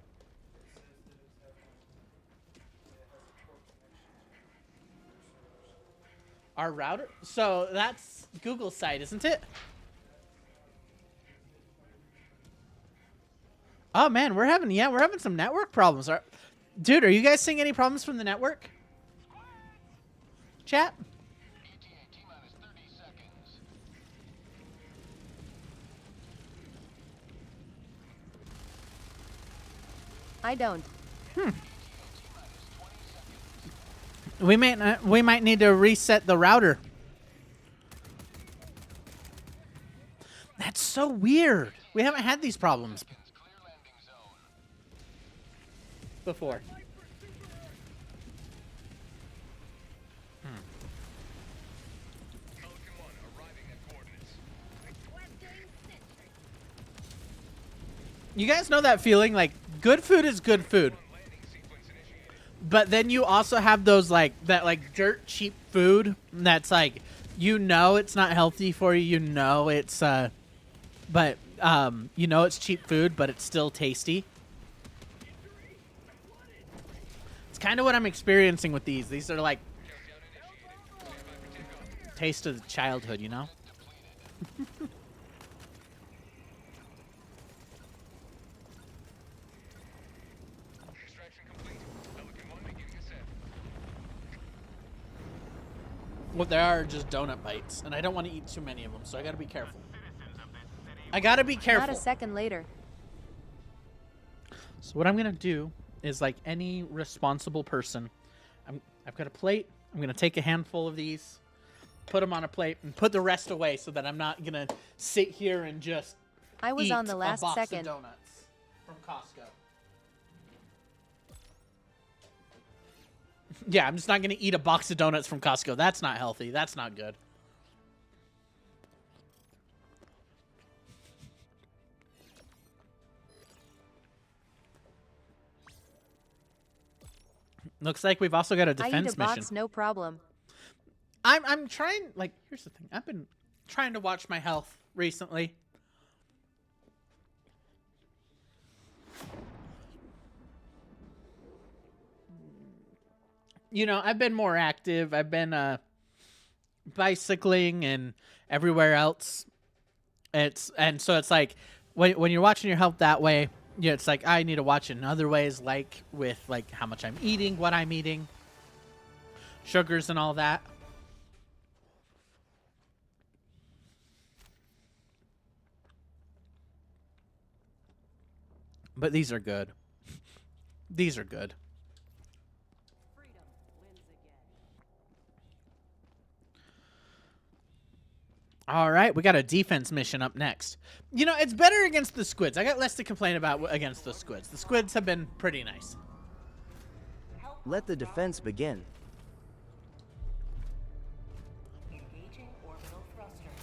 Speaker 1: Our router? So that's Google's site, isn't it? Oh man, we're having some network problems. Dude, are you guys seeing any problems from the network? Chat?
Speaker 6: I don't.
Speaker 1: We might need to reset the router. That's so weird. We haven't had these problems before. You guys know that feeling? Like, good food is good food. But then you also have those, like, that, like, dirt cheap food that's, like, you know it's not healthy for you. You know it's, you know it's cheap food, but it's still tasty. It's kind of what I'm experiencing with these. These are, like, taste of childhood, you know? What there are just donut bites, and I don't want to eat too many of them, so I gotta be careful. I gotta be careful.
Speaker 6: Not a second later.
Speaker 1: So what I'm gonna do is, like any responsible person, I've got a plate. I'm gonna take a handful of these, put them on a plate, and put the rest away, so that I'm not gonna sit here and just
Speaker 6: I was
Speaker 1: eat
Speaker 6: on the last
Speaker 1: a box
Speaker 6: second.
Speaker 1: of donuts from Costco. Yeah, I'm just not gonna eat a box of donuts from Costco. That's not healthy. That's not good. Looks like we've also got a
Speaker 6: I eat
Speaker 1: defense
Speaker 6: a box,
Speaker 1: mission.
Speaker 6: no problem.
Speaker 1: I'm trying, like, here's the thing. I've been trying to watch my health recently. You know, I've been more active. I've been bicycling and everywhere else. So it's like when you're watching your health that way, yeah, it's like I need to watch it in other ways, like with like how much I'm eating, what I'm eating, sugars and all that. But these are good. These are good. All right, we got a defense mission up next. You know, it's better against the squids. I got less to complain about against the squids. The squids have been pretty nice.
Speaker 3: Let the defense begin.
Speaker 7: Engaging orbital thrusters.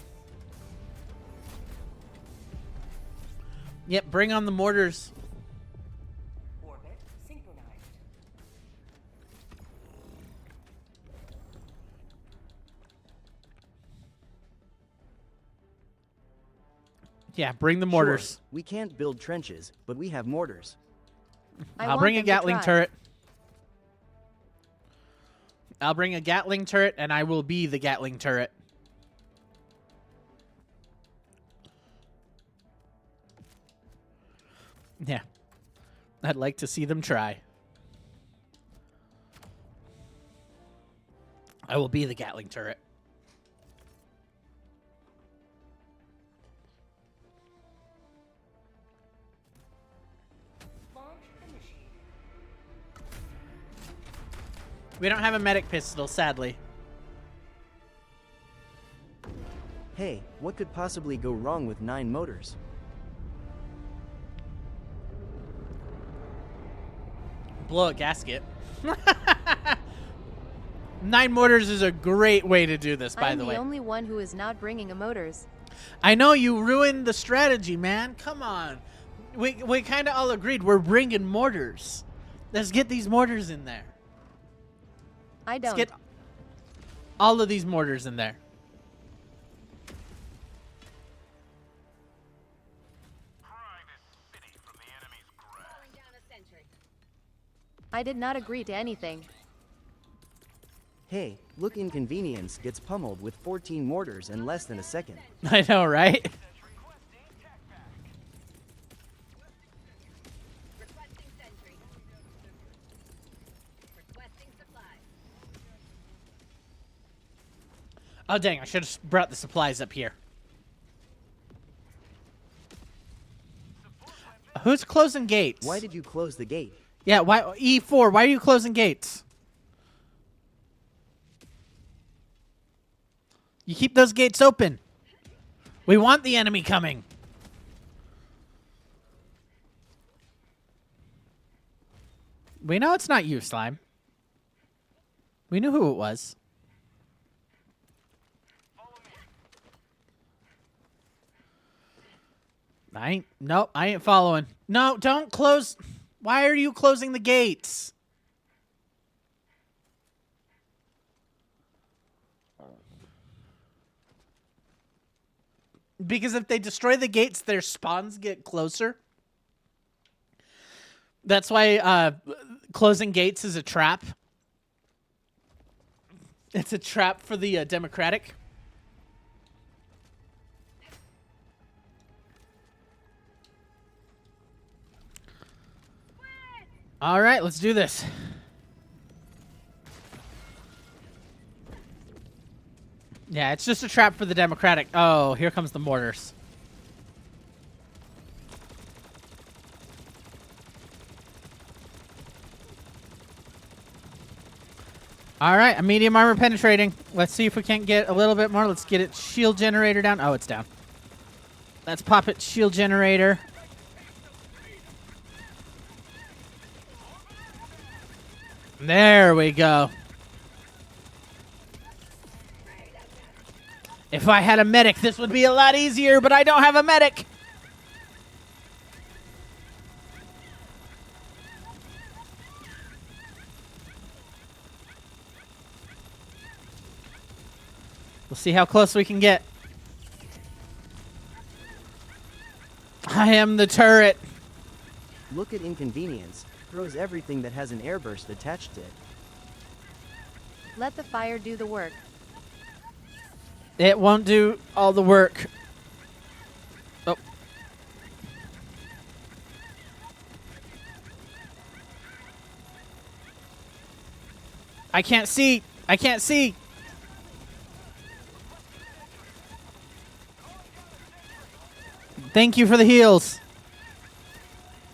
Speaker 1: Yep, bring on the mortars.
Speaker 7: Orbit synchronized.
Speaker 1: Yeah, bring the mortars.
Speaker 3: Sure, we can't build trenches, but we have mortars.
Speaker 1: I'll bring a Gatling turret. I'll bring a Gatling turret, and I will be the Gatling turret. Yeah. I'd like to see them try. I will be the Gatling turret.
Speaker 7: Launch initiated.
Speaker 1: We don't have a medic pistol, sadly.
Speaker 3: Hey, what could possibly go wrong with 9 motors?
Speaker 1: Blow a gasket. 9 mortars is a great way to do this, by the way.
Speaker 6: I'm the only one who is not bringing a motors.
Speaker 1: I know you ruined the strategy, man. Come on. We kind of all agreed we're bringing mortars. Let's get these mortars in there.
Speaker 6: I
Speaker 1: Let's
Speaker 6: don't.
Speaker 1: get all of these mortars in there.
Speaker 6: I did not agree to anything.
Speaker 3: Hey, look, Inconvenience gets pummeled with 14 mortars in less than a second.
Speaker 1: I know, right?
Speaker 8: Requesting sentry. Requesting supplies.
Speaker 1: Oh, dang. I should have brought the supplies up here. Who's closing gates?
Speaker 3: Why did you close the gate?
Speaker 1: Yeah, why E4? Why are you closing gates? You keep those gates open. We want the enemy coming. We know it's not you, Slime. We knew who it was. Nope, I ain't following. No, don't close. Why are you closing the gates? Because if they destroy the gates, their spawns get closer. That's why closing gates is a trap. It's a trap for the Democratic. All right, let's do this. Yeah, it's just a trap for the Democratic. Oh, here comes the mortars. All right, a medium armor penetrating. Let's see if we can't get a little bit more. Let's get its shield generator down. Oh, it's down. Let's pop its shield generator. There we go. If I had a medic, this would be a lot easier, but I don't have a medic. We'll see how close we can get. I am the turret.
Speaker 3: Look at Inconvenience. Throws everything that has an airburst attached to it.
Speaker 6: Let the fire do the work.
Speaker 1: It won't do all the work. Oh. I can't see. I can't see. Thank you for the heals.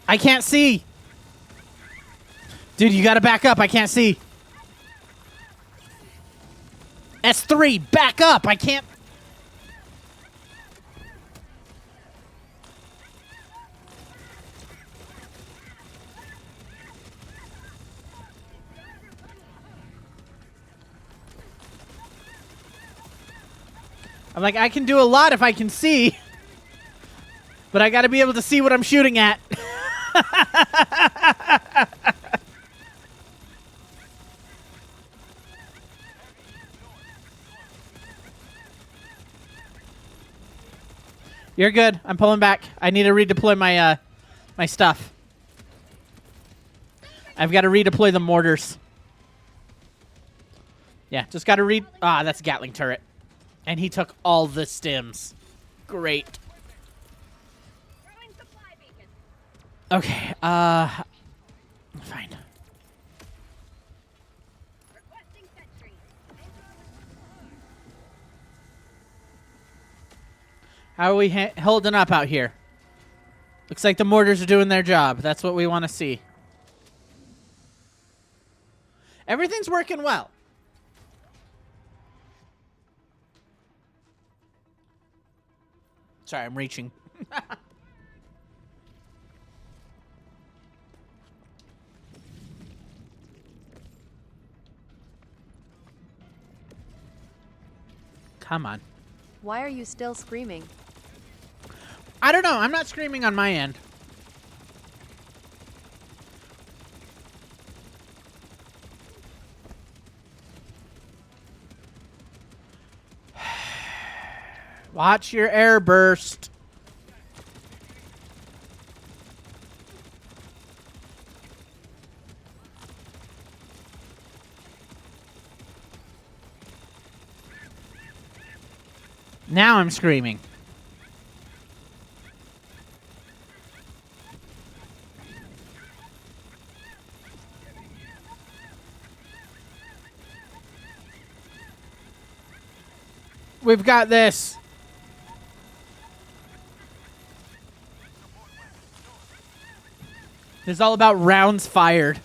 Speaker 1: I can't see. Dude, you gotta back up. I can't see. S3, back up. I can't. I'm like, I can do a lot if I can see. But I got to be able to see what I'm shooting at. You're good. I'm pulling back. I need to redeploy my my stuff. I've got to redeploy the mortars. Yeah, just got to read. Ah, that's a Gatling turret. And he took all the stims. Great.
Speaker 8: Throwing supply beacon.
Speaker 1: Okay, fine.
Speaker 8: Requesting sentry.
Speaker 1: How are we holding up out here? Looks like the mortars are doing their job. That's what we want to see. Everything's working well. Sorry, I'm reaching. Come on.
Speaker 6: Why are you still screaming?
Speaker 1: I don't know. I'm not screaming on my end. Watch your air burst. Now I'm screaming. We've got this. It's all about rounds fired.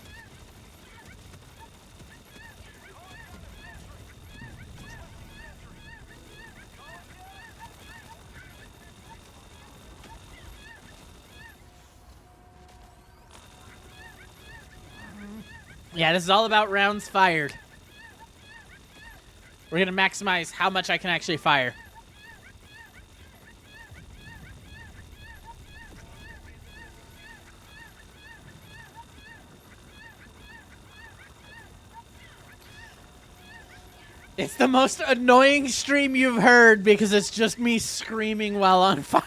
Speaker 1: Yeah, this is all about rounds fired. We're going to maximize how much I can actually fire. It's the most annoying stream you've heard because it's just me screaming while on fire.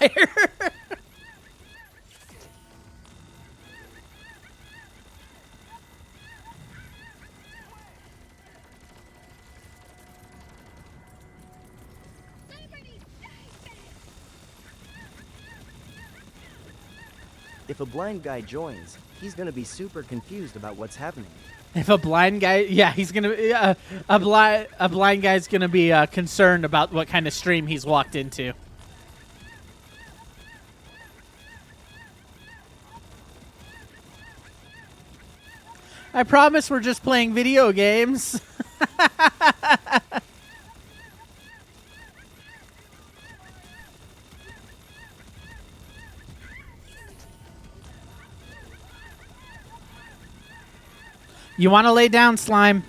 Speaker 3: If a blind guy joins, he's gonna be super confused about what's happening.
Speaker 1: If a blind guy, yeah, he's gonna a blind guy's gonna be concerned about what kind of stream he's walked into. I promise we're just playing video games. You want to lay down, Slime.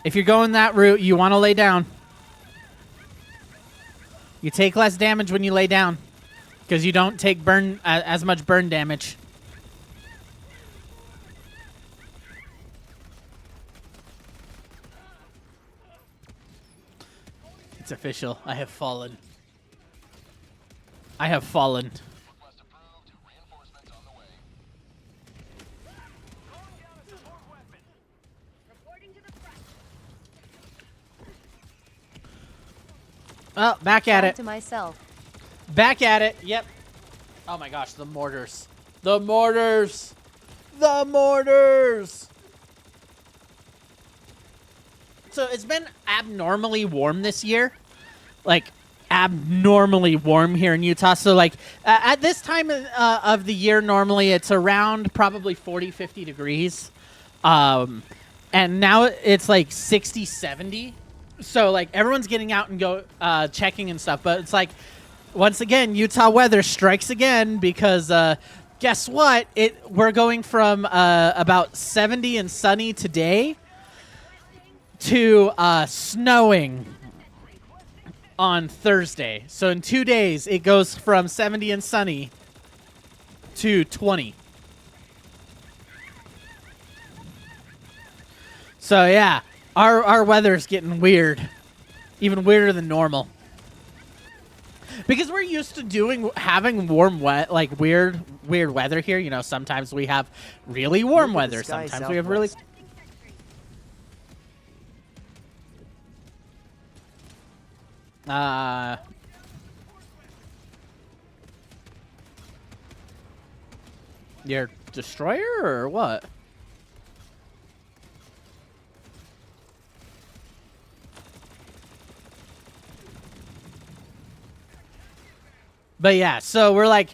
Speaker 1: If you're going that route, you want to lay down. You take less damage when you lay down because you don't take burn as much burn damage. It's official. I have fallen. I have fallen.
Speaker 8: Reporting to the front.
Speaker 1: Oh, back at it.
Speaker 6: To myself.
Speaker 1: Back at it. Yep. Oh my gosh, the mortars. The mortars. The mortars. So it's been abnormally warm this year. Like, abnormally warm here in Utah. So, like, at this time of the year, normally it's around probably 40, 50 degrees. And now it's like 60, 70. So, like, everyone's getting out and go checking and stuff. But it's like, once again, Utah weather strikes again because guess what? We're going from about 70 and sunny today to snowing on Thursday. So in 2 days, it goes from 70 and sunny to 20. So yeah, our weather's getting weird. Even weirder than normal. Because we're used to having warm, like weird weather here. You know, sometimes we have really warm
Speaker 3: Look at the
Speaker 1: weather.
Speaker 3: sky
Speaker 1: Sometimes we have really...
Speaker 3: southwest.
Speaker 1: Your destroyer or what? But yeah, so we're like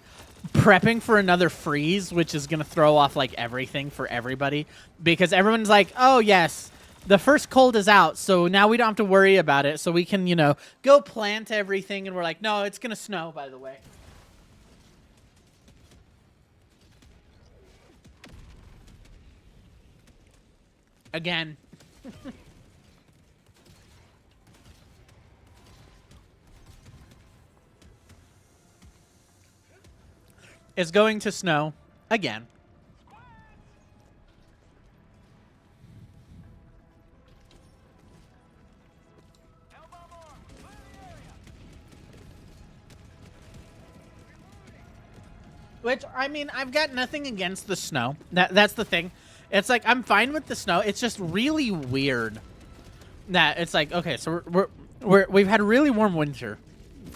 Speaker 1: prepping for another freeze, which is going to throw off like everything for everybody. Because everyone's like, oh yes, the first cold is out, so now we don't have to worry about it. So we can, you know, go plant everything. And we're like, no, it's going to snow, by the way. Again. It's going to snow again. Which, I mean, I've got nothing against the snow. That's the thing. It's like, I'm fine with the snow. It's just really weird that it's like, okay, so we've had a really warm winter,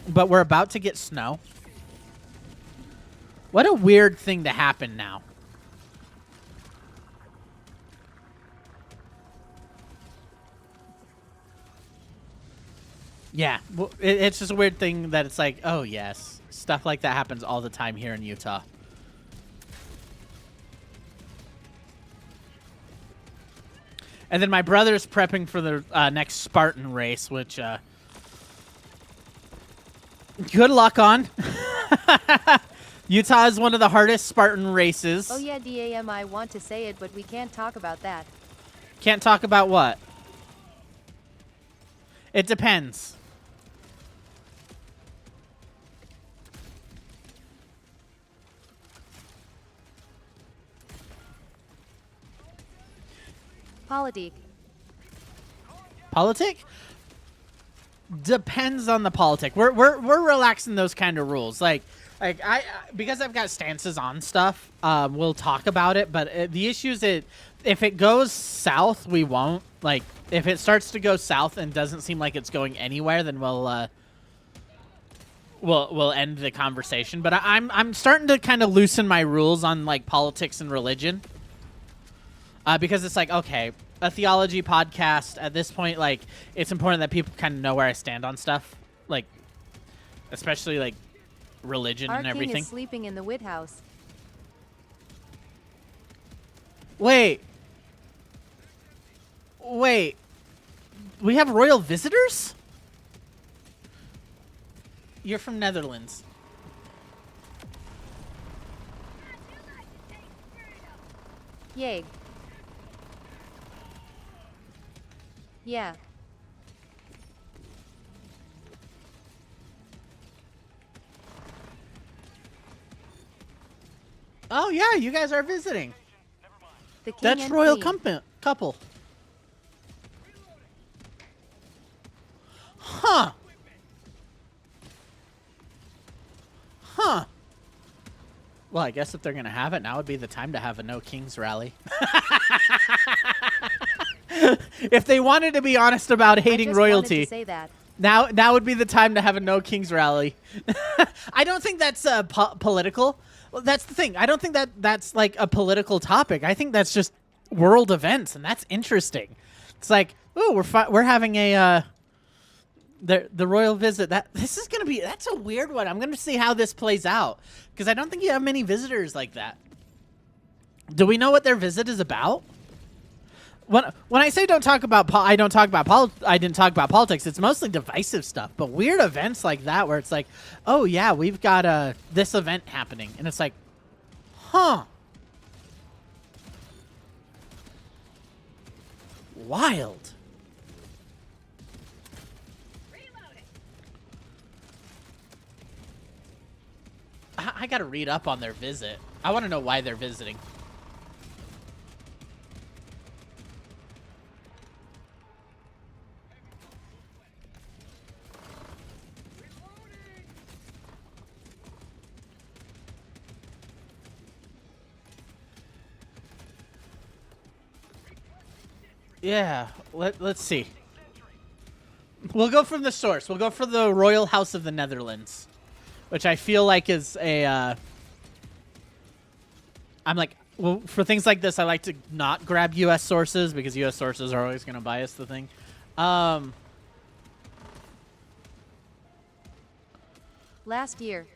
Speaker 1: but we're about to get snow. What a weird thing to happen now. Yeah, well, it's just a weird thing that it's like, oh yes, stuff like that happens all the time here in Utah. And then my brother's prepping for the next Spartan race, which good luck on. Utah is one of the hardest Spartan races.
Speaker 6: Oh yeah, DAM, I want to say it, but we can't talk about that.
Speaker 1: Can't talk about what? It depends.
Speaker 6: Politique.
Speaker 1: Politic? Depends on the politic. We're relaxing those kind of rules. Like I because I've got stances on stuff. We'll talk about it. But the issue is that if it goes south, we won't. Like if it starts to go south and doesn't seem like it's going anywhere, then we'll end the conversation. But I'm starting to kind of loosen my rules on like politics and religion. Because it's like, okay, a theology podcast at this point, like, it's important that people kind of know where I stand on stuff, like, especially like religion
Speaker 6: Our
Speaker 1: and
Speaker 6: king
Speaker 1: everything.
Speaker 6: is sleeping in the White House.
Speaker 1: Wait, we have royal visitors? You're from Netherlands.
Speaker 6: Yay. Yeah.
Speaker 1: Oh yeah, you guys are visiting.
Speaker 6: The king
Speaker 1: That's
Speaker 6: and
Speaker 1: royal
Speaker 6: queen.
Speaker 1: couple. Huh. Well, I guess if they're gonna have it, now would be the time to have a No Kings rally. If they wanted to be honest about hating
Speaker 6: I just
Speaker 1: royalty,
Speaker 6: wanted to say that.
Speaker 1: now would be the time to have a No Kings rally. I don't think that's political. Well, that's the thing. I don't think that's like a political topic. I think that's just world events, and that's interesting. It's like, oh, we're having a the royal visit. That's a weird one. I'm gonna see how this plays out because I don't think you have many visitors like that. Do we know what their visit is about? When I say I didn't talk about politics, it's mostly divisive stuff. But weird events like that where it's like, oh yeah, we've got this event happening, and it's like, huh, wild. got to read up on their visit. I want to know why they're visiting. Yeah, let's see. We'll go from the source. We'll go for the Royal House of the Netherlands, which I feel like is a... I'm like, well, for things like this, I like to not grab U.S. sources because U.S. sources are always going to bias the thing.
Speaker 6: Last year.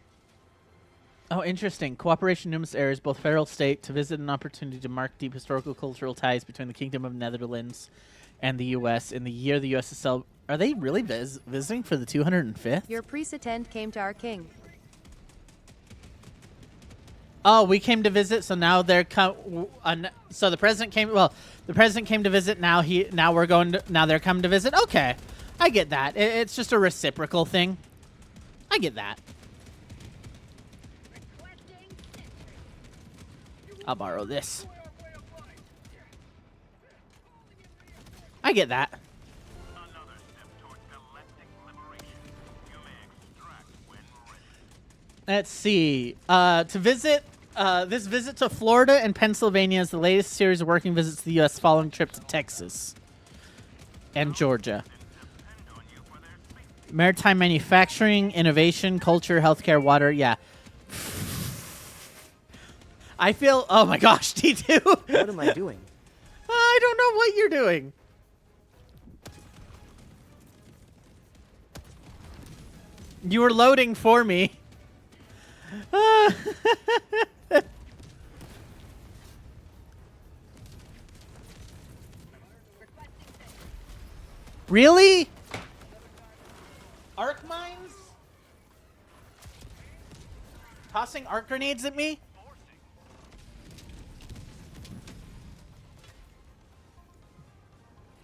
Speaker 1: Oh, interesting. Cooperation in numerous areas, both federal state, to visit an opportunity to mark deep historical cultural ties between the Kingdom of Netherlands and the U.S. In the year the U.S. is Are they really visiting for the 205th?
Speaker 6: Your priest attend came to our king.
Speaker 1: Oh, we came to visit, so now they're so the president came. Well, the president came to visit. Now we're going to. Now they're coming to visit. Okay, I get that. It's just a reciprocal thing. I get that. I'll borrow this. I get that. Let's see. To visit, this visit to Florida and Pennsylvania is the latest series of working visits to the U.S. following trip to Texas and Georgia. Maritime manufacturing, innovation, culture, healthcare, water. Yeah. I feel... Oh my gosh, T2.
Speaker 3: What am I doing?
Speaker 1: I don't know what you're doing. You were loading for me. Really? Arc mines? Tossing arc grenades at me?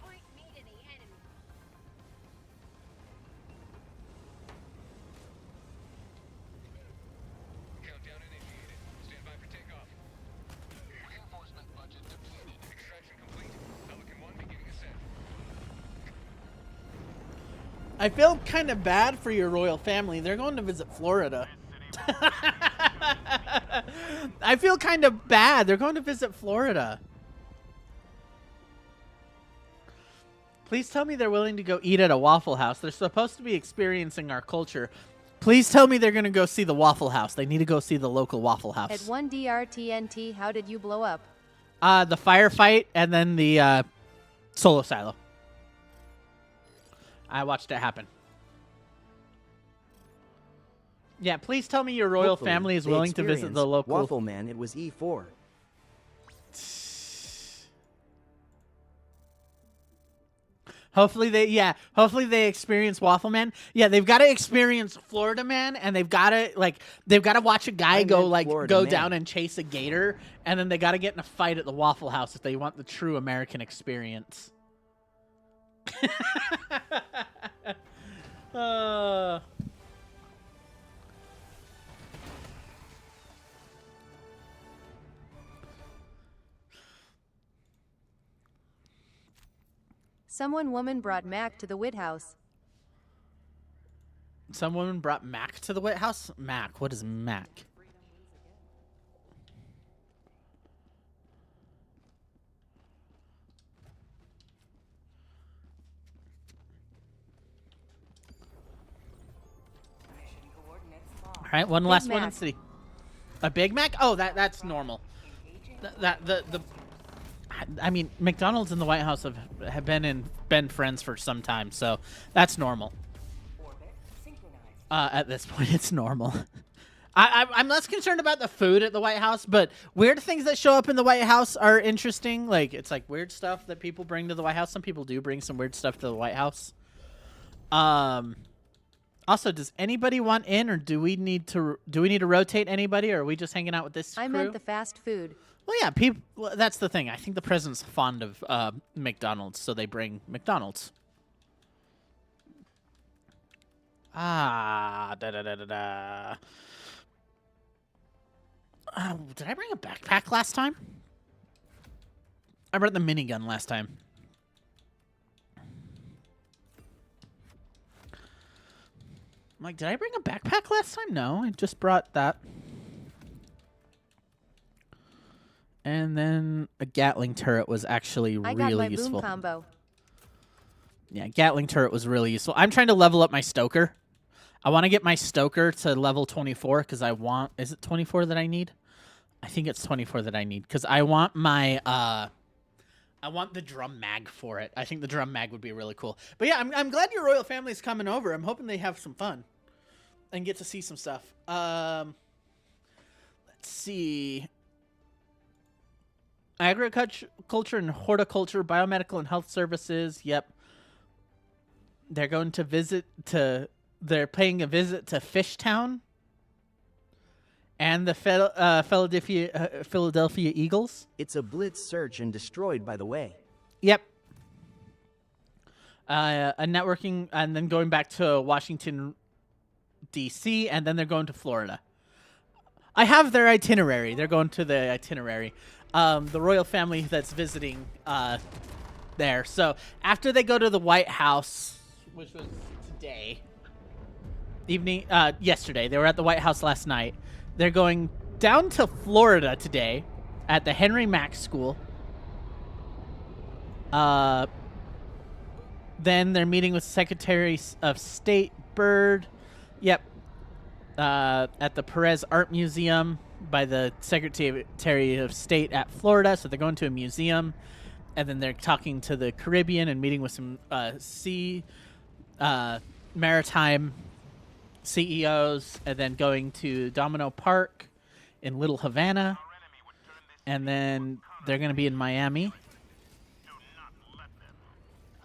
Speaker 8: Point me to the enemy.
Speaker 9: Countdown initiated. Stand by for takeoff. Reinforcement budget depleted. Extraction complete. Pelican 1 beginning ascent.
Speaker 1: I feel kind of bad for your royal family. They're going to visit Florida. I feel kind of bad. They're going to visit Florida. Please tell me they're willing to go eat at a Waffle House. They're supposed to be experiencing our culture. Please tell me they're going to go see the Waffle House. They need to go see the local Waffle House.
Speaker 6: At 1DR TNT, how did you blow up?
Speaker 1: The firefight and then the solo silo. I watched it happen. Yeah, please tell me your royal
Speaker 3: Hopefully,
Speaker 1: family is
Speaker 3: they
Speaker 1: willing to visit the
Speaker 3: experience
Speaker 1: local...
Speaker 3: Waffle Man, it was E4.
Speaker 1: Hopefully they experience Waffle Man. Yeah, they've got to experience Florida Man, and they've got to watch a guy
Speaker 3: I
Speaker 1: go
Speaker 3: meant Florida
Speaker 1: go
Speaker 3: Man.
Speaker 1: down and chase a gator, and then they got to get in a fight at the Waffle House if they want the true American experience.
Speaker 6: Someone woman brought Mac to the White House.
Speaker 1: Some woman brought Mac to the White House? Mac. What is Mac?
Speaker 7: Mission coordinates locked.
Speaker 1: All right, one last one in
Speaker 6: Mac.
Speaker 1: city. A Big Mac? Oh, that's normal. I mean, McDonald's and the White House have been friends for some time, so that's normal.
Speaker 7: Orbit synchronized.
Speaker 1: At this point, it's normal. I'm less concerned about the food at the White House, but weird things that show up in the White House are interesting. Like, it's like weird stuff that people bring to the White House. Some people do bring some weird stuff to the White House. Also, does anybody want in, or do we need to rotate anybody, or are we just hanging out with this crew?
Speaker 6: I meant the fast food.
Speaker 1: Well, yeah, people. Well, that's the thing. I think the president's fond of McDonald's, so they bring McDonald's. Did I bring a backpack last time? I brought the minigun last time. I'm like, did I bring a backpack last time? No, I just brought that. And then a Gatling turret was actually
Speaker 6: I got
Speaker 1: really
Speaker 6: my
Speaker 1: useful.
Speaker 6: boom combo.
Speaker 1: Yeah, Gatling turret was really useful. I'm trying to level up my Stoker. I want to get my Stoker to level 24 because I want... Is it 24 that I need? I think it's 24 that I need because I want my... I want the drum mag for it. I think the drum mag would be really cool. But yeah, I'm glad your royal family's coming over. I'm hoping they have some fun and get to see some stuff. Let's see... Agriculture and horticulture, biomedical and health services. Yep. They're going to visit to... They're paying a visit to Fishtown and the Philadelphia Eagles.
Speaker 3: It's a blitz search and destroyed by the way.
Speaker 1: Yep. A networking, and then going back to Washington, D.C., and then they're going to Florida. I have their itinerary. They're going to the itinerary. The royal family that's visiting there. So after they go to the White House, which was yesterday. They were at the White House last night. They're going down to Florida today at the Henry Mack School. Then they're meeting with Secretary of State Byrd. Yep. At the Perez Art Museum by the Secretary of State at Florida. So they're going to a museum. And then they're talking to the Caribbean and meeting with some maritime CEOs, and then going to Domino Park in Little Havana, and then they're going to be in Miami.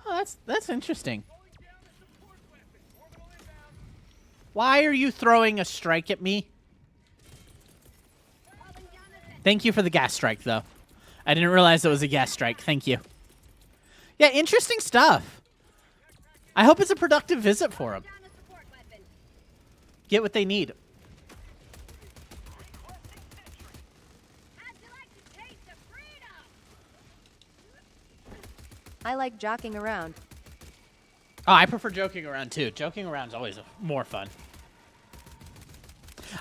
Speaker 1: Oh, that's interesting. Why are you throwing a strike at me? Thank you for the gas strike, though. I didn't realize it was a gas strike. Thank you. Yeah, interesting stuff. I hope it's a productive visit for them. Get what they need.
Speaker 6: I like joking around.
Speaker 1: Oh, I prefer joking around too. Joking around is always more fun.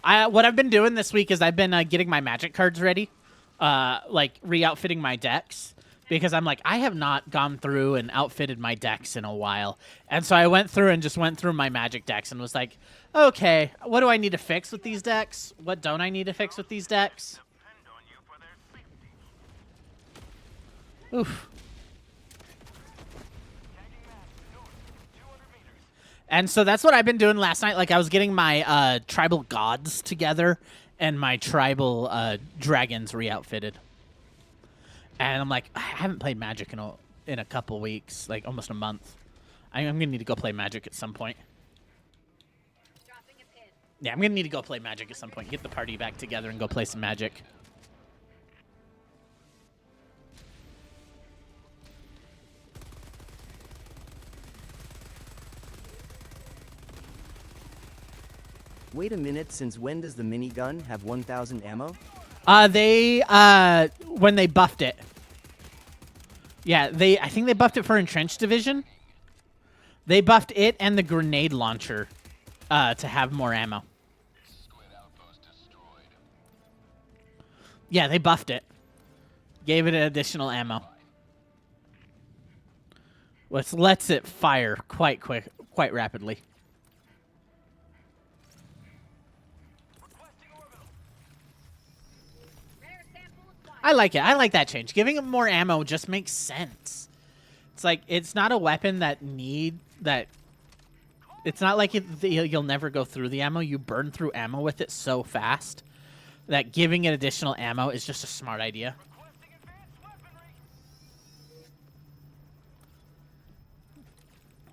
Speaker 1: What I've been doing this week is I've been getting my magic cards ready, like re-outfitting my decks. Because I'm like, I have not gone through and outfitted my decks in a while. And so I went through my magic decks and was like, okay, what do I need to fix with these decks? What don't I need to fix with these decks? Oof. And so that's what I've been doing last night. Like, I was getting my tribal gods together and my tribal dragons re-outfitted. And I'm like, I haven't played Magic in a couple weeks, like almost a month. I'm going to need to go play Magic at some point. Yeah, I'm going to need to go play Magic at some point. Get the party back together and go play some Magic.
Speaker 3: Wait a minute, since when does the minigun have 1,000 ammo?
Speaker 1: When they buffed it. Yeah, I think they buffed it for Entrenched Division. They buffed it and the grenade launcher to have more ammo. Yeah, they buffed it. Gave it additional ammo. Which lets it fire quite rapidly. I like it. I like that change. Giving them more ammo just makes sense. It's like, it's not a weapon that it's not like you'll never go through the ammo. You burn through ammo with it so fast that giving it additional ammo is just a smart idea.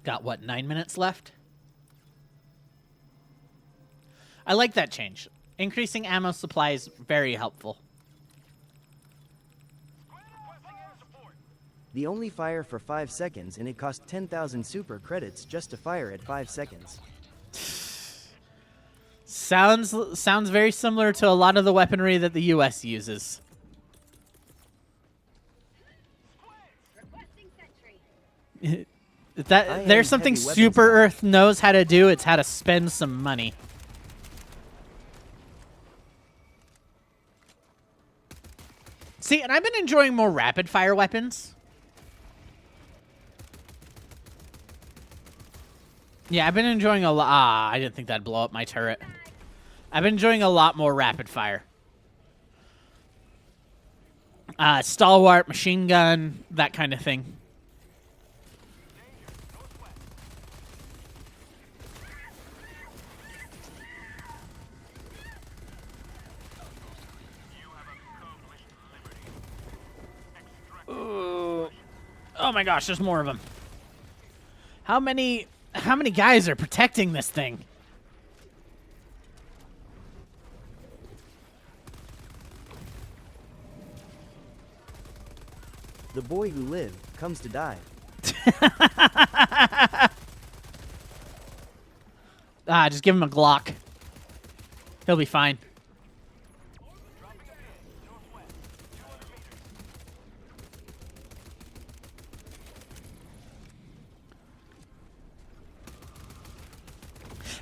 Speaker 1: Got, what, 9 minutes left? I like that change. Increasing ammo supply is very helpful.
Speaker 3: They only fire for 5 seconds, and it costs 10,000 super credits just to fire at 5 seconds.
Speaker 1: Sounds very similar to a lot of the weaponry that the U.S. uses.
Speaker 8: Requesting sentry.
Speaker 1: That there's something
Speaker 3: heavy weapons
Speaker 1: Super
Speaker 3: guy.
Speaker 1: Earth knows how to do. It's how to spend some money. See, and I've been enjoying more rapid fire weapons. Yeah, I've been enjoying a lot. Ah, I didn't think that'd blow up my turret. I've been enjoying a lot more rapid fire. Stalwart, machine gun, that kind of thing. Ooh. Oh my gosh, there's more of them. How many guys are protecting this thing?
Speaker 3: The boy who lived comes to die.
Speaker 1: Just give him a Glock. He'll be fine.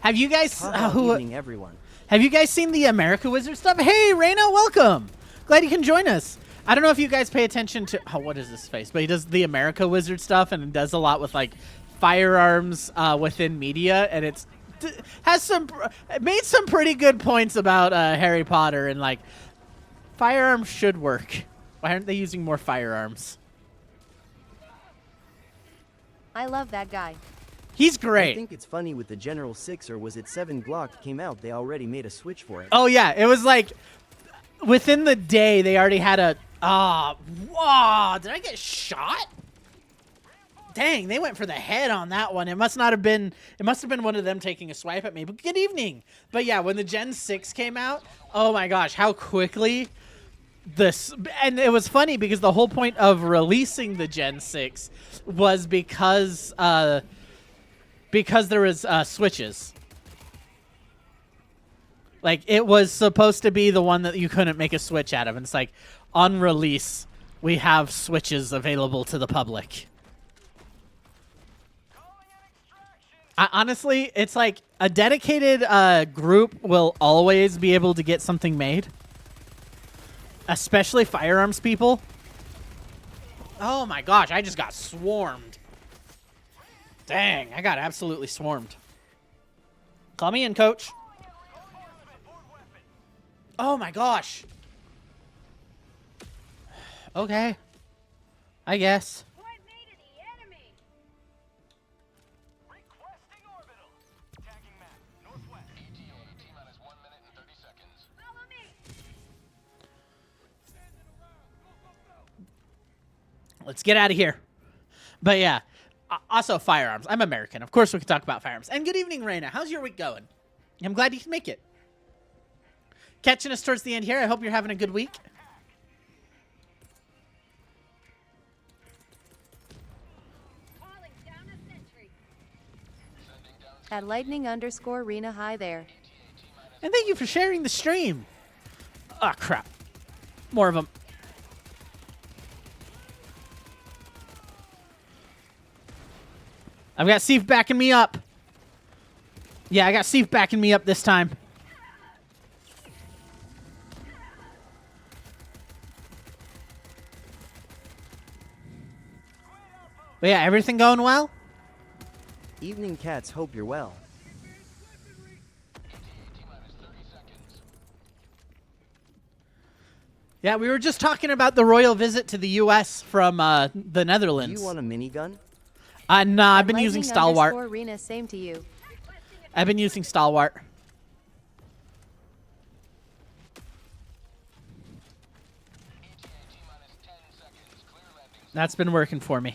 Speaker 1: Have you guys
Speaker 3: Evening, everyone.
Speaker 1: have you guys seen the America Wizard stuff? Hey, Reyna, welcome. Glad you can join us. I don't know if you guys pay attention to what is this face, but he does the America Wizard stuff and does a lot with like firearms within media, and it made some pretty good points about Harry Potter and like firearms should work. Why aren't they using more firearms?
Speaker 6: I love that guy.
Speaker 1: He's
Speaker 3: I
Speaker 1: great.
Speaker 3: think it's funny with the General 6 or was it 7 Glock came out, they already made a switch for it.
Speaker 1: Oh yeah, it was like within the day they already had a wow, did I get shot? Dang, they went for the head on that one. It must have been one of them taking a swipe at me. But good evening. But yeah, when the Gen 6 came out, oh my gosh, how quickly this, and it was funny because the whole point of releasing the Gen 6 was because there was switches. Like, it was supposed to be the one that you couldn't make a switch out of. And it's like, on release, we have switches available to the public. Honestly, it's like a dedicated group will always be able to get something made. Especially firearms people. Oh my gosh, I just got swarmed. Dang, I got absolutely swarmed. Call me in, coach. Oh my gosh. Okay. I guess.
Speaker 8: Point me to the enemy.
Speaker 9: Requesting orbital. Tagging map. Northwest. ETA T-minus 1 minute and 30 seconds.
Speaker 8: Follow me.
Speaker 1: Let's get out of here. But yeah, also firearms. I'm American. Of course we can talk about firearms. And good evening, Reyna. How's your week going? I'm glad you can make it. Catching us towards the end here. I hope you're having a good week.
Speaker 8: Calling down a sentry.
Speaker 6: At lightning_Rena, hi there.
Speaker 1: And thank you for sharing the stream. Ah, crap. More of them. I've got Steve backing me up. Yeah, I got Steve backing me up this time. But yeah, everything going well?
Speaker 3: Evening cats, hope you're well.
Speaker 1: Yeah, we were just talking about the royal visit to the U.S. from the
Speaker 3: Do
Speaker 1: Netherlands.
Speaker 3: you want a minigun?
Speaker 1: Nah, I've been using Stalwart.
Speaker 6: Lightning_Rena, same to you.
Speaker 1: I've been using Stalwart. That's been working for me.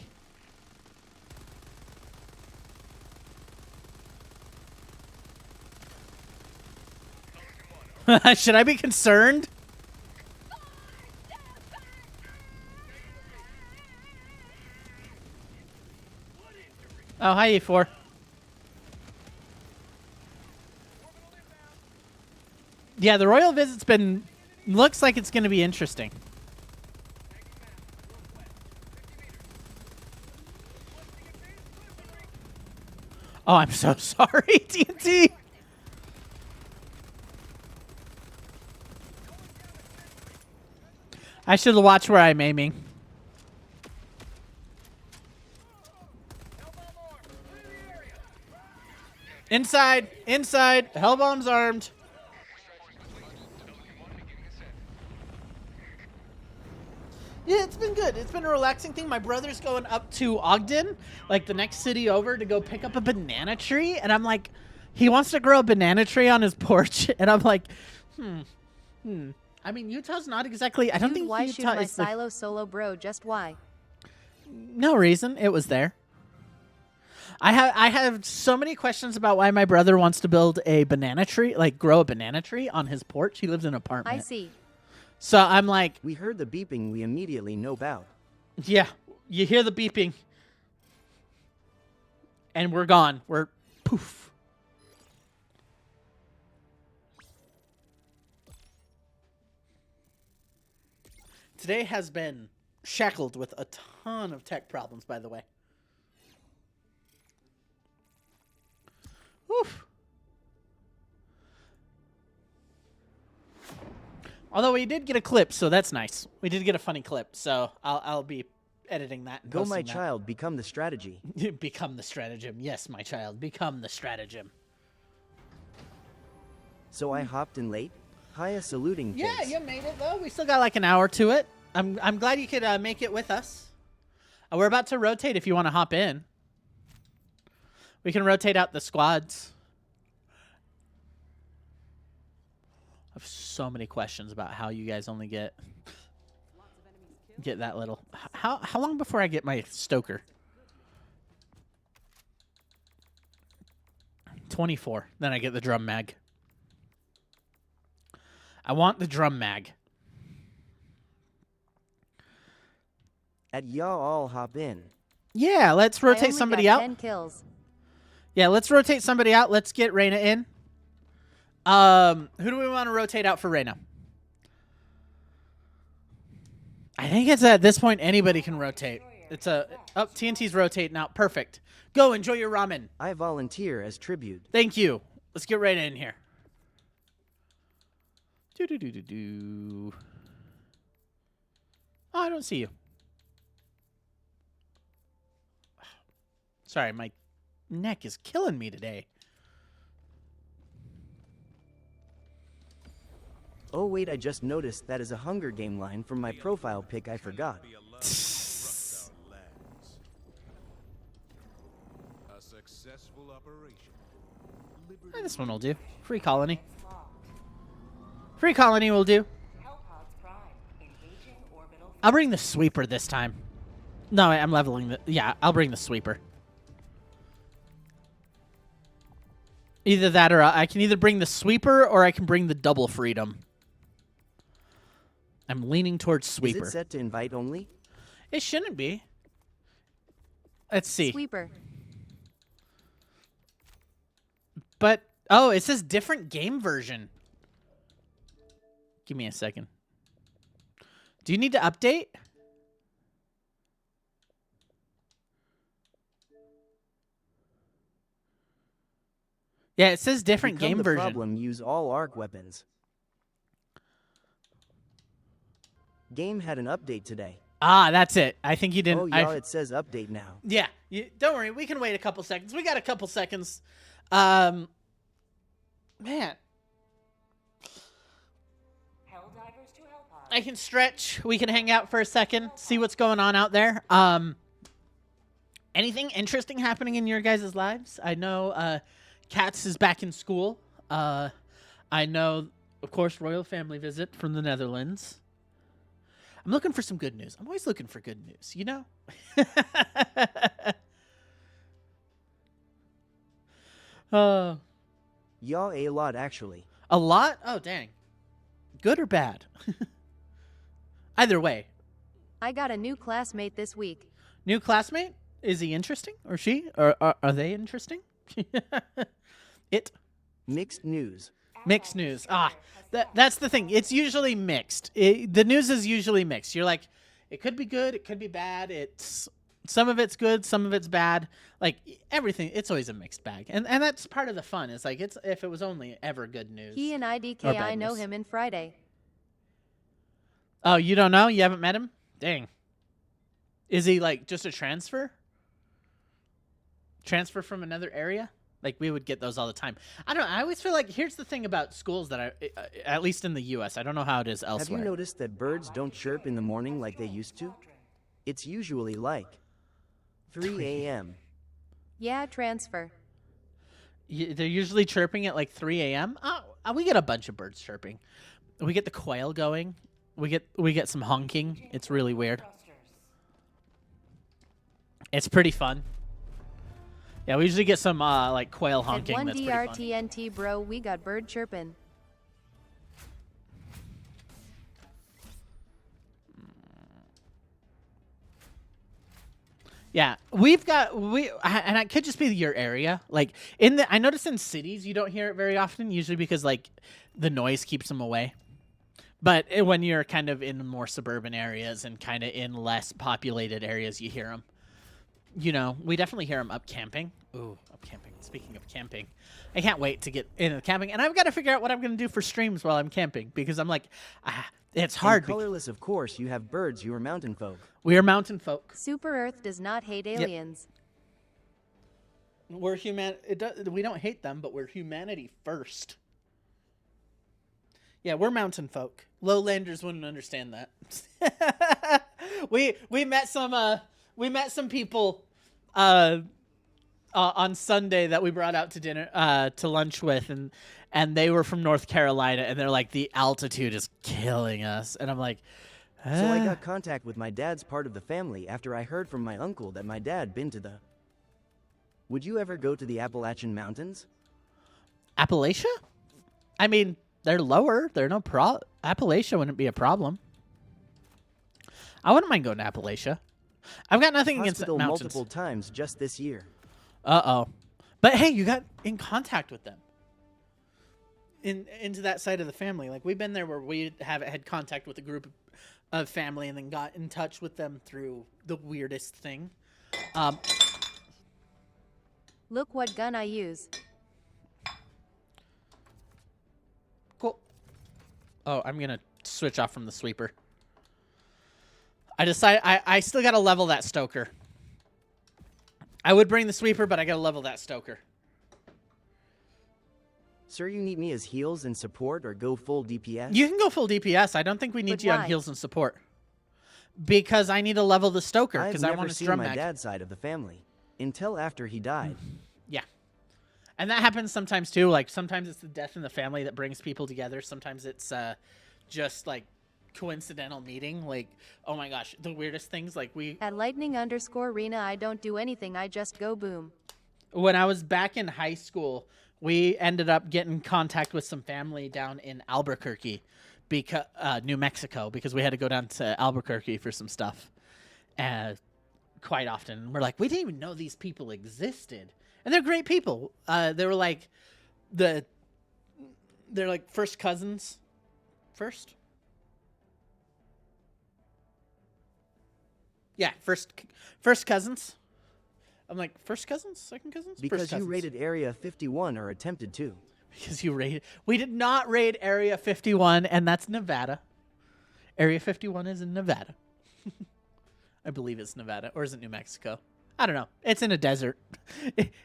Speaker 1: Should I be concerned? Oh, hi, E4. Yeah, the royal visit's been looks like it's going to be interesting. Oh, I'm so sorry, TNT. I should have watched where I'm aiming. Inside, inside. Hellbomb's armed. Yeah, it's been good. It's been a relaxing thing. My brother's going up to Ogden, like the next city over, to go pick up a banana tree. And I'm like, he wants to grow a banana tree on his porch. And I'm like, I mean, Utah's not exactly, I don't think
Speaker 6: Why shoot
Speaker 1: Utah
Speaker 6: my
Speaker 1: is the,
Speaker 6: silo solo bro? Just why?
Speaker 1: no reason. It was there. I have so many questions about why my brother wants to build a banana tree, like grow a banana tree on his porch. He lives in an apartment.
Speaker 6: I see.
Speaker 1: So I'm like,
Speaker 3: We heard the beeping, we immediately know about.
Speaker 1: yeah, you hear the beeping. And we're gone. We're poof. Today has been shackled with a ton of tech problems, by the way. Oof. Although we did get a clip, so that's nice. We did get a funny clip, so I'll be editing that. And
Speaker 3: Go, my
Speaker 1: posting that.
Speaker 3: child, become the strategy.
Speaker 1: Become the stratagem. Yes, my child. Become the stratagem.
Speaker 3: So I hopped in late? Hiya saluting face.
Speaker 1: Yeah, you made it, though. We still got like an hour to it. I'm glad you could make it with us. We're about to rotate if you want to hop in. We can rotate out the squads. I have so many questions about how you guys only get that little. How long before I get my Stoker? 24. Then I get the drum mag. I want the drum mag.
Speaker 3: At y'all all hop in.
Speaker 1: Yeah, let's
Speaker 6: I
Speaker 1: rotate
Speaker 6: only
Speaker 1: somebody
Speaker 6: got
Speaker 1: out.
Speaker 6: 10 kills.
Speaker 1: Yeah, let's rotate somebody out. Let's get Reyna in. Who do we want to rotate out for Reyna? I think it's at this point anybody can rotate. It's a TNT's rotating out. Perfect. Go enjoy your ramen.
Speaker 3: I volunteer as tribute.
Speaker 1: Thank you. Let's get Reyna in here. Do. Oh, I don't see you. Sorry, my neck is killing me today.
Speaker 3: Oh wait, I just noticed that is a Hunger Game line from my profile pic I forgot.
Speaker 4: A successful operation.
Speaker 1: This one will do. Free colony. Free colony will do.
Speaker 7: Hellpods prime. Engaging orbital.
Speaker 1: I'll bring the sweeper this time. No, I'm leveling the... Yeah, I'll bring the sweeper. Either that or I can either bring the sweeper or I can bring the double freedom. I'm leaning towards sweeper.
Speaker 3: Is it set to invite only?
Speaker 1: It shouldn't be. Let's see.
Speaker 6: Sweeper.
Speaker 1: But, oh, it says different game version. Give me a second. Do you need to update? Yeah, it says different
Speaker 3: Become
Speaker 1: game
Speaker 3: the
Speaker 1: version.
Speaker 3: problem, use all arc weapons. Game had an update today.
Speaker 1: Ah, that's it. I think you didn't.
Speaker 3: Oh yeah, it says update now.
Speaker 1: Yeah, don't worry. We can wait a couple seconds. We got a couple seconds. Man.
Speaker 7: Helldivers to Hellpods.
Speaker 1: I can stretch. We can hang out for a second, see what's going on out there. Anything interesting happening in your guys' lives? I know Katz is back in school. I know, of course, royal family visit from the Netherlands. I'm looking for some good news. I'm always looking for good news, you know?
Speaker 3: Y'all a lot actually.
Speaker 1: A lot? Oh, dang. Good or bad? Either way.
Speaker 6: I got a new classmate this week.
Speaker 1: New classmate? Is he interesting? Or she? Or are they interesting? It.
Speaker 3: Mixed news.
Speaker 1: Mixed news. That's the thing. It's usually mixed. The news is usually mixed. You're like, it could be good, it could be bad. It's some of it's good, some of it's bad. Like everything, it's always a mixed bag, and that's part of the fun. It's like it's if it was only ever good news.
Speaker 6: He and
Speaker 1: or
Speaker 6: IDK,
Speaker 1: bad
Speaker 6: I know
Speaker 1: news.
Speaker 6: him in Friday.
Speaker 1: Oh, you don't know? You haven't met him? Dang. Is he like just a transfer? Transfer from another area? Like we would get those all the time. I don't know. I always feel like here's the thing about schools that at least in the U.S. I don't know how it is
Speaker 3: Have
Speaker 1: elsewhere.
Speaker 3: you noticed that birds don't chirp in the morning like they used to? It's usually like 3 a.m.
Speaker 6: Yeah, transfer.
Speaker 1: They're usually chirping at like 3 a.m. We get a bunch of birds chirping. We get the quail going. We get some honking. It's really weird. It's pretty fun. Yeah, we usually get some like quail
Speaker 6: At
Speaker 1: honking.
Speaker 6: one
Speaker 1: That's pretty fun.
Speaker 6: DRTNT, bro, we got bird chirping.
Speaker 1: Yeah, and it could just be your area. Like I notice in cities you don't hear it very often, usually because like the noise keeps them away. But when you're kind of in more suburban areas and kind of in less populated areas, you hear them. You know, we definitely hear them up camping. Ooh, up camping. Speaking of camping, I can't wait to get into camping, and I've got to figure out what I'm going to do for streams while I'm camping because I'm like, it's hard.
Speaker 3: And colorless, of course, you have birds, you are mountain folk.
Speaker 1: We are mountain folk.
Speaker 6: Super Earth does not hate aliens.
Speaker 1: We're we don't hate them, but we're humanity first. Yeah, we're mountain folk. Lowlanders wouldn't understand that. we met some people on Sunday that we brought out to dinner to lunch with, and they were from North Carolina, and they're like, the altitude is killing us, and I'm like,
Speaker 3: So I got contact with my dad's part of the family after I heard from my uncle that my dad been to the... Would you ever go to the Appalachian Mountains?
Speaker 1: Appalachia? I mean, they're lower. They're no Appalachia wouldn't be a problem. I wouldn't mind going to Appalachia. I've got nothing against
Speaker 3: Hospital
Speaker 1: mountains.
Speaker 3: multiple times just this year.
Speaker 1: Uh-oh. But hey, you got in contact with them. Into that side of the family. Like, we've been there where we had contact with a group of family and then got in touch with them through the weirdest thing.
Speaker 6: Look what gun I use.
Speaker 1: Cool. Oh, I'm going to switch off from the sweeper. I still got to level that stoker. I would bring the sweeper, but I got to level that stoker.
Speaker 3: Sir, you need me as heals and support or go full DPS?
Speaker 1: You can go full DPS. I don't think we need
Speaker 6: But
Speaker 1: you on
Speaker 6: why?
Speaker 1: heals and support. Because I need to level the stoker,
Speaker 3: I've
Speaker 1: because I
Speaker 3: never
Speaker 1: want to
Speaker 3: seen
Speaker 1: strum
Speaker 3: my
Speaker 1: mag.
Speaker 3: dad's side of the family until after he died.
Speaker 1: Yeah. And that happens sometimes too. Like sometimes it's the death in the family that brings people together. Sometimes it's just like coincidental meeting. Like, oh my gosh, the weirdest things. Like
Speaker 6: At lightning_Rena, I don't do anything. I just go boom.
Speaker 1: when I was back in high school, we ended up getting in contact with some family down in Albuquerque, because New Mexico, because we had to go down to Albuquerque for some stuff. Quite often, we're like, we didn't even know these people existed, and they're great people. They were like they're like first cousins. Yeah, first cousins. I'm like, first cousins, second cousins,
Speaker 3: Because
Speaker 1: first
Speaker 3: you
Speaker 1: cousins.
Speaker 3: raided Area 51 or attempted to.
Speaker 1: Because you raided. We did not raid Area 51, and that's Nevada. Area 51 is in Nevada. I believe it's Nevada, or is it New Mexico? I don't know. It's in a desert.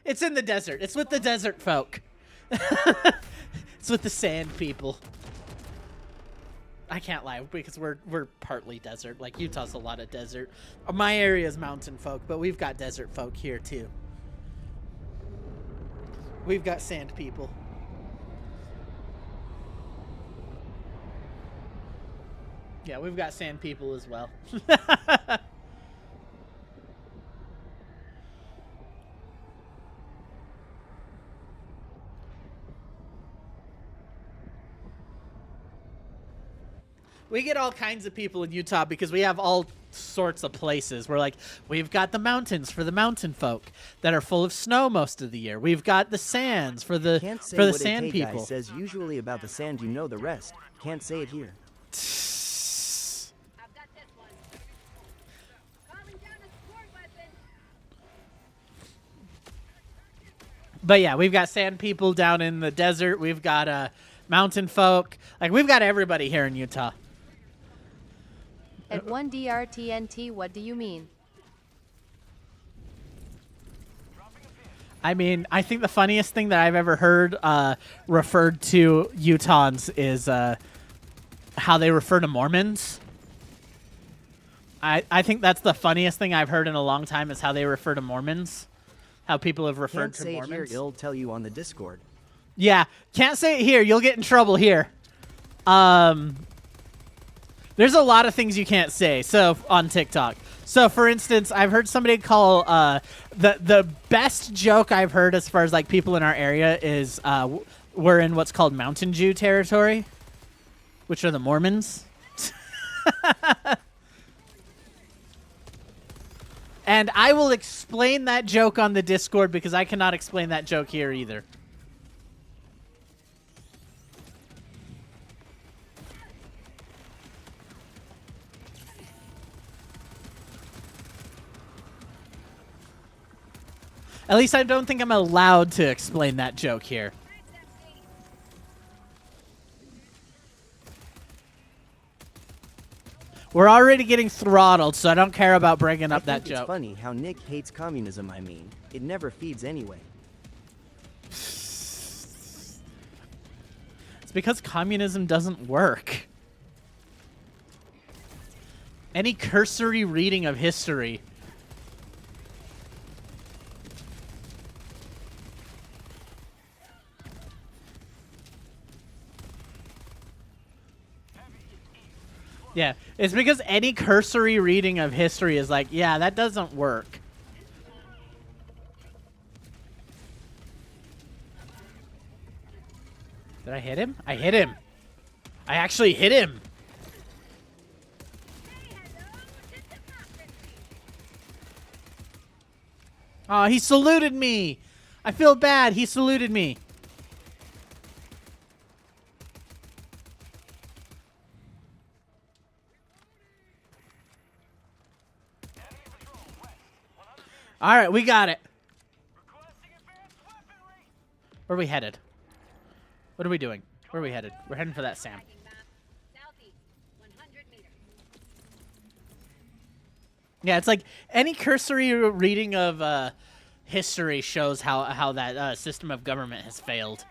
Speaker 1: It's in the desert. It's with the desert folk. It's with the sand people. I can't lie, because we're partly desert. Like, Utah's a lot of desert. My area is mountain folk, but we've got desert folk here, too. We've got sand people. Yeah, we've got sand people as well. We get all kinds of people in Utah because we have all sorts of places. We're like, we've got the mountains for the mountain folk that are full of snow most of the year. We've got the sands for the
Speaker 3: Can't say
Speaker 1: for the
Speaker 3: what a
Speaker 1: sand
Speaker 3: Tay guy
Speaker 1: people.
Speaker 3: says usually about the sand, you know the rest. Can't say it here.
Speaker 8: I've got this one. Calling down a support weapon.
Speaker 1: But yeah, we've got sand people down in the desert. We've got mountain folk. Like, we've got everybody here in Utah.
Speaker 6: At 1DRTNT, what do you mean?
Speaker 1: I mean, I think the funniest thing that I've ever heard referred to Utahns is how they refer to Mormons. I think that's the funniest thing I've heard in a long time is how they refer to Mormons. How people have referred
Speaker 3: Can't
Speaker 1: to
Speaker 3: say it
Speaker 1: Mormons.
Speaker 3: here, it'll tell you on the Discord.
Speaker 1: Yeah, can't say it here. You'll get in trouble here. There's a lot of things you can't say. So on TikTok. So for instance, I've heard somebody call the best joke I've heard as far as like people in our area is we're in what's called Mountain Jew territory, which are the Mormons. And I will explain that joke on the Discord because I cannot explain that joke here either. At least I don't think I'm allowed to explain that joke here. We're already getting throttled, so I don't care about bringing up that
Speaker 3: It's
Speaker 1: joke.
Speaker 3: funny how Nick hates communism, I mean. It never feeds anyway.
Speaker 1: It's because communism doesn't work. Any cursory reading of history. Yeah, it's because any cursory reading of history is like, yeah, that doesn't work. Did I hit him? I hit him. I actually hit him. Oh, he saluted me. I feel bad. He saluted me. All right, we got it. Where are we headed? What are we doing? Where are we headed? We're heading for that Sam.
Speaker 8: Southeast, 100 meters.
Speaker 1: Yeah, it's like any cursory reading of history shows how that system of government has failed.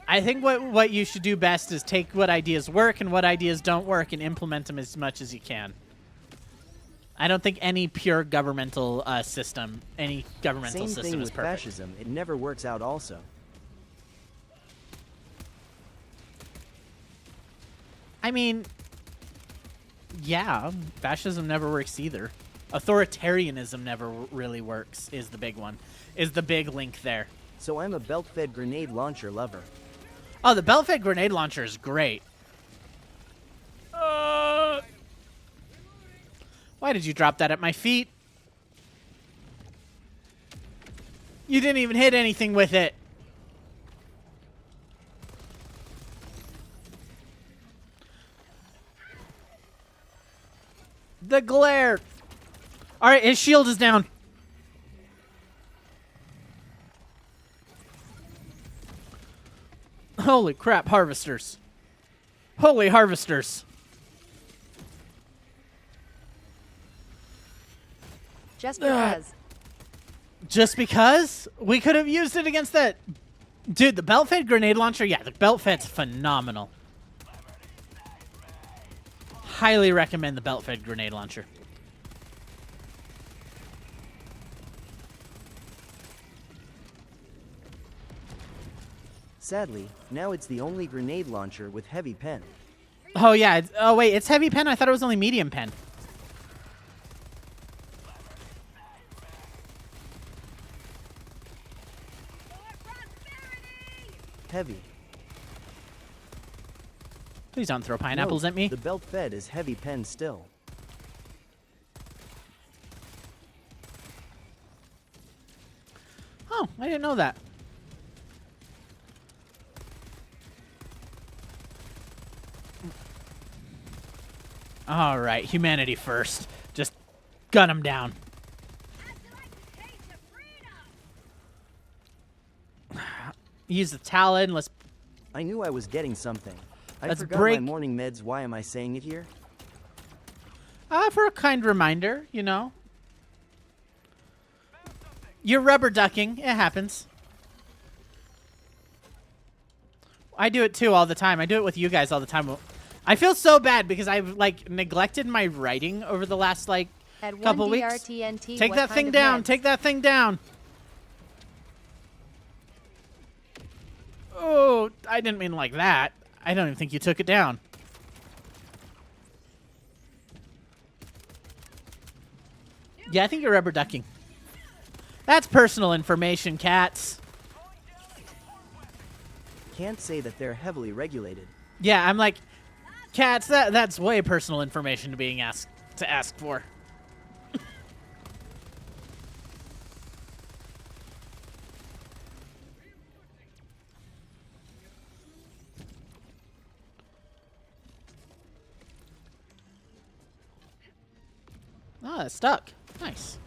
Speaker 1: I think what you should do best is take what ideas work and what ideas don't work and implement them as much as you can. I don't think any pure governmental system, any governmental
Speaker 3: Same
Speaker 1: system
Speaker 3: thing
Speaker 1: is
Speaker 3: with
Speaker 1: perfect.
Speaker 3: fascism, it never works out also.
Speaker 1: I mean, yeah, fascism never works either. Authoritarianism never really works is the big one, is the big link there.
Speaker 3: So I'm a belt-fed grenade launcher lover.
Speaker 1: Oh, the belt-fed grenade launcher is great. Why did you drop that at my feet? You didn't even hit anything with it. The glare. All right, his shield is down. Holy crap, harvesters. Holy harvesters.
Speaker 6: Just because.
Speaker 1: Just because? We could have used it against that. Dude, the belt-fed grenade launcher, yeah, the belt-fed's phenomenal. Highly recommend the belt-fed grenade launcher.
Speaker 3: Sadly, now it's the only grenade launcher with heavy pen.
Speaker 1: Oh, yeah. Oh, wait, it's heavy pen? I thought it was only medium pen.
Speaker 3: Heavy.
Speaker 1: Please don't throw pineapples
Speaker 3: Note,
Speaker 1: at me.
Speaker 3: The belt fed is heavy pen still.
Speaker 1: Oh, I didn't know that. All right, humanity first. Just gun him down. Use the talon. Let's.
Speaker 3: I knew I was getting something. I
Speaker 1: Let's
Speaker 3: forgot
Speaker 1: break-
Speaker 3: my morning meds. Why am I saying it here?
Speaker 1: For a kind reminder, you know. You're rubber ducking. It happens. I do it too all the time. I do it with you guys all the time. I feel so bad because I've like neglected my writing over the last like
Speaker 6: At
Speaker 1: couple
Speaker 6: 1
Speaker 1: weeks.
Speaker 6: DRTNT,
Speaker 1: Take
Speaker 6: what
Speaker 1: that
Speaker 6: kind
Speaker 1: thing
Speaker 6: of
Speaker 1: down.
Speaker 6: meds?
Speaker 1: Take that thing down. Oh, I didn't mean like that. I don't even think you took it down. Yeah, I think you're rubber ducking. That's personal information, cats.
Speaker 3: Can't say that they're heavily regulated.
Speaker 1: Yeah, I'm like, cats. That's way personal information to being asked to ask for. Oh, it's stuck. Nice.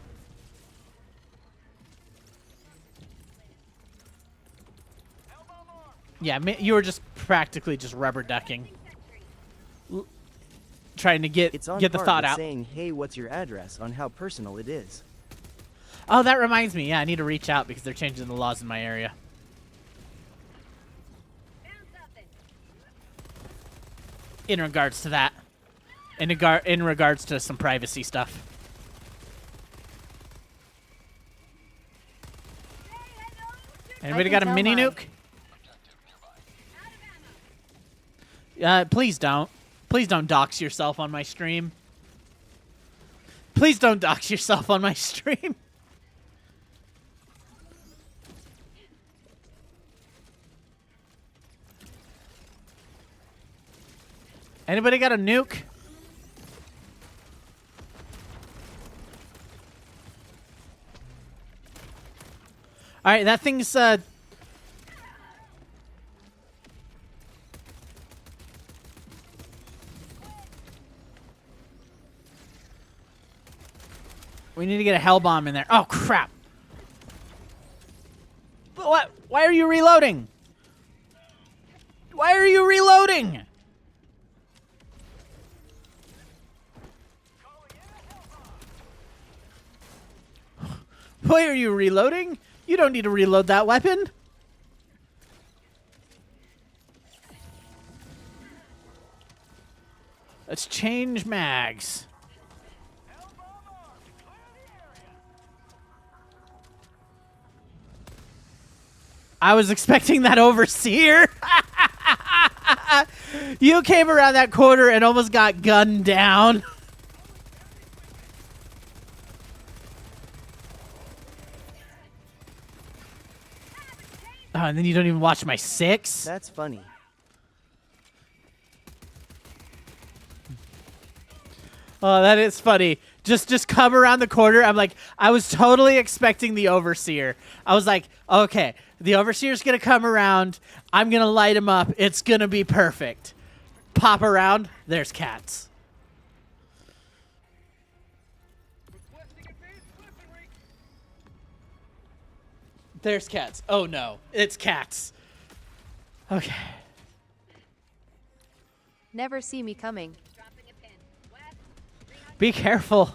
Speaker 1: Yeah, you were just practically just rubber ducking. Trying to get
Speaker 3: It's on
Speaker 1: the
Speaker 3: par
Speaker 1: thought
Speaker 3: with
Speaker 1: out.
Speaker 3: saying, "Hey, what's your address?" on how personal it is.
Speaker 1: Oh, that reminds me. Yeah, I need to reach out because they're changing the laws in my area. In regards to that. In regards to some privacy stuff. Anybody got a
Speaker 6: can
Speaker 1: mini
Speaker 6: tell
Speaker 1: nuke? Please don't. Please don't dox yourself on my stream. Please don't dox yourself on my stream. Anybody got a nuke? All right, that thing's we need to get a hell bomb in there. Oh crap. What? Why are you reloading? Why are you reloading? Why are you reloading? You don't need to reload that weapon. Let's change mags. I was expecting that overseer. You came around that corner and almost got gunned down. Oh, and then you don't even watch my 6?
Speaker 3: That's funny.
Speaker 1: Oh, that is funny. Just come around the corner. I'm like, I was totally expecting the overseer. I was like, okay, the overseer's going to come around. I'm going to light him up. It's going to be perfect. Pop around. There's cats. There's cats. Oh, no. It's cats. Okay.
Speaker 6: Never see me coming.
Speaker 1: Be careful.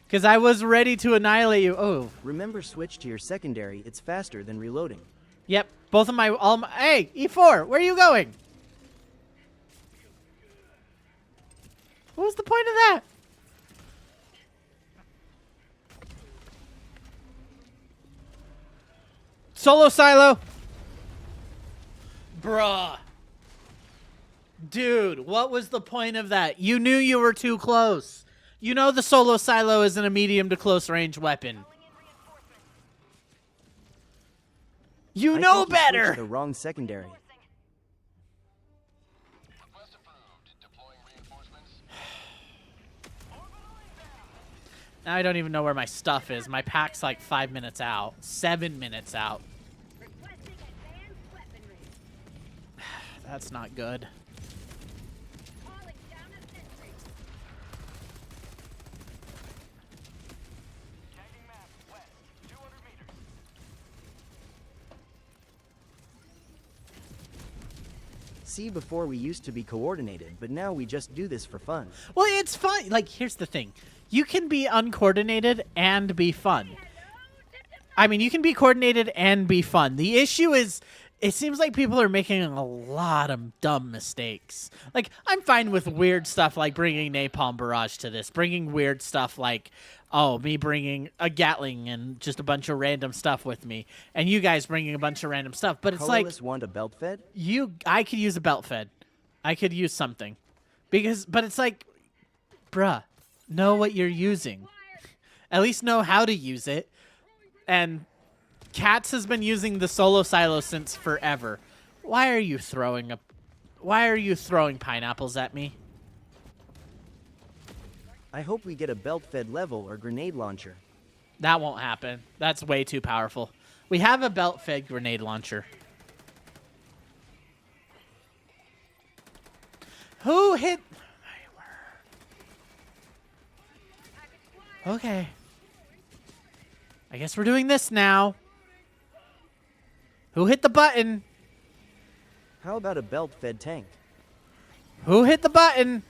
Speaker 1: Because I was ready to annihilate you. Oh.
Speaker 3: Remember, switch to your secondary. It's faster than reloading.
Speaker 1: Yep. Both of my... Hey, E4, where are you going? What was the point of that? Solo silo. Bruh. Dude, what was the point of that? You knew you were too close. You know the solo silo isn't a medium to close range weapon. You
Speaker 3: I
Speaker 1: know
Speaker 3: think you switched
Speaker 1: better.
Speaker 3: the wrong secondary.
Speaker 1: Now I don't even know where my stuff is. My pack's like 5 minutes out. 7 minutes out.
Speaker 8: Requesting advanced weaponry.
Speaker 1: That's not good.
Speaker 8: Calling down a sentry.
Speaker 9: Tagging map west, 200 meters.
Speaker 3: See, before we used to be coordinated, but now we just do this for fun.
Speaker 1: Well, it's fun. Like, here's the thing. You can be uncoordinated and be fun. I mean, you can be coordinated and be fun. The issue is, it seems like people are making a lot of dumb mistakes. Like, I'm fine with weird stuff like bringing Napalm Barrage to this. Bringing weird stuff like, oh, me bringing a Gatling and just a bunch of random stuff with me. And you guys bringing a bunch of random stuff. But it's
Speaker 3: Colorless want a belt fed?
Speaker 1: I could use a belt fed. I could use something. But it's like, bruh, know what you're using. At least know how to use it. And Katz has been using the solo silo since forever. Why are you throwing pineapples at me?
Speaker 3: I hope we get a belt fed level or grenade launcher.
Speaker 1: That won't happen. That's way too powerful. We have a belt fed grenade launcher. Who hit? Okay. I guess we're doing this now. Who hit the button?
Speaker 3: How about a belt fed tank?
Speaker 1: Who hit the button?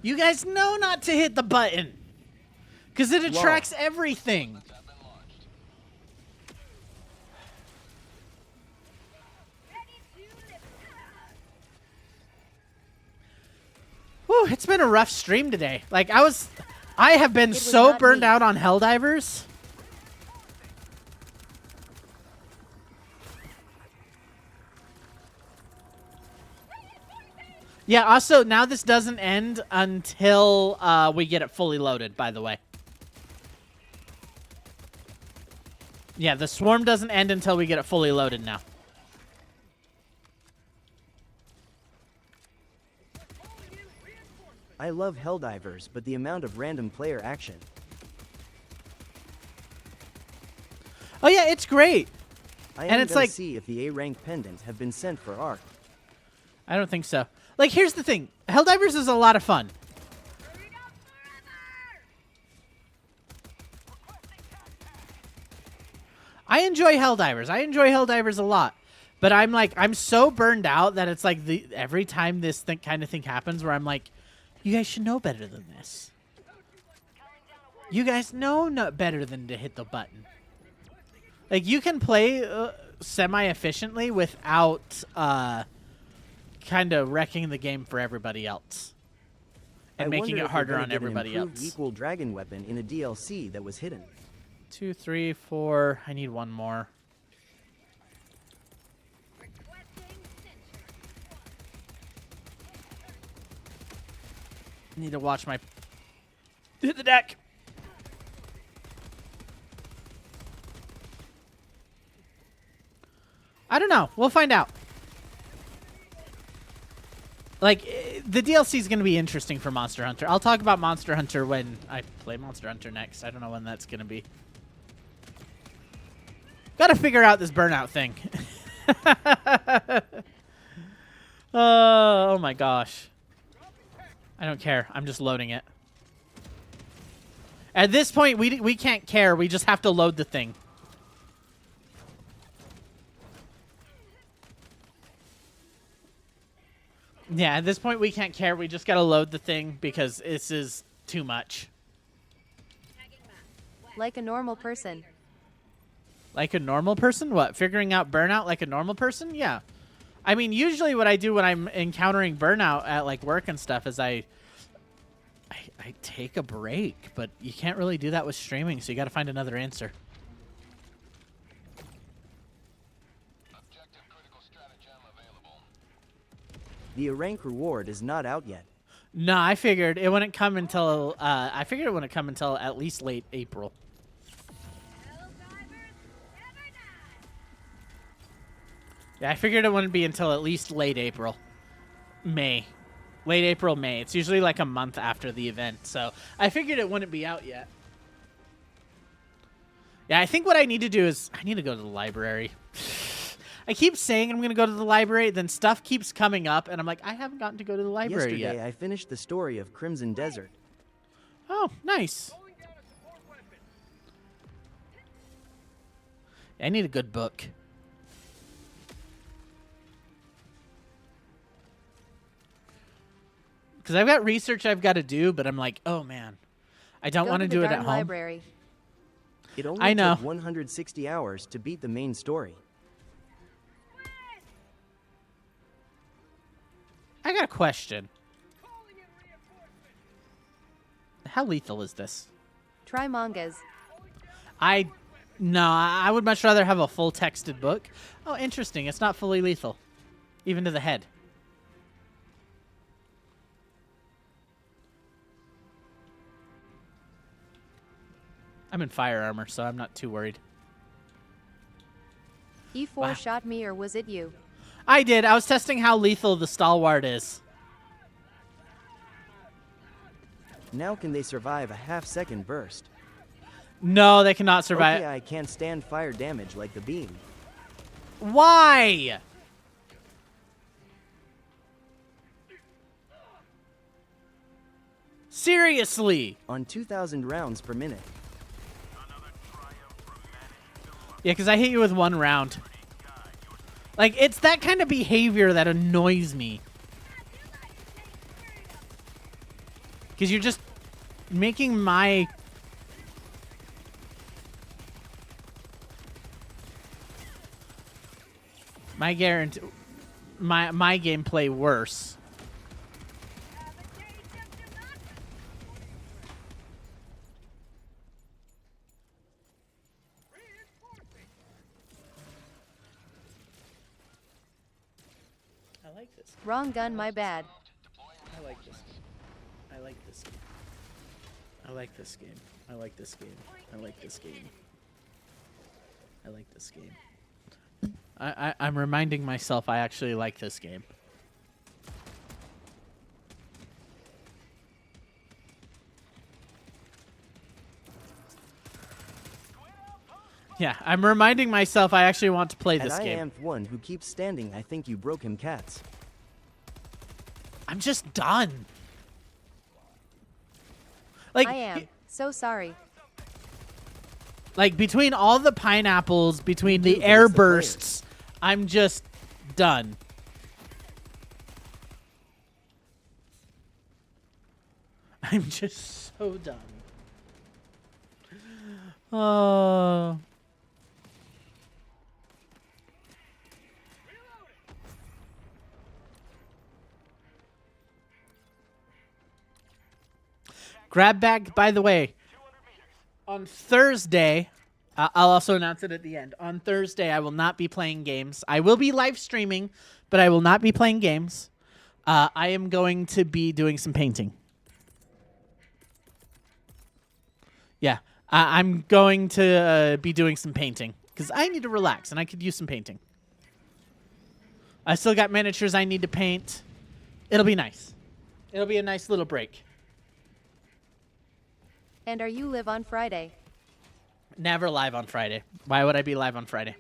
Speaker 1: You guys know not to hit the button. Because it attracts everything. Whew, it's been a rough stream today. Like, I have been so burned out on Helldivers. Yeah, also, now this doesn't end until we get it fully loaded, by the way. Yeah, the swarm doesn't end until we get it fully loaded now.
Speaker 3: I love Helldivers, but the amount of random player action.
Speaker 1: Oh yeah, it's great.
Speaker 3: And
Speaker 1: it's like,
Speaker 3: see if the A rank pendant have been sent for ARC.
Speaker 1: I don't think so. Like, here's the thing. Helldivers is a lot of fun. I enjoy Helldivers. I enjoy Helldivers a lot. But I'm so burned out that it's like every time this kind of thing happens where I'm like, you guys should know better than this. You guys know better than to hit the button. Like, you can play semi-efficiently without kind of wrecking the game for everybody else. And making it harder on everybody else.
Speaker 3: Equal dragon weapon in a DLC that was hidden.
Speaker 1: 2, 3, 4. I need one more. Need to watch my... Hit the deck! I don't know. We'll find out. Like, the DLC is going to be interesting for Monster Hunter. I'll talk about Monster Hunter when I play Monster Hunter next. I don't know when that's going to be. Gotta figure out this burnout thing. Oh my gosh. I don't care. I'm just loading it. At this point, we can't care. We just have to load the thing. Yeah, at this point, we can't care. We just gotta load the thing because this is too much.
Speaker 6: Like a normal person.
Speaker 1: Like a normal person? What? Figuring out burnout like a normal person? Yeah. I mean, usually what I do when I'm encountering burnout at like work and stuff is I take a break, but you can't really do that with streaming, so you got to find another answer.
Speaker 9: Objective critical stratagem available.
Speaker 3: The rank reward is not out yet.
Speaker 1: No, I figured it wouldn't come until at least late April. Yeah, I figured it wouldn't be until at least late April. May. Late April, May. It's usually like a month after the event, so I figured it wouldn't be out yet. Yeah, I think what I need to do is I need to go to the library. I keep saying I'm going to go to the library, then stuff keeps coming up, and I'm like, I haven't gotten to go to the library
Speaker 3: Yesterday,
Speaker 1: yet.
Speaker 3: I finished the story of Crimson Desert.
Speaker 1: Oh, nice. I need a good book. Because I've got research I've got to do, but I'm like, oh, man. I don't want to do it at home.
Speaker 6: Library.
Speaker 3: It only
Speaker 1: I know.
Speaker 3: took 160 hours to beat the main story.
Speaker 1: I got a question. How lethal is this?
Speaker 6: Try mangas.
Speaker 1: No, I would much rather have a full texted book. Oh, interesting. It's not fully lethal. Even to the head. I'm in fire armor, so I'm not too worried.
Speaker 6: E4
Speaker 1: Wow.
Speaker 6: shot me, or was it you?
Speaker 1: I did. I was testing how lethal the stalwart is.
Speaker 3: Now can they survive a half-second burst?
Speaker 1: No, they cannot survive.
Speaker 3: Okay, I can't stand fire damage like the beam.
Speaker 1: Why? Seriously?
Speaker 3: On 2,000 rounds per minute.
Speaker 1: Yeah, because I hit you with one round. Like, it's that kind of behavior that annoys me. Because you're just making my... my gameplay worse. I like this.
Speaker 6: Wrong gun, my bad.
Speaker 1: I like this game. I like this game. I like this game. I like this game. I like this game. I like this game. I'm reminding myself I actually like this game. Yeah, I'm reminding myself I actually want to play this
Speaker 3: And I
Speaker 1: game.
Speaker 3: am one who keeps standing. I think you broke him, cats.
Speaker 1: I'm just done. Like,
Speaker 6: I am. So sorry.
Speaker 1: like between all the pineapples, between the
Speaker 3: do,
Speaker 1: air
Speaker 3: it's the players.
Speaker 1: bursts, I'm just done. I'm just so done. Oh. Grab bag, by the way, on Thursday, I'll also announce it at the end. On Thursday, I will not be playing games. I will be live streaming, but I will not be playing games. I am going to be doing some painting. Yeah, I'm going to be doing some painting because I need to relax and I could use some painting. I still got miniatures I need to paint. It'll be nice. It'll be a nice little break.
Speaker 6: And are you live on Friday?
Speaker 1: Never live on Friday. Why would I be live on Friday?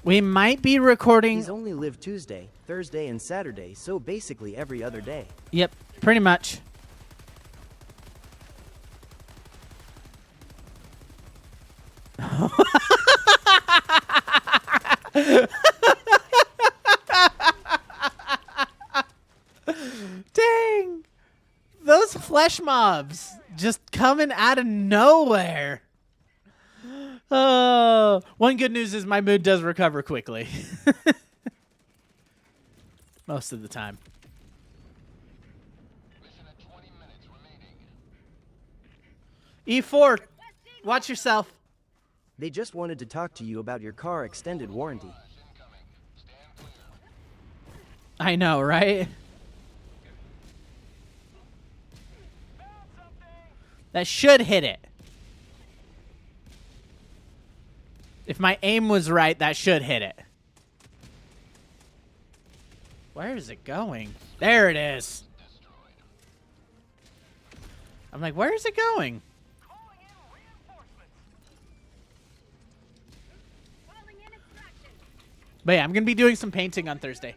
Speaker 1: We might be recording.
Speaker 3: He's only lived Tuesday, Thursday, and Saturday, so basically every other day.
Speaker 1: Yep, pretty much. Dang! Those flesh mobs just coming out of nowhere. One good news is my mood does recover quickly. Most of the time.
Speaker 9: Mission at 20 minutes remaining.
Speaker 1: E4, watch yourself.
Speaker 3: They just wanted to talk to you about your car extended warranty.
Speaker 1: I know, right? That should hit it. If my aim was right, that should hit it. Where is it going? There it is. I'm like, where is it going? But yeah, I'm going to be doing some painting on Thursday.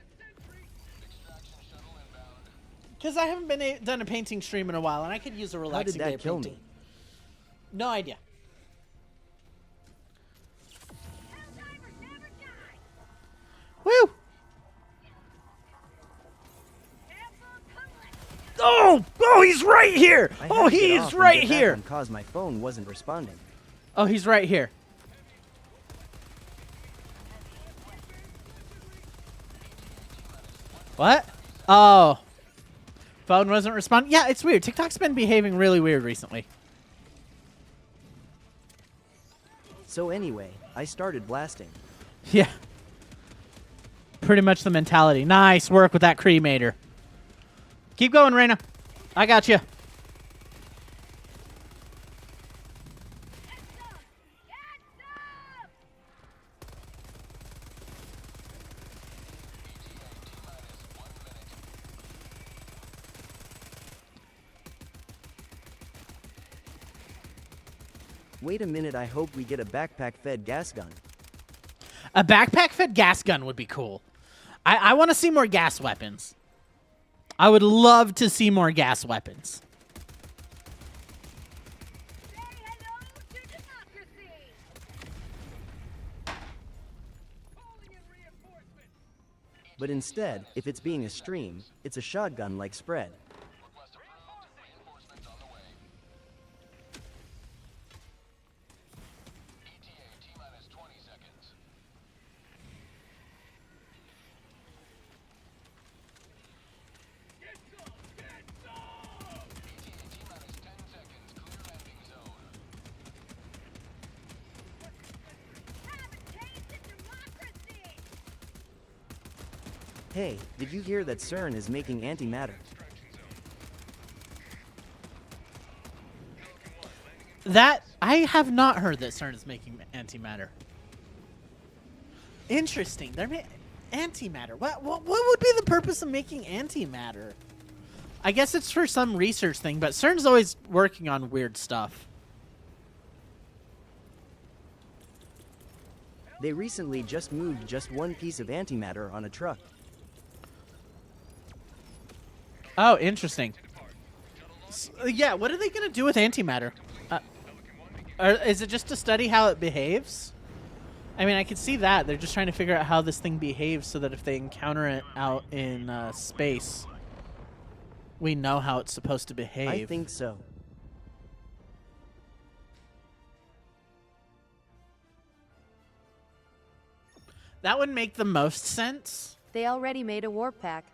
Speaker 1: Because I haven't been done a painting stream in a while, and I could use a
Speaker 3: How
Speaker 1: relaxing
Speaker 3: did
Speaker 1: day
Speaker 3: that
Speaker 1: of
Speaker 3: kill
Speaker 1: painting.
Speaker 3: me?
Speaker 1: No idea. Woo! Oh! Oh, he's right here!
Speaker 3: I had
Speaker 1: Oh,
Speaker 3: to get
Speaker 1: he's
Speaker 3: off and
Speaker 1: right
Speaker 3: get back
Speaker 1: here!
Speaker 3: on cause my phone wasn't responding.
Speaker 1: Oh, he's right here. What? Oh. Phone wasn't responding? Yeah, it's weird. TikTok's been behaving really weird recently.
Speaker 3: So anyway, I started blasting.
Speaker 1: Yeah. Pretty much the mentality. Nice work with that cremator. Keep going, Reyna. I got you.
Speaker 3: Wait a minute, I hope we get a backpack-fed gas gun.
Speaker 1: A backpack-fed gas gun would be cool. I want to see more gas weapons. I would love to see more gas weapons.
Speaker 8: Say hello to democracy. Calling in reinforcements.
Speaker 3: But instead, if it's being a stream, it's a shotgun like spread.
Speaker 9: Request approved. Reinforcements on the way. ETA T-minus 20 seconds.
Speaker 8: Get some. Get some.
Speaker 9: ETA T-minus 10 seconds. Clear landing zone.
Speaker 8: Have a taste of democracy.
Speaker 3: Hey, did you hear that CERN is making antimatter?
Speaker 1: That I have not heard that CERN is making antimatter. Interesting. They're antimatter. What would be the purpose of making antimatter? I guess it's for some research thing, but CERN's always working on weird stuff.
Speaker 3: They recently just moved just one piece of antimatter on a truck.
Speaker 1: Oh, interesting. Yeah, what are they going to do with antimatter? Is it just to study how it behaves? I mean, I could see that. They're just trying to figure out how this thing behaves so that if they encounter it out in space, we know how it's supposed to behave.
Speaker 3: I think so.
Speaker 1: That would make the most sense.
Speaker 6: They already made a warp pack.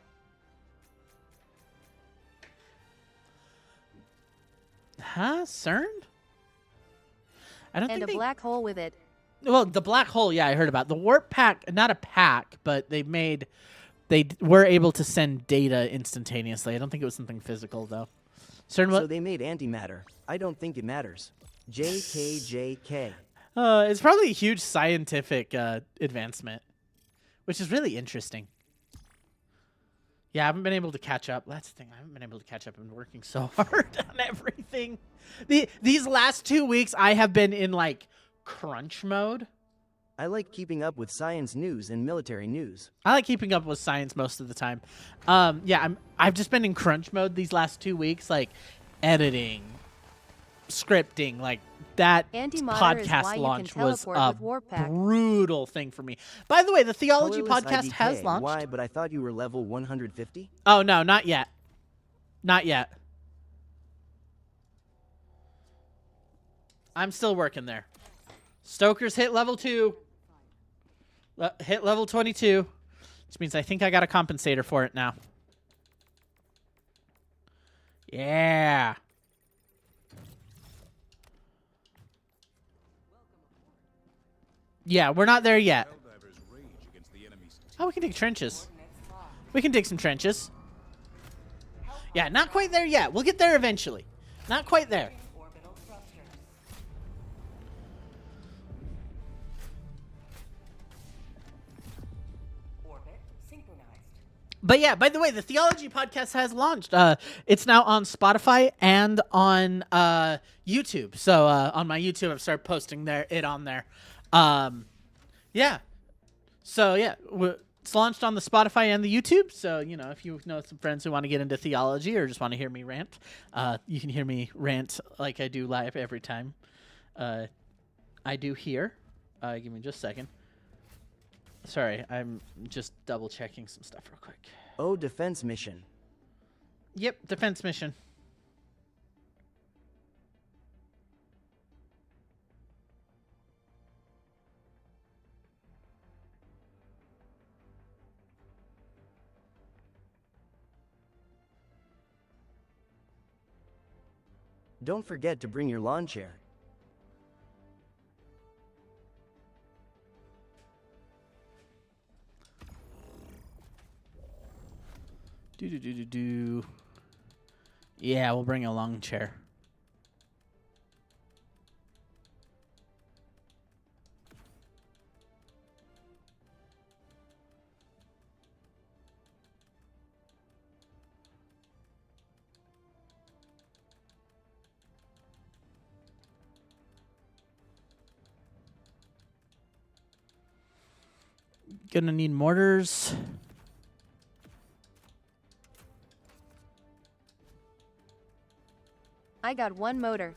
Speaker 1: Huh? CERN? I don't
Speaker 6: And
Speaker 1: think
Speaker 6: a black hole with it.
Speaker 1: Well, the black hole, yeah, I heard about. The warp pack, not a pack, but they were able to send data instantaneously. I don't think it was something physical, though. CERN
Speaker 3: So they made antimatter. I don't think it matters. JKJK.
Speaker 1: It's probably a huge scientific advancement, which is really interesting. Yeah, I haven't been able to catch up. That's the thing. I haven't been able to catch up. I've been working so hard on everything. These last 2 weeks, I have been in, like, crunch mode.
Speaker 3: I like keeping up with science news and military news.
Speaker 1: I like keeping up with science most of the time. Yeah, I've just been in crunch mode these last 2 weeks, like editing, scripting, like that
Speaker 6: Antimatter is why
Speaker 1: podcast
Speaker 6: you
Speaker 1: launch
Speaker 6: can
Speaker 1: was
Speaker 6: teleport
Speaker 1: a
Speaker 6: with Warp Pack.
Speaker 1: brutal thing for me. By the way, the Theology
Speaker 3: Colorless
Speaker 1: podcast
Speaker 3: IDK.
Speaker 1: has launched.
Speaker 3: Why? But I thought you were level 150?
Speaker 1: Oh, no, not yet. Not yet. I'm still working there. Stoker's hit level 2. Hit level 22. Which means I think I got a compensator for it now. Yeah. Yeah, we're not there yet.
Speaker 4: Helldivers rage against the enemy's
Speaker 1: Oh, we can dig trenches. We can dig some trenches. Yeah, not quite there yet. We'll get there eventually. Not quite there.
Speaker 7: Orbital thrusters. Orbit synchronized.
Speaker 1: But yeah, by the way, the Theology podcast has launched. It's now on Spotify and on YouTube. So on my YouTube, I've started posting it on there. Yeah. So yeah, it's launched on the Spotify and the YouTube. So if you know some friends who want to get into theology or just want to hear me rant, you can hear me rant like I do live every time. I do here. Give me just a second. Sorry, I'm just double checking some stuff real quick.
Speaker 3: Oh, defense mission.
Speaker 1: Yep, defense mission.
Speaker 3: Don't forget to bring your lawn chair.
Speaker 1: Do. Yeah, we'll bring a long chair. Gonna need mortars.
Speaker 6: I got one motor.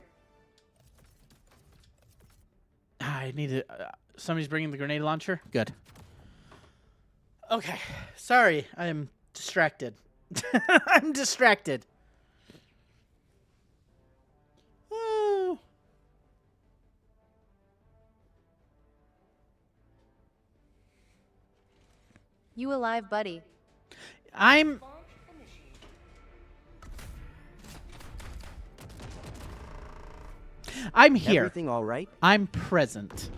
Speaker 1: I need to. Somebody's bringing the grenade launcher. Good. Okay. Sorry, I'm distracted. I'm distracted. Oh.
Speaker 6: You alive, buddy?
Speaker 1: I'm.
Speaker 7: Launch initiated.
Speaker 1: I'm here.
Speaker 3: Everything all right?
Speaker 1: I'm present.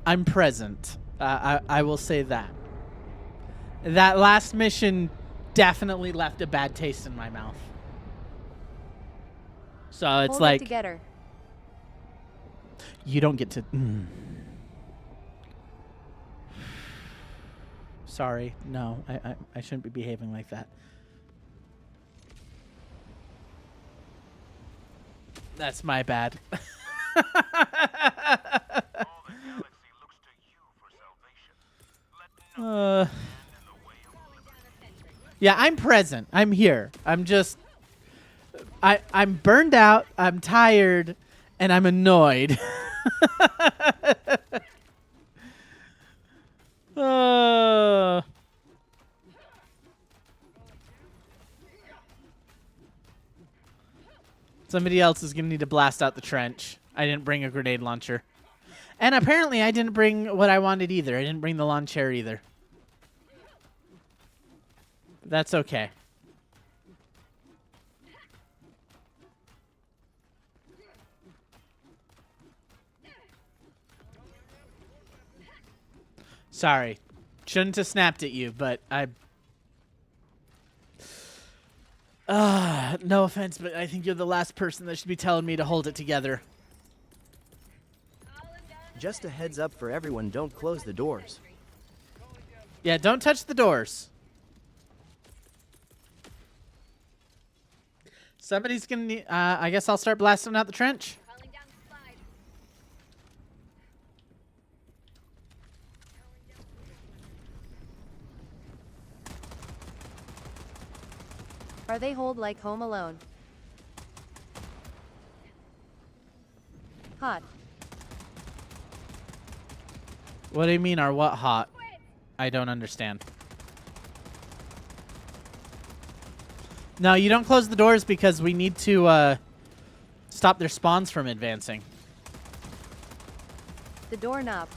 Speaker 1: I'm present. I will say that. That last mission definitely left a bad taste in my mouth. So it's
Speaker 6: Hold
Speaker 1: like
Speaker 6: it together.
Speaker 1: you don't get to. Sorry, no, I shouldn't be behaving like that. That's my bad. Yeah, I'm present. I'm here. I'm just I'm burned out, I'm tired, and I'm annoyed. Somebody else is going to need to blast out the trench. I didn't bring a grenade launcher. And apparently I didn't bring what I wanted either. I didn't bring the lawn chair either. That's okay. Sorry. Shouldn't have snapped at you, but I... no offense, but I think you're the last person that should be telling me to hold it together.
Speaker 3: Just a heads up for everyone, don't close the doors.
Speaker 1: Yeah, don't touch the doors. Somebody's gonna need, I guess I'll start blasting out the trench.
Speaker 8: Calling down the slide.
Speaker 6: Are they hold like Home Alone? Hot.
Speaker 1: What do you mean, are what hot? I don't understand. No, you don't close the doors because we need to stop their spawns from advancing.
Speaker 6: The doorknob.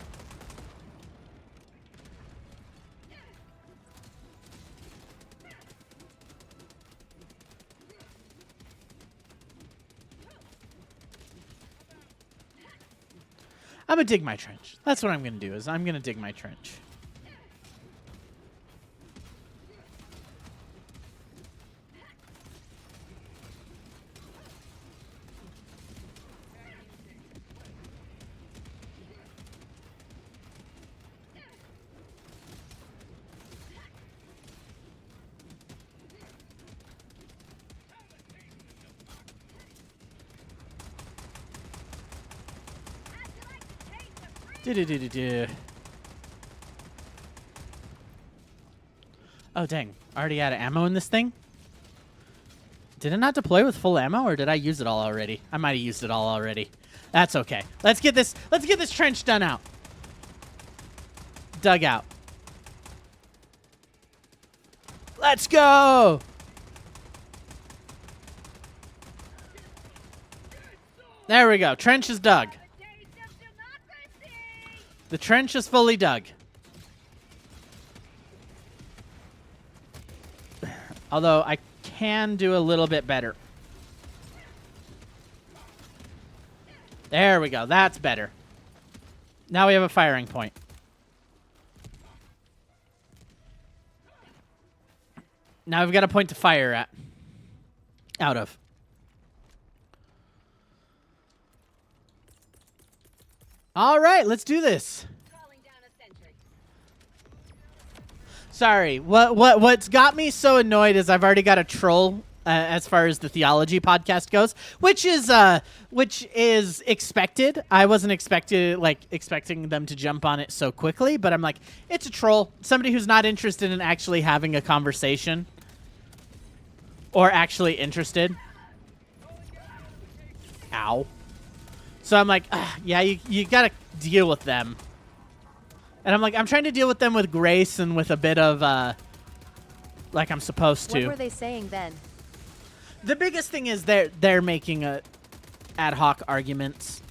Speaker 1: I'm gonna dig my trench. That's what I'm gonna do. Is I'm gonna dig my trench. Do-do-do-do-do. Oh, dang. Already out of ammo in this thing? Did it not deploy with full ammo, or did I use it all already? I might have used it all already. That's okay. Let's get this trench done out. Dug out. Let's go! There we go. Trench is dug. The trench is fully dug. Although I can do a little bit better. There we go. That's better. Now we have a firing point. Now we've got a point to fire at. Out of. All right, let's do this. Sorry, what's got me so annoyed is I've already got a troll as far as the theology podcast goes, which is expected. I wasn't expecting them to jump on it so quickly, but I'm like, it's a troll, somebody who's not interested in actually having a conversation or actually interested. Ow. So I'm like, yeah, you gotta deal with them. And I'm like, I'm trying to deal with them with grace and with a bit of, like I'm supposed to.
Speaker 6: What were they saying then?
Speaker 1: The biggest thing is they're making ad hoc arguments.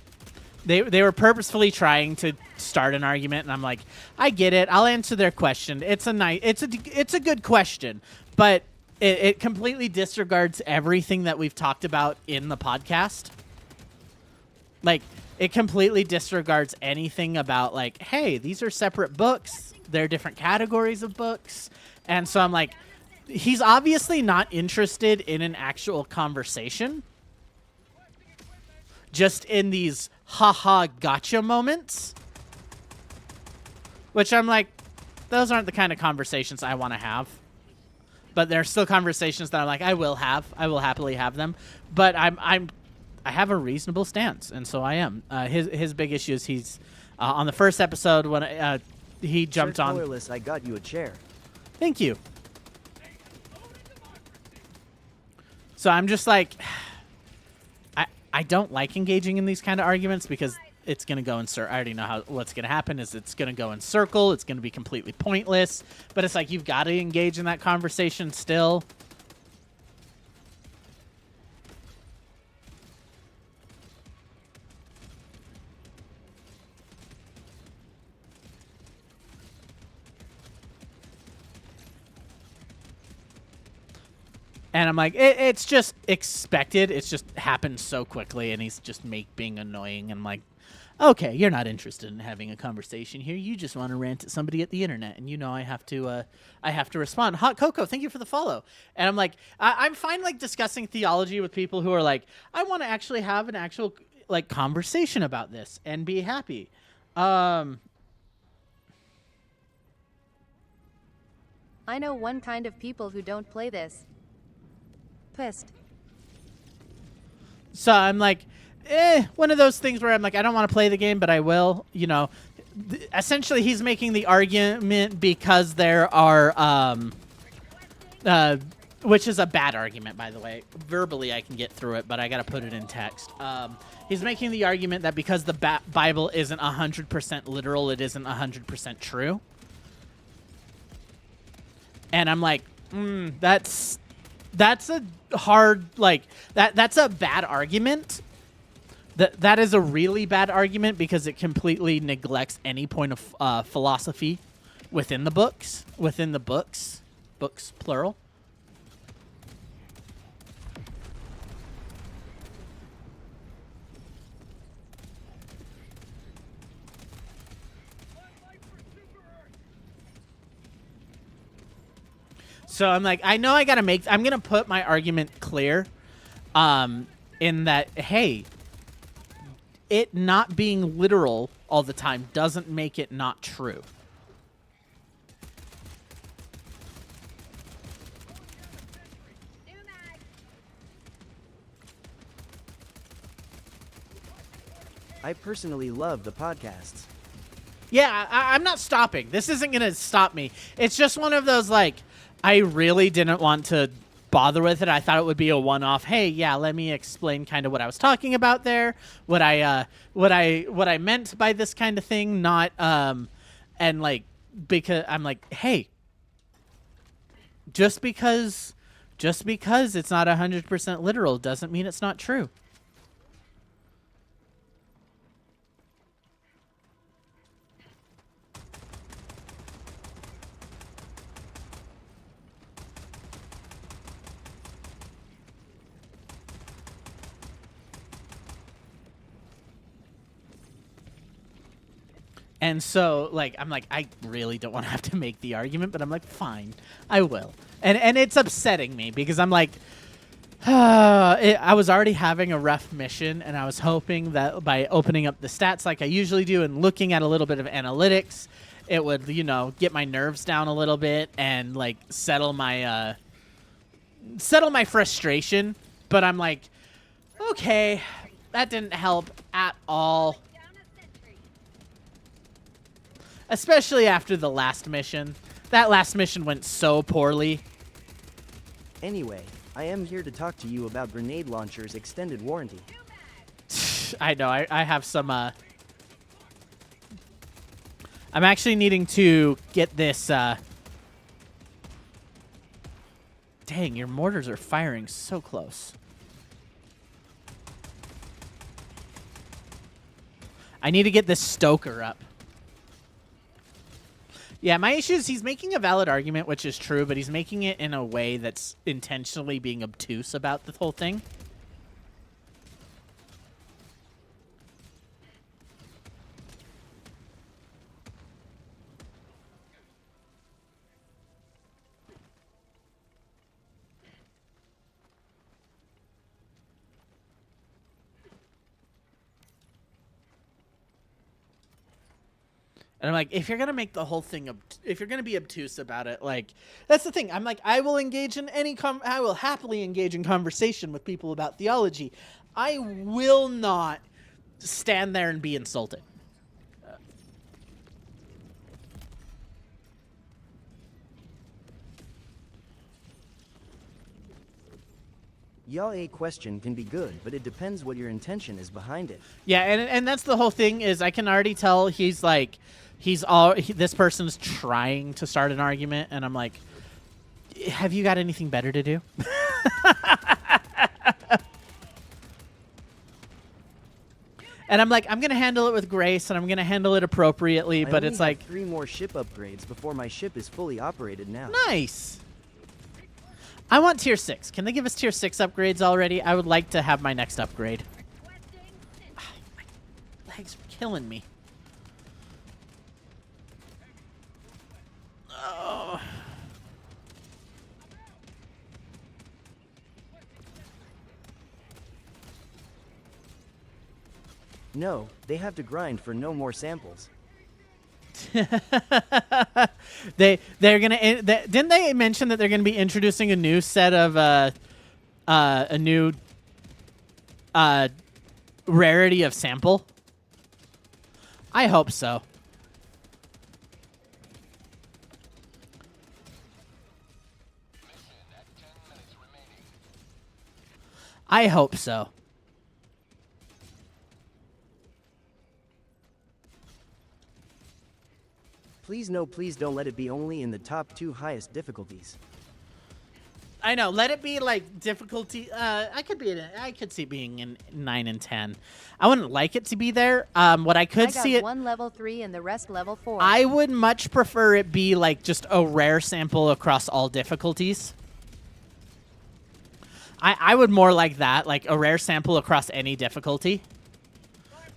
Speaker 1: They were purposefully trying to start an argument, and I'm like, I get it. I'll answer their question. It's a good question, but it completely disregards everything that we've talked about in the podcast. Like, it completely disregards anything about, like, hey, these are separate books. They're different categories of books. And so I'm like, he's obviously not interested in an actual conversation. Just in these haha gotcha moments. Which I'm like, those aren't the kind of conversations I want to have. But there are still conversations that I'm like, I will happily have them. But I have a reasonable stance, and so I am. His big issue is he's on the first episode when he jumped on.
Speaker 3: Colorless, I got you a chair.
Speaker 1: Thank you. So I'm just like, I don't like engaging in these kind of arguments because it's gonna go in circle. I already know what's gonna happen is it's gonna go in circle. It's gonna be completely pointless. But it's like you've got to engage in that conversation still. And I'm like, it's just expected. It's just happened so quickly, and he's just being annoying. And I'm like, okay, you're not interested in having a conversation here. You just want to rant at somebody at the internet, and you know I have to respond. Hot Cocoa, thank you for the follow. And I'm like, I'm fine like discussing theology with people who are like, I want to actually have an actual like conversation about this and be happy.
Speaker 6: I know one kind of people who don't play this. Pissed.
Speaker 1: So I'm like, one of those things where I'm like, I don't want to play the game, but I will. You know, essentially he's making the argument because there are, which is a bad argument, by the way. Verbally, I can get through it, but I got to put it in text. He's making the argument that because the Bible isn't 100% literal, it isn't 100% true. And I'm like, that's a hard, like, that's a bad argument. That is a really bad argument because it completely neglects any point of philosophy within the books. Books, plural. So I'm like, I know I gotta I'm gonna put my argument clear, in that, hey, it not being literal all the time doesn't make it not true.
Speaker 3: I personally love the podcasts.
Speaker 1: Yeah, I'm not stopping. This isn't going to stop me. It's just one of those, like, I really didn't want to bother with it. I thought it would be a one-off. Hey, yeah, let me explain kind of what I was talking about there. What I meant by this kind of thing, not and like because I'm like, hey, just because it's not 100% literal doesn't mean it's not true. And so, like, I'm like, I really don't want to have to make the argument, but I'm like, fine, I will. And it's upsetting me because I'm like, I was already having a rough mission, and I was hoping that by opening up the stats like I usually do and looking at a little bit of analytics, it would, you know, get my nerves down a little bit and, like, settle my frustration. But I'm like, okay, that didn't help at all. Especially after the last mission. That last mission went so poorly.
Speaker 3: Anyway, I am here to talk to you about grenade launchers extended warranty.
Speaker 1: I know, I have some, I'm actually needing to get this, Dang, your mortars are firing so close. I need to get this Stoker up. Yeah, my issue is he's making a valid argument, which is true, but he's making it in a way that's intentionally being obtuse about the whole thing. And I'm like, if you're gonna make the whole thing, if you're gonna be obtuse about it, like, that's the thing. I'm like, I will engage in I will happily engage in conversation with people about theology. I will not stand there and be insulted.
Speaker 3: Y'all a question can be good, but it depends what your intention is behind it.
Speaker 1: Yeah, and that's the whole thing is I can already tell he's like, this person's trying to start an argument, and I'm like, have you got anything better to do? And I'm like, I'm going to handle it with grace, and I'm going to handle it appropriately, but it's like...
Speaker 3: 3 more ship upgrades before my ship is fully operated now.
Speaker 1: Nice! I want tier 6. Can they give us tier 6 upgrades already? I would like to have my next upgrade. My legs are killing me. Oh.
Speaker 3: No, they have to grind for no more samples.
Speaker 1: They're gonna didn't they mention that they're gonna be introducing a new set of a new rarity of sample? I hope so. I hope so.
Speaker 3: Please no, please don't let it be only in the top 2 highest difficulties.
Speaker 1: I know. Let it be like difficulty. I could see it being in 9 and 10. I wouldn't like it to be there. What I could see it.
Speaker 6: One level 3 and the rest level 4.
Speaker 1: I would much prefer it be like just a rare sample across all difficulties. I would more like that, like a rare sample across any difficulty.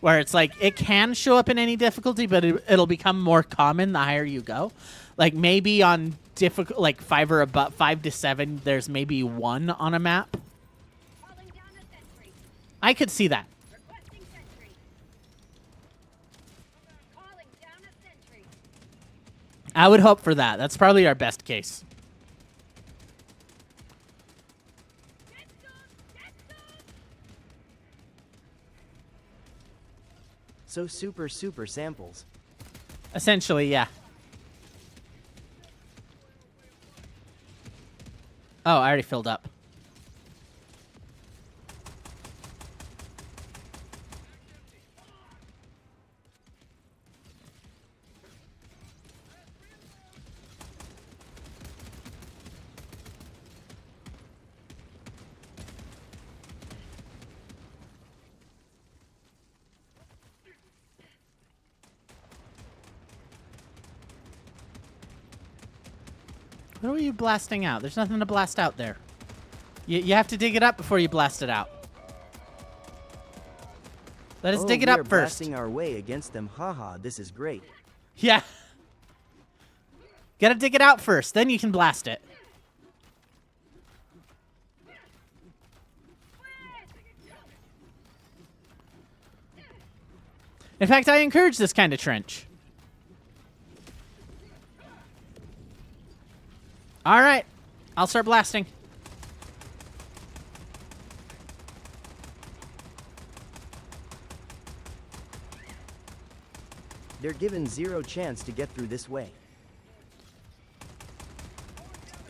Speaker 1: Where it's like, it can show up in any difficulty, but it'll become more common the higher you go. Like, maybe on difficult, like 5 or above, 5 to 7, there's maybe 1 on a map. I could see that. I would hope for that. That's probably our best case.
Speaker 3: So super samples.
Speaker 1: Essentially, yeah. Oh, I already filled up. What are you blasting out? There's nothing to blast out there. You have to dig it up before you blast it out. Let us dig it
Speaker 3: we
Speaker 1: up
Speaker 3: are
Speaker 1: first.
Speaker 3: blasting our way against them. Haha, this is great.
Speaker 1: Yeah. Gotta dig it out first, then you can blast it. In fact, I encourage this kind of trench. All right. I'll start blasting.
Speaker 3: They're given zero chance to get through this way.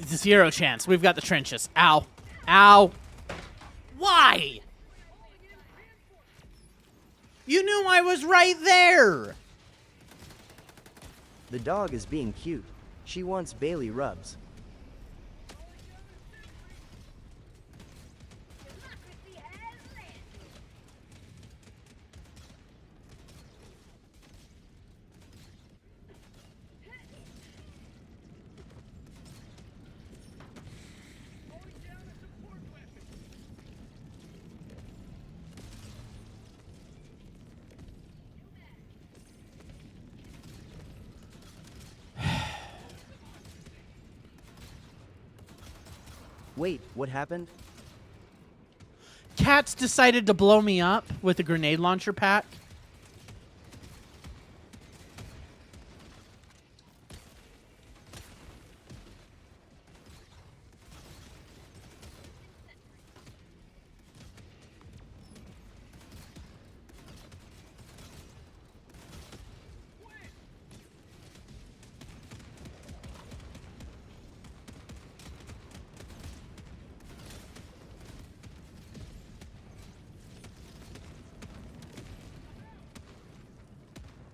Speaker 1: Zero chance. We've got the trenches. Ow. Ow. Why? You knew I was right there.
Speaker 3: The dog is being cute. She wants Bailey rubs. Wait, what happened?
Speaker 1: Cats decided to blow me up with a grenade launcher pack.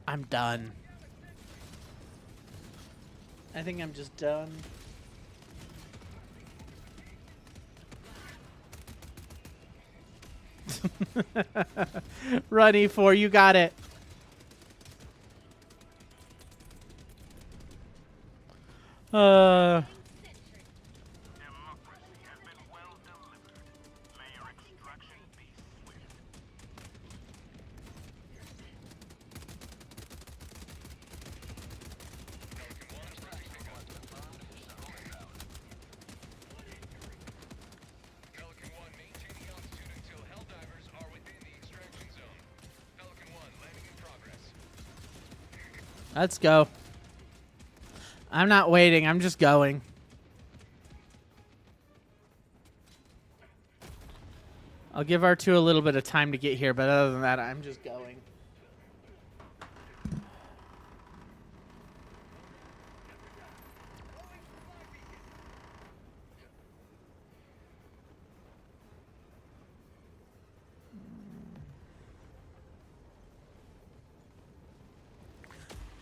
Speaker 1: I'm done. I think I'm just done. Run E4, you got it.
Speaker 9: Pelican 1, maintaining altitude until Helldivers are within the extraction zone. Pelican 1, landing in progress.
Speaker 1: Let's go. I'm not waiting. I'm just going. I'll give R2 a little bit of time to get here, but other than that, I'm just going.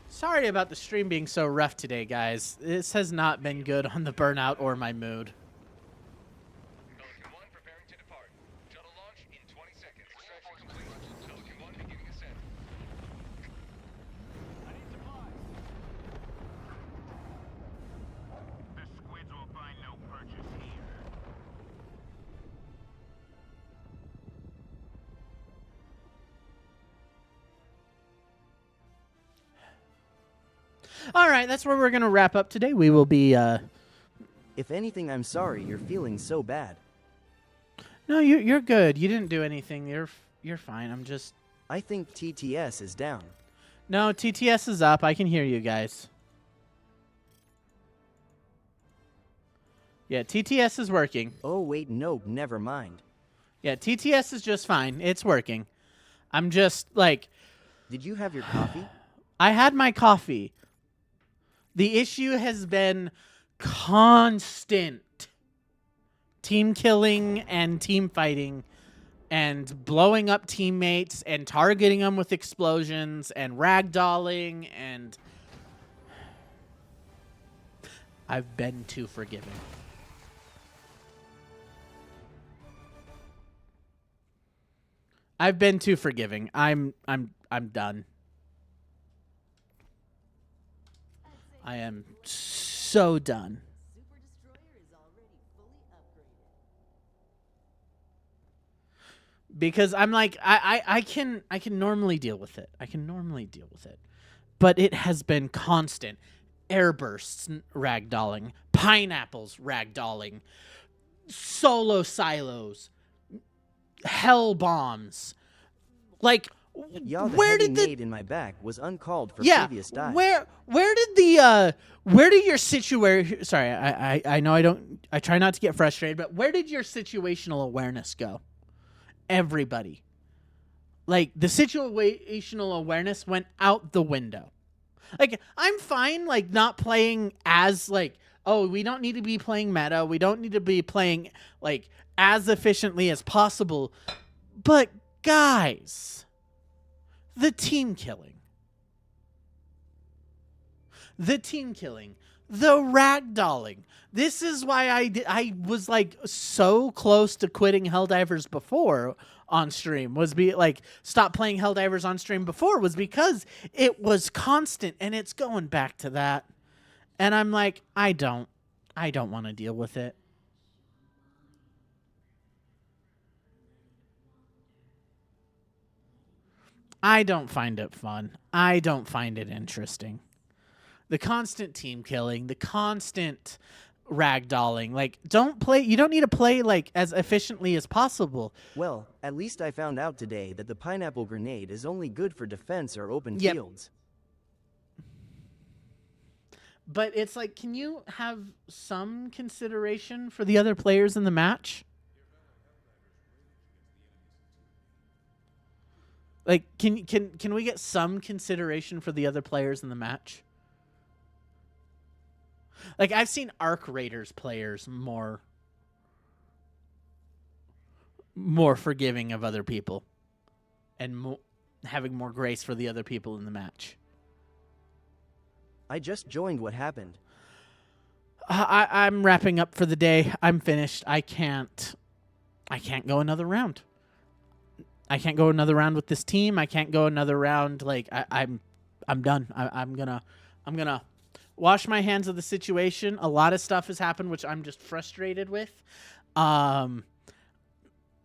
Speaker 1: Sorry about the stream being so rough today, guys. This has not been good on the burnout or my mood.
Speaker 9: Pelican 1, preparing to depart. Shuttle launch in 20 seconds. Extraction complete. Pelican 1, beginning ascent.
Speaker 5: The squids will find no purchase here.
Speaker 1: All right, that's where we're going to wrap up today. We will be...
Speaker 3: If anything, I'm sorry you're feeling so bad.
Speaker 1: No, you're good. You didn't do anything. You're fine. I'm just...
Speaker 3: I think TTS is down.
Speaker 1: No, TTS is up. I can hear you guys. Yeah, TTS is working.
Speaker 3: Oh, wait, no, never mind.
Speaker 1: Yeah, TTS is just fine. It's working. I'm just, like...
Speaker 3: Did you have your coffee?
Speaker 1: I had my coffee. The issue has been constant team killing and team fighting and blowing up teammates and targeting them with explosions and ragdolling, and I've been too forgiving. I've been too forgiving. I'm done. I am so done. Because I'm like, I can normally deal with it. I can normally deal with it. But it has been constant. Airbursts ragdolling. Pineapples ragdolling. Solo silos. Hell bombs. Like,
Speaker 3: Y'all, the
Speaker 1: where
Speaker 3: heavy
Speaker 1: did the
Speaker 3: nade in my back was uncalled for
Speaker 1: yeah,
Speaker 3: previous dive.
Speaker 1: where did your situation? Sorry, I know I try not to get frustrated, but where did your situational awareness go? Everybody, like, the situational awareness went out the window. Like, I'm fine, like, not playing as, like, oh, we don't need to be playing meta, we don't need to be playing, like, as efficiently as possible, but guys, the team killing, the ragdolling. This is why I was, like, so close to quitting Helldivers before on stream, was stop playing Helldivers on stream before, was because it was constant, and it's going back to that. And I'm like, I don't want to deal with it. I don't find it fun. I don't find it interesting. The constant team killing, the constant ragdolling. Like, you don't need to play, like, as efficiently as possible.
Speaker 3: Well, at least I found out today that the pineapple grenade is only good for defense or open
Speaker 1: Yep.
Speaker 3: fields.
Speaker 1: But it's like, can you have some consideration for the other players in the match? Like, can we get some consideration for the other players in the match? Like, I've seen Arc Raiders players more forgiving of other people and having more grace for the other people in the match.
Speaker 3: I just joined. What happened?
Speaker 1: I'm wrapping up for the day. I'm finished. I can't go another round. I can't go another round with this team. I can't go another round. Like, I'm done. I'm gonna wash my hands of the situation. A lot of stuff has happened, which I'm just frustrated with.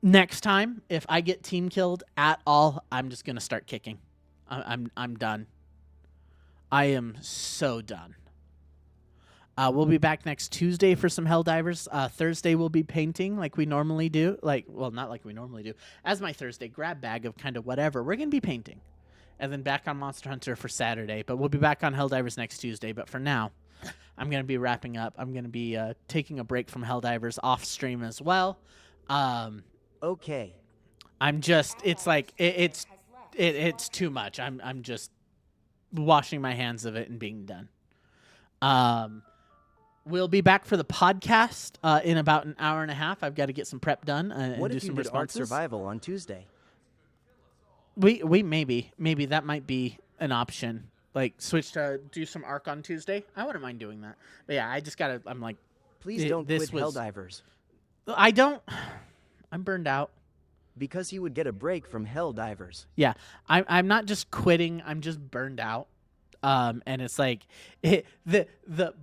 Speaker 1: Next time, if I get team killed at all, I'm just gonna start kicking. I'm done. I am so done. We'll be back next Tuesday for some Helldivers. Thursday we'll be painting like we normally do. Not like we normally do. As my Thursday grab bag of kind of whatever. We're going to be painting. And then back on Monster Hunter for Saturday. But we'll be back on Helldivers next Tuesday. But for now, I'm going to be wrapping up. I'm going to be taking a break from Helldivers off stream as well.
Speaker 3: Okay.
Speaker 1: I'm just, it's like, it's too much. I'm just washing my hands of it and being done. We'll be back for the podcast in about an hour and a half. I've got to get some prep done and
Speaker 3: What
Speaker 1: do
Speaker 3: if you
Speaker 1: some
Speaker 3: did Art
Speaker 1: responses.
Speaker 3: Survival on Tuesday?
Speaker 1: We maybe that might be an option. Like, switch to do some Arc on Tuesday. I wouldn't mind doing that. But yeah, I just gotta. I'm like,
Speaker 3: Please don't quit Helldivers.
Speaker 1: I don't. I'm burned out.
Speaker 3: Because he would get a break from Helldivers.
Speaker 1: Yeah, I'm not just quitting. I'm just burned out. And it's like the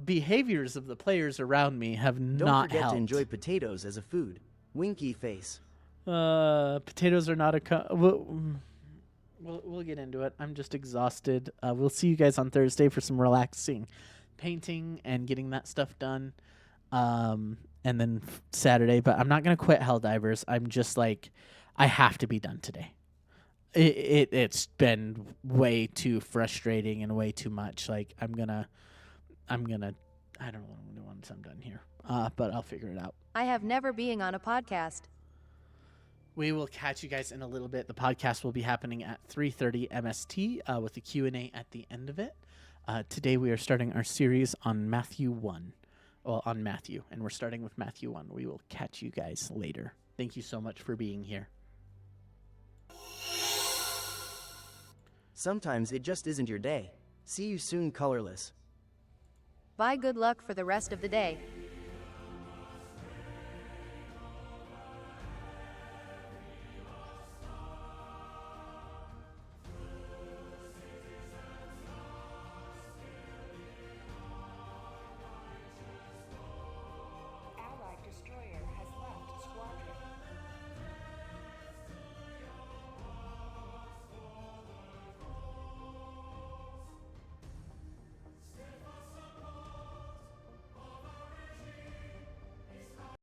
Speaker 1: behaviors of the players around me have
Speaker 3: Don't
Speaker 1: not
Speaker 3: forget
Speaker 1: helped.
Speaker 3: to enjoy potatoes as a food. Winky face.
Speaker 1: Potatoes are not a. We'll get into it. I'm just exhausted. We'll see you guys on Thursday for some relaxing painting and getting that stuff done. And then Saturday, but I'm not gonna quit Helldivers. I'm just like, I have to be done today. It's been way too frustrating and way too much. Like, I don't know what I'm gonna do once I'm done here. But I'll figure it out.
Speaker 6: I have never been on a podcast.
Speaker 1: We will catch you guys in a little bit. The podcast will be happening at 3:30 MST with the Q&A at the end of it. Today we are starting our series on Matthew 1. Well, on Matthew, and we're starting with Matthew 1. We will catch you guys later. Thank you so much for being here.
Speaker 3: Sometimes it just isn't your day. See you soon, colorless.
Speaker 6: Bye, good luck for the rest of the day.